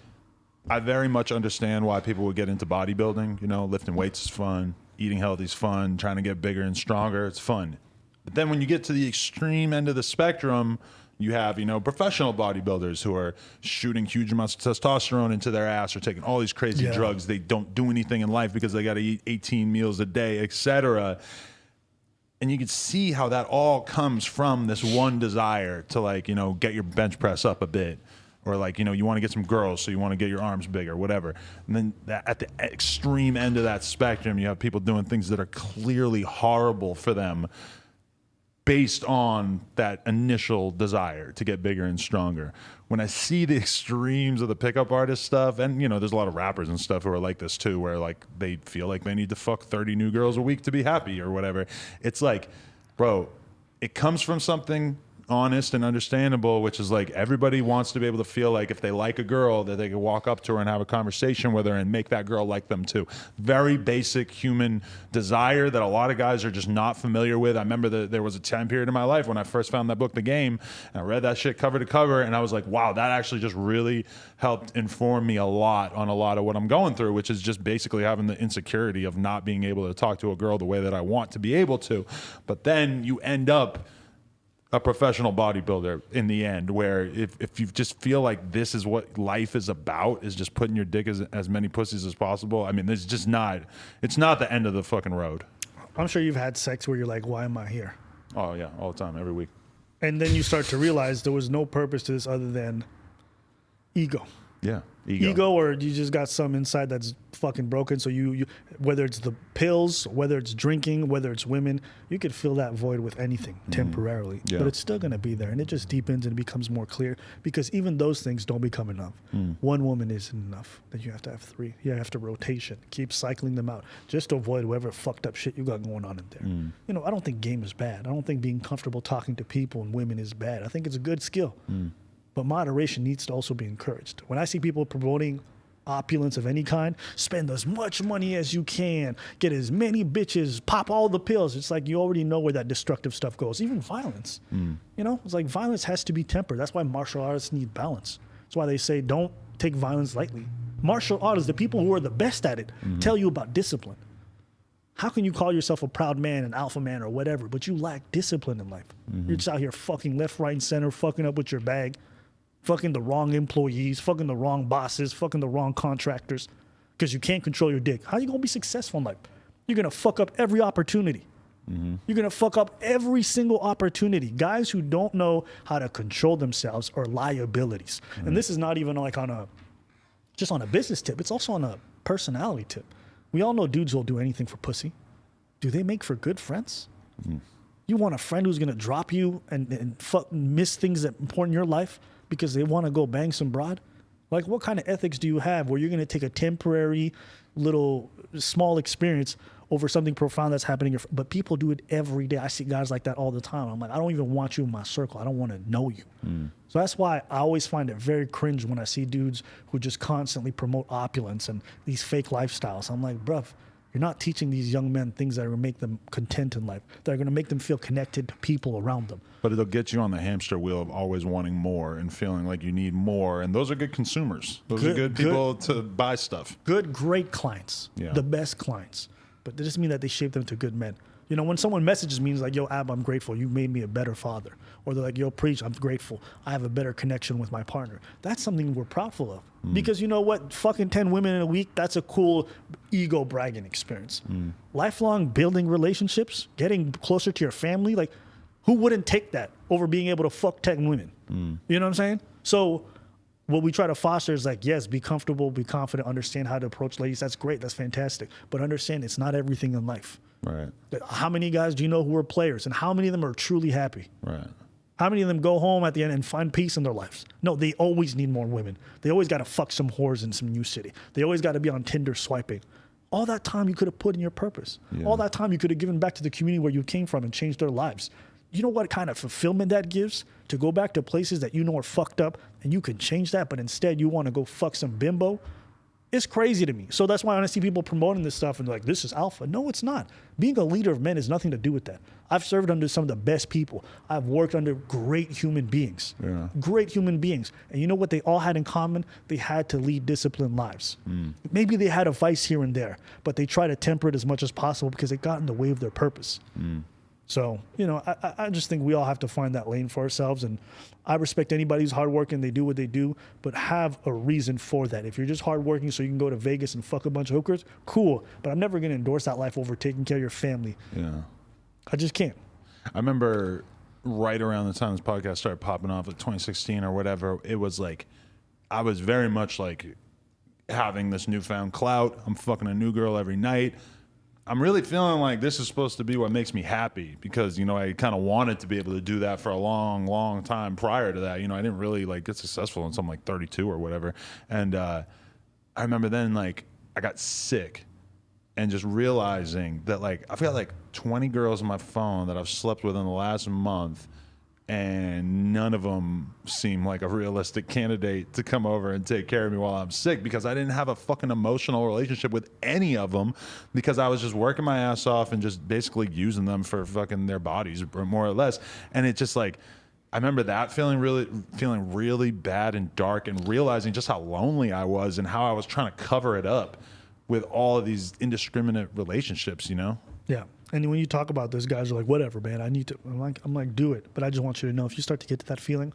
I very much understand why people would get into bodybuilding. You know, lifting weights is fun, eating healthy is fun, trying to get bigger and stronger, it's fun. But then when you get to the extreme end of the spectrum, you have, you know, professional bodybuilders who are shooting huge amounts of testosterone into their ass or taking all these crazy drugs. They don't do anything in life because they got to eat 18 meals a day, etc. And you can see how that all comes from this one desire to, like, you know, get your bench press up a bit. Or, like, you know, you want to get some girls, so you want to get your arms bigger, whatever. And then at the extreme end of that spectrum, you have people doing things that are clearly horrible for them based on that initial desire to get bigger and stronger. When I see the extremes of the pickup artist stuff, and, you know, there's a lot of rappers and stuff who are like this too, where, like, they feel like they need to fuck 30 new girls a week to be happy or whatever. It's like, bro, it comes from something honest and understandable, which is like everybody wants to be able to feel like if they like a girl that they can walk up to her and have a conversation with her and make that girl like them too. Very basic human desire that a lot of guys are just not familiar with. I remember that there was a time period in my life when I first found that book, The Game, and I read that shit cover to cover, and I was like, wow, that actually just really helped inform me a lot on a lot of what I'm going through, which is just basically having the insecurity of not being able to talk to a girl the way that I want to be able to. But then you end up a professional bodybuilder in the end, where if you just feel like this is what life is about, is just putting your dick as many pussies as possible. I mean, it's not the end of the fucking road.
I'm sure you've had sex where you're like, why am I here?
Oh yeah, all the time, every week.
And then you start to realize there was no purpose to this other than ego.
Yeah,
ego, or you just got some inside that's fucking broken. So you whether it's the pills, whether it's drinking, whether it's women, you could fill that void with anything temporarily.
Yeah.
But it's still going to be there, and it just deepens and it becomes more clear because even those things don't become enough. One woman isn't enough. Then you have to have 3. You have to rotation, keep cycling them out just to avoid whatever fucked up shit you got going on in there. You know, I don't think game is bad. I don't think being comfortable talking to people and women is bad. I think it's a good skill. But moderation needs to also be encouraged. When I see people promoting opulence of any kind, spend as much money as you can, get as many bitches, pop all the pills. It's like you already know where that destructive stuff goes. Even violence. You know, it's like violence has to be tempered. That's why martial artists need balance. That's why they say don't take violence lightly. Martial artists, the people who are the best at it, tell you about discipline. How can you call yourself a proud man, an alpha man, or whatever, but you lack discipline in life? You're just out here fucking left, right, and center, fucking up with your bag. Fucking the wrong employees, fucking the wrong bosses, fucking the wrong contractors, because you can't control your dick. How are you going to be successful in life? You're going to fuck up every opportunity. You're going to fuck up every single opportunity. Guys who don't know how to control themselves are liabilities. And this is not even like just on a business tip. It's also on a personality tip. We all know dudes will do anything for pussy. Do they make for good friends? You want a friend who's gonna drop you and miss things that are important in your life because they want to go bang some broad? Like, what kind of ethics do you have where you're gonna take a temporary, little, small experience over something profound that's happening? But people do it every day. I see guys like that all the time. I'm like, I don't even want you in my circle. I don't want to know you. So that's why I always find it very cringe when I see dudes who just constantly promote opulence and these fake lifestyles. I'm like, bruv, you're not teaching these young men things that are going to make them content in life, that are going to make them feel connected to people around them.
But it'll get you on the hamster wheel of always wanting more and feeling like you need more. And those are good consumers. Those are good people to buy stuff.
Great clients.
Yeah.
The best clients. But that doesn't mean that they shape them to good men. You know, when someone messages me, it's like, yo, Ab, I'm grateful. You made me a better father. Or they're like, yo, Preach, I'm grateful. I have a better connection with my partner. That's something we're proudful of. Because you know what? Fucking 10 women in a week, that's a cool ego bragging experience. Lifelong building relationships, getting closer to your family. Like, who wouldn't take that over being able to fuck 10 women? You know what I'm saying? So what we try to foster is like, yes, be comfortable, be confident, understand how to approach ladies. That's great. That's fantastic. But understand it's not everything in life.
Right.
How many guys do you know who are players, and how many of them are truly happy?
Right.
How many of them go home at the end and find peace in their lives? No, they always need more women. They always got to fuck some whores in some new city. They always got to be on Tinder swiping. All that time you could have put in your purpose.
Yeah.
All that time you could have given back to the community where you came from and changed their lives. You know what kind of fulfillment that gives? To go back to places that you know are fucked up and you can change that, but instead you want to go fuck some bimbo. It's crazy to me. So that's why when I see people promoting this stuff and they're like, this is alpha. No, it's not. Being a leader of men has nothing to do with that. I've served under some of the best people. I've worked under great human beings.
Yeah.
Great human beings. And you know what they all had in common? They had to lead disciplined lives. Maybe they had a vice here and there, but they try to temper it as much as possible because it got in the way of their purpose. So, you know, I just think we all have to find that lane for ourselves. And I respect anybody who's hardworking. They do what they do, but have a reason for that. If you're just hardworking so you can go to Vegas and fuck a bunch of hookers, cool. But I'm never going to endorse that life over taking care of your family.
Yeah.
I just can't.
I remember right around the time this podcast started popping off, like 2016 or whatever, it was like, I was very much like having this newfound clout. I'm fucking a new girl every night. I'm really feeling like this is supposed to be what makes me happy because, you know, I kind of wanted to be able to do that for a long, long time prior to that. You know, I didn't really like get successful until I'm like 32 or whatever. And I remember then like I got sick and just realizing that like I've got like 20 girls on my phone that I've slept with in the last month, and none of them seem like a realistic candidate to come over and take care of me while I'm sick because I didn't have a fucking emotional relationship with any of them because I was just working my ass off and just basically using them for fucking their bodies more or less. And it just like, I remember that feeling really bad and dark and realizing just how lonely I was and how I was trying to cover it up with all of these indiscriminate relationships, you know?
Yeah. And when you talk about this, guys are like, whatever, man, I need to, I'm like, do it. But I just want you to know, if you start to get to that feeling,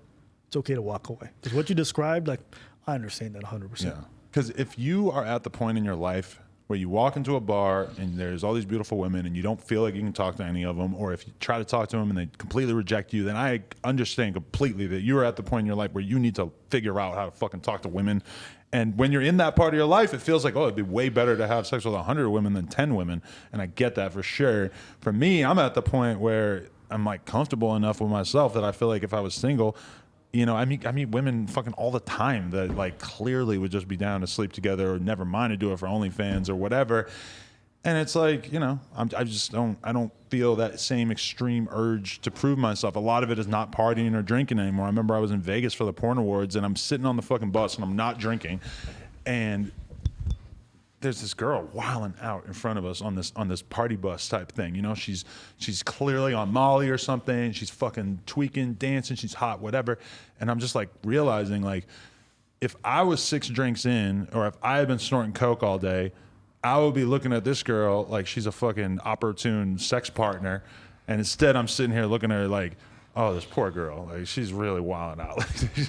it's okay to walk away. Because what you described, like, I understand that 100%.
Yeah. Because if you are at the point in your life where you walk into a bar and there's all these beautiful women and you don't feel like you can talk to any of them, or if you try to talk to them and they completely reject you, then I understand completely that you're at the point in your life where you need to figure out how to fucking talk to women. And when you're in that part of your life, it feels like, oh, it'd be way better to have sex with 100 women than 10 women. And I get that for sure. For me, I'm at the point where I'm like comfortable enough with myself that I feel like if I was single, you know, I meet women fucking all the time that like clearly would just be down to sleep together or never mind to do it for OnlyFans or whatever. And it's like, you know, I don't feel that same extreme urge to prove myself. A lot of it is not partying or drinking anymore. I remember I was in Vegas for the Porn Awards and I'm sitting on the fucking bus and I'm not drinking. And there's this girl wilding out in front of us on this party bus type thing. You know, she's clearly on Molly or something. She's fucking tweaking, dancing. She's hot, whatever. And I'm just like realizing like, if I was 6 drinks in or if I had been snorting coke all day, I would be looking at this girl like she's a fucking opportune sex partner. And instead I'm sitting here looking at her like, oh, this poor girl, like she's really wilding out.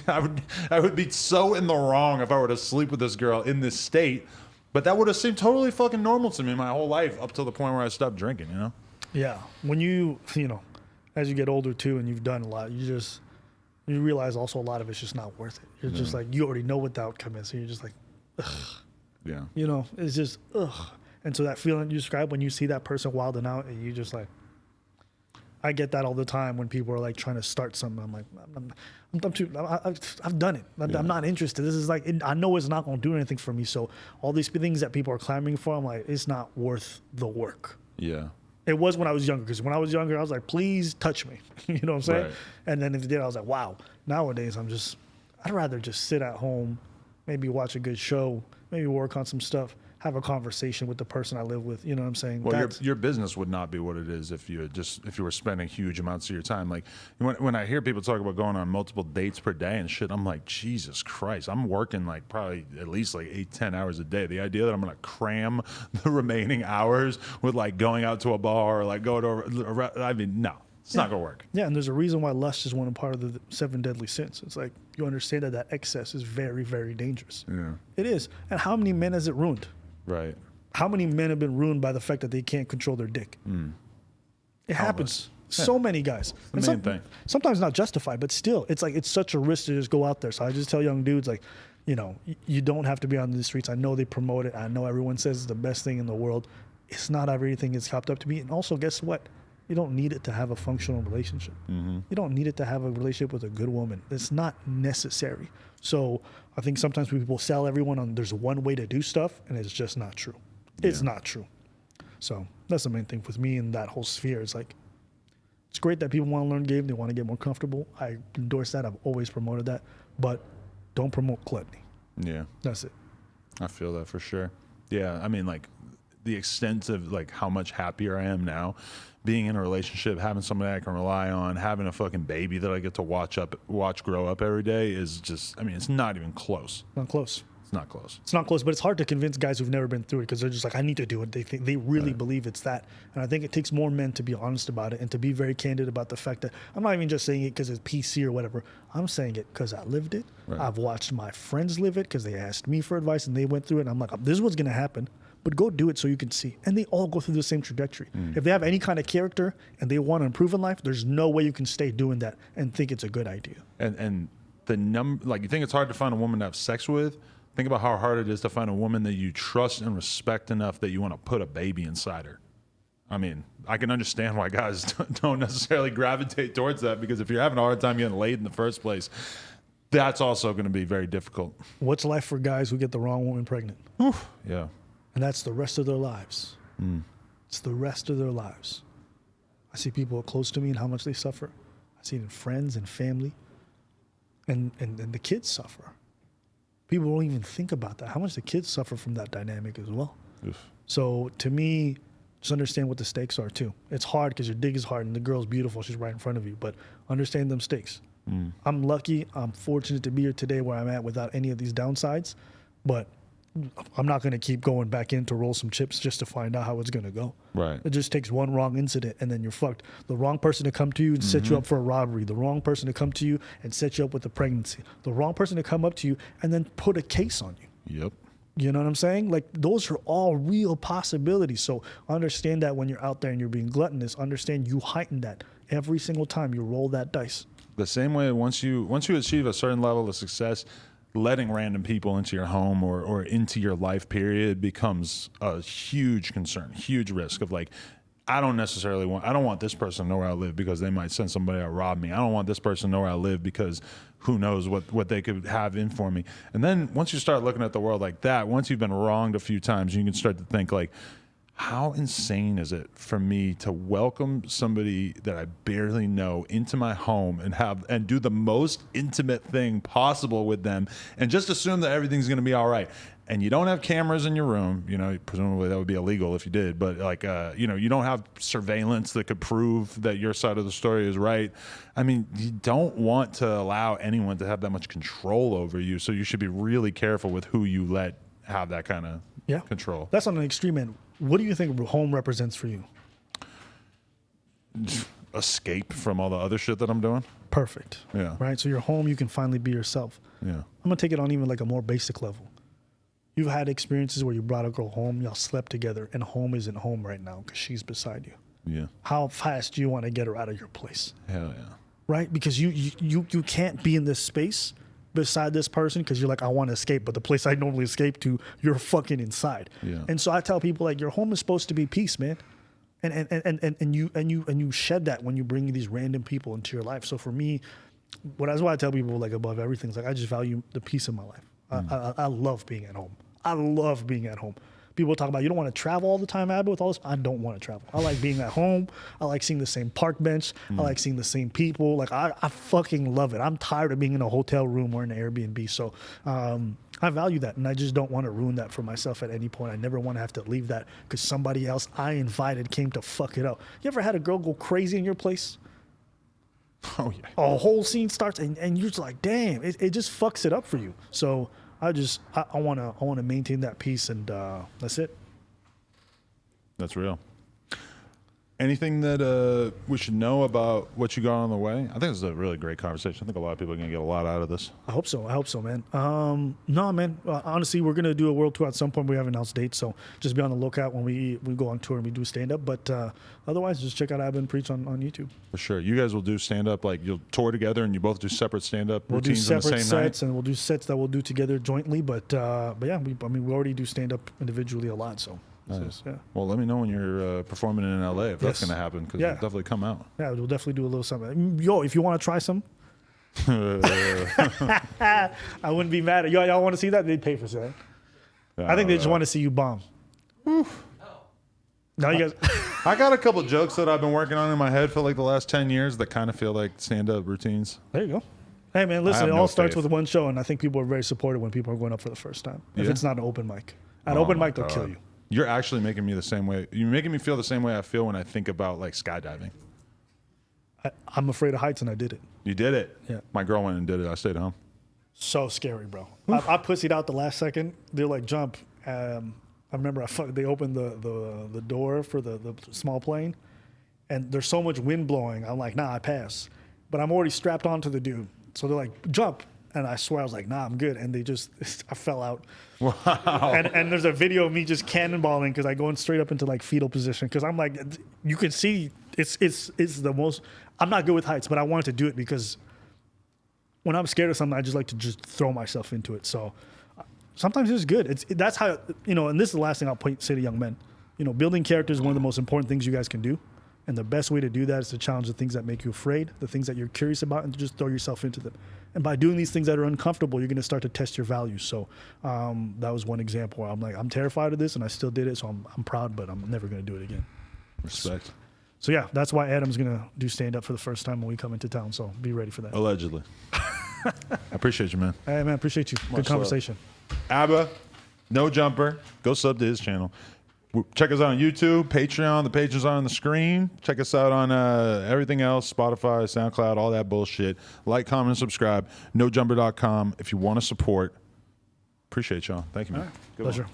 Like, I would be so in the wrong if I were to sleep with this girl in this state. But that would have seemed totally fucking normal to me my whole life up to the point where I stopped drinking, you know?
Yeah. When you know, as you get older too and you've done a lot, you realize also a lot of it's just not worth it. You're just like, you already know what the outcome is. So you're just like, ugh.
Yeah.
You know, it's just, ugh. And so that feeling you describe when you see that person wilding out and you just like, I get that all the time when people are like trying to start something. I'm like, I've done it. I'm not interested. This is like, I know it's not going to do anything for me. So all these things that people are clamoring for, I'm like, it's not worth the work.
Yeah.
It was when I was younger, because when I was younger, I was like, please touch me. You know what I'm saying?
Right.
And then if they did, I was like, wow. Nowadays, I'd rather just sit at home, maybe watch a good show, maybe work on some stuff, have a conversation with the person I live with. You know what I'm saying?
Well, your business would not be what it is if you were spending huge amounts of your time. Like when I hear people talk about going on multiple dates per day and shit, I'm like, Jesus Christ, I'm working like probably at least like 8-10 hours a day. The idea that I'm gonna cram the remaining hours with like going out to a bar or like going to I mean, no. It's not going to work.
Yeah, and there's a reason why lust is one part of the 7 deadly sins. It's like you understand that excess is very, very dangerous.
Yeah.
It is. And how many men has it ruined?
Right.
How many men have been ruined by the fact that they can't control their dick? It happens.
Yeah.
So many guys.
It's the main thing.
Sometimes not justified, but still, it's like it's such a risk to just go out there. So I just tell young dudes, like, you know, you don't have to be on the streets. I know they promote it. I know everyone says it's the best thing in the world. It's not everything it's chopped up to be. And also, guess what? You don't need it to have a functional relationship. You don't need it to have a relationship with a good woman. It's not necessary. So I think sometimes people sell everyone on there's one way to do stuff, and it's just not true. It's not true. So that's the main thing with me in that whole sphere. It's like, it's great that people want to learn game. They want to get more comfortable. I endorse that. I've always promoted that. But don't promote gluttony.
Yeah.
That's it.
I feel that for sure. Yeah. I mean, like the extent of like how much happier I am now being in a relationship, having somebody I can rely on, having a fucking baby that I get to watch grow up every day is just, I mean, it's not even close.
Not close.
It's not close.
It's not close, but it's hard to convince guys who've never been through it because they're just like, I need to do it. They really believe it's that. And I think it takes more men to be honest about it and to be very candid about the fact that I'm not even just saying it because it's PC or whatever. I'm saying it because I lived it.
Right.
I've watched my friends live it because they asked me for advice and they went through it. And I'm like, this is what's going to happen. But go do it so you can see. And they all go through the same trajectory. If they have any kind of character and they want to improve in life, there's no way you can stay doing that and think it's a good idea.
And the like you think it's hard to find a woman to have sex with? Think about how hard it is to find a woman that you trust and respect enough that you want to put a baby inside her. I mean, I can understand why guys don't necessarily gravitate towards that, because if you're having a hard time getting laid in the first place, that's also going to be very difficult.
What's life for guys who get the wrong woman pregnant?
Oof. Yeah.
And that's the rest of their lives. It's the rest of their lives. I see people close to me and how much they suffer. I see it in friends and family. And the kids suffer. People don't even think about that. How much the kids suffer from that dynamic as well.
Oof.
So to me, just understand what the stakes are too. It's hard because your dig is hard and the girl's beautiful. She's right in front of you. But understand them stakes. I'm lucky. I'm fortunate to be here today where I'm at without any of these downsides. But I'm not going to keep going back in to roll some chips just to find out how it's going to go.
Right.
It just takes one wrong incident and then you're fucked. The wrong person to come to you and set you up for a robbery. The wrong person to come to you and set you up with a pregnancy. The wrong person to come up to you and then put a case on you.
Yep.
You know what I'm saying? Like, those are all real possibilities. So understand that when you're out there and you're being gluttonous, understand you heighten that every single time you roll that dice.
The same way, once you achieve a certain level of success, letting random people into your home or into your life period becomes a huge concern, huge risk of like, I don't want this person to know where I live because they might send somebody to rob me. I don't want this person to know where I live because who knows what they could have in for me. And then once you start looking at the world like that, once you've been wronged a few times, you can start to think like, how insane is it for me to welcome somebody that I barely know into my home and do the most intimate thing possible with them and just assume that everything's going to be all right? And you don't have cameras in your room, you know, presumably that would be illegal if you did, but like, you know, you don't have surveillance that could prove that your side of the story is right. I mean, you don't want to allow anyone to have that much control over you. So you should be really careful with who you let have that kind of control.
That's on an extreme end. What do you think home represents for you?
Escape from all the other shit that I'm doing.
Perfect.
Yeah.
Right? So your home, you can finally be yourself.
Yeah.
I'm going to take it on even like a more basic level. You've had experiences where you brought a girl home, y'all slept together, and home isn't home right now because she's beside you.
Yeah.
How fast do you want to get her out of your place?
Hell yeah.
Right? Because you can't be in this space beside this person because you're like, I want to escape, but the place I normally escape to, you're fucking inside.
Yeah.
And so I tell people, like, your home is supposed to be peace, man. And you shed that when you bring these random people into your life. So for me, that's why I tell people, like, above everything, is like, I just value the peace of my life. I love being at home. I love being at home. People talk about, you don't want to travel all the time, Abba, with all this. I don't want to travel. I like being at home. I like seeing the same park bench. I like seeing the same people. Like, I fucking love it. I'm tired of being in a hotel room or in an Airbnb. So I value that, and I just don't want to ruin that for myself at any point. I never want to have to leave that because somebody else I invited came to fuck it up. You ever had a girl go crazy in your place?
Oh, yeah.
A whole scene starts, and you're just like, damn, it just fucks it up for you. So I want to maintain that peace, and that's it.
That's real. Anything that we should know about what you got on the way? I think this is a really great conversation. I think a lot of people are going to get a lot out of this.
I hope so, man. No, man. Honestly, we're going to do a world tour at some point. We haven't announced dates, so just be on the lookout when we go on tour and we do stand-up. But otherwise, just check out Abba and Preach on YouTube.
For sure. You guys will do stand-up, like you'll tour together and you both do separate stand-up routines on the same night?
We'll do separate sets, and we'll do sets that we'll do together jointly. But yeah, we already do stand-up individually a lot, so.
Nice.
Yeah.
Well, let me know when you're performing in LA if that's going to happen, because it'll definitely come out.
Yeah, we'll definitely do a little something. Yo, if you want to try some, I wouldn't be mad at you. Y'all want to see that? They'd pay for that. I think they just want to see you bomb. Now you guys.
I got a couple jokes that I've been working on in my head for like the last 10 years that kind of feel like stand-up routines.
There you go. Hey, man, listen, it all starts
faith.
with one show, and I think people are very supportive when people are going up for the first time. If it's not an open mic. At open mic, they'll kill you.
You're actually making me the same way. You're making me feel the same way I feel when I think about like skydiving.
I'm afraid of heights, and I did it.
You did it.
Yeah.
My girl went and did it. I stayed home.
So scary, bro. I pussied out the last second. They're like, jump. I remember they opened the door for the small plane, and there's so much wind blowing. I'm like, nah, I pass. But I'm already strapped onto the dude. So they're like, jump. And I swear I was like, nah, I'm good. And I fell out.
Wow.
And there's a video of me just cannonballing because I go in straight up into like fetal position. Because I'm like, you can see it's the most, I'm not good with heights, but I wanted to do it because when I'm scared of something, I just like to just throw myself into it. So sometimes it's good. That's how, and this is the last thing I'll say to young men. Building character is one of the most important things you guys can do. And the best way to do that is to challenge the things that make you afraid, the things that you're curious about, and to just throw yourself into them. And by doing these things that are uncomfortable, you're going to start to test your values. So that was one example where I'm like, I'm terrified of this, and I still did it, so I'm proud, but I'm never going to do it again.
Respect.
So yeah, that's why Adam's going to do stand-up for the first time when we come into town, so be ready for that.
Allegedly. I appreciate you, man.
Hey, man, appreciate you.
Much
Good conversation.
Abba, No Jumper. Go sub to his channel. Check us out on YouTube, Patreon. The pages are on the screen. Check us out on everything else, Spotify, SoundCloud, all that bullshit. Like, comment, and subscribe. NoJumper.com if you want to support. Appreciate y'all. Thank you, man.
Right. Pleasure.
One.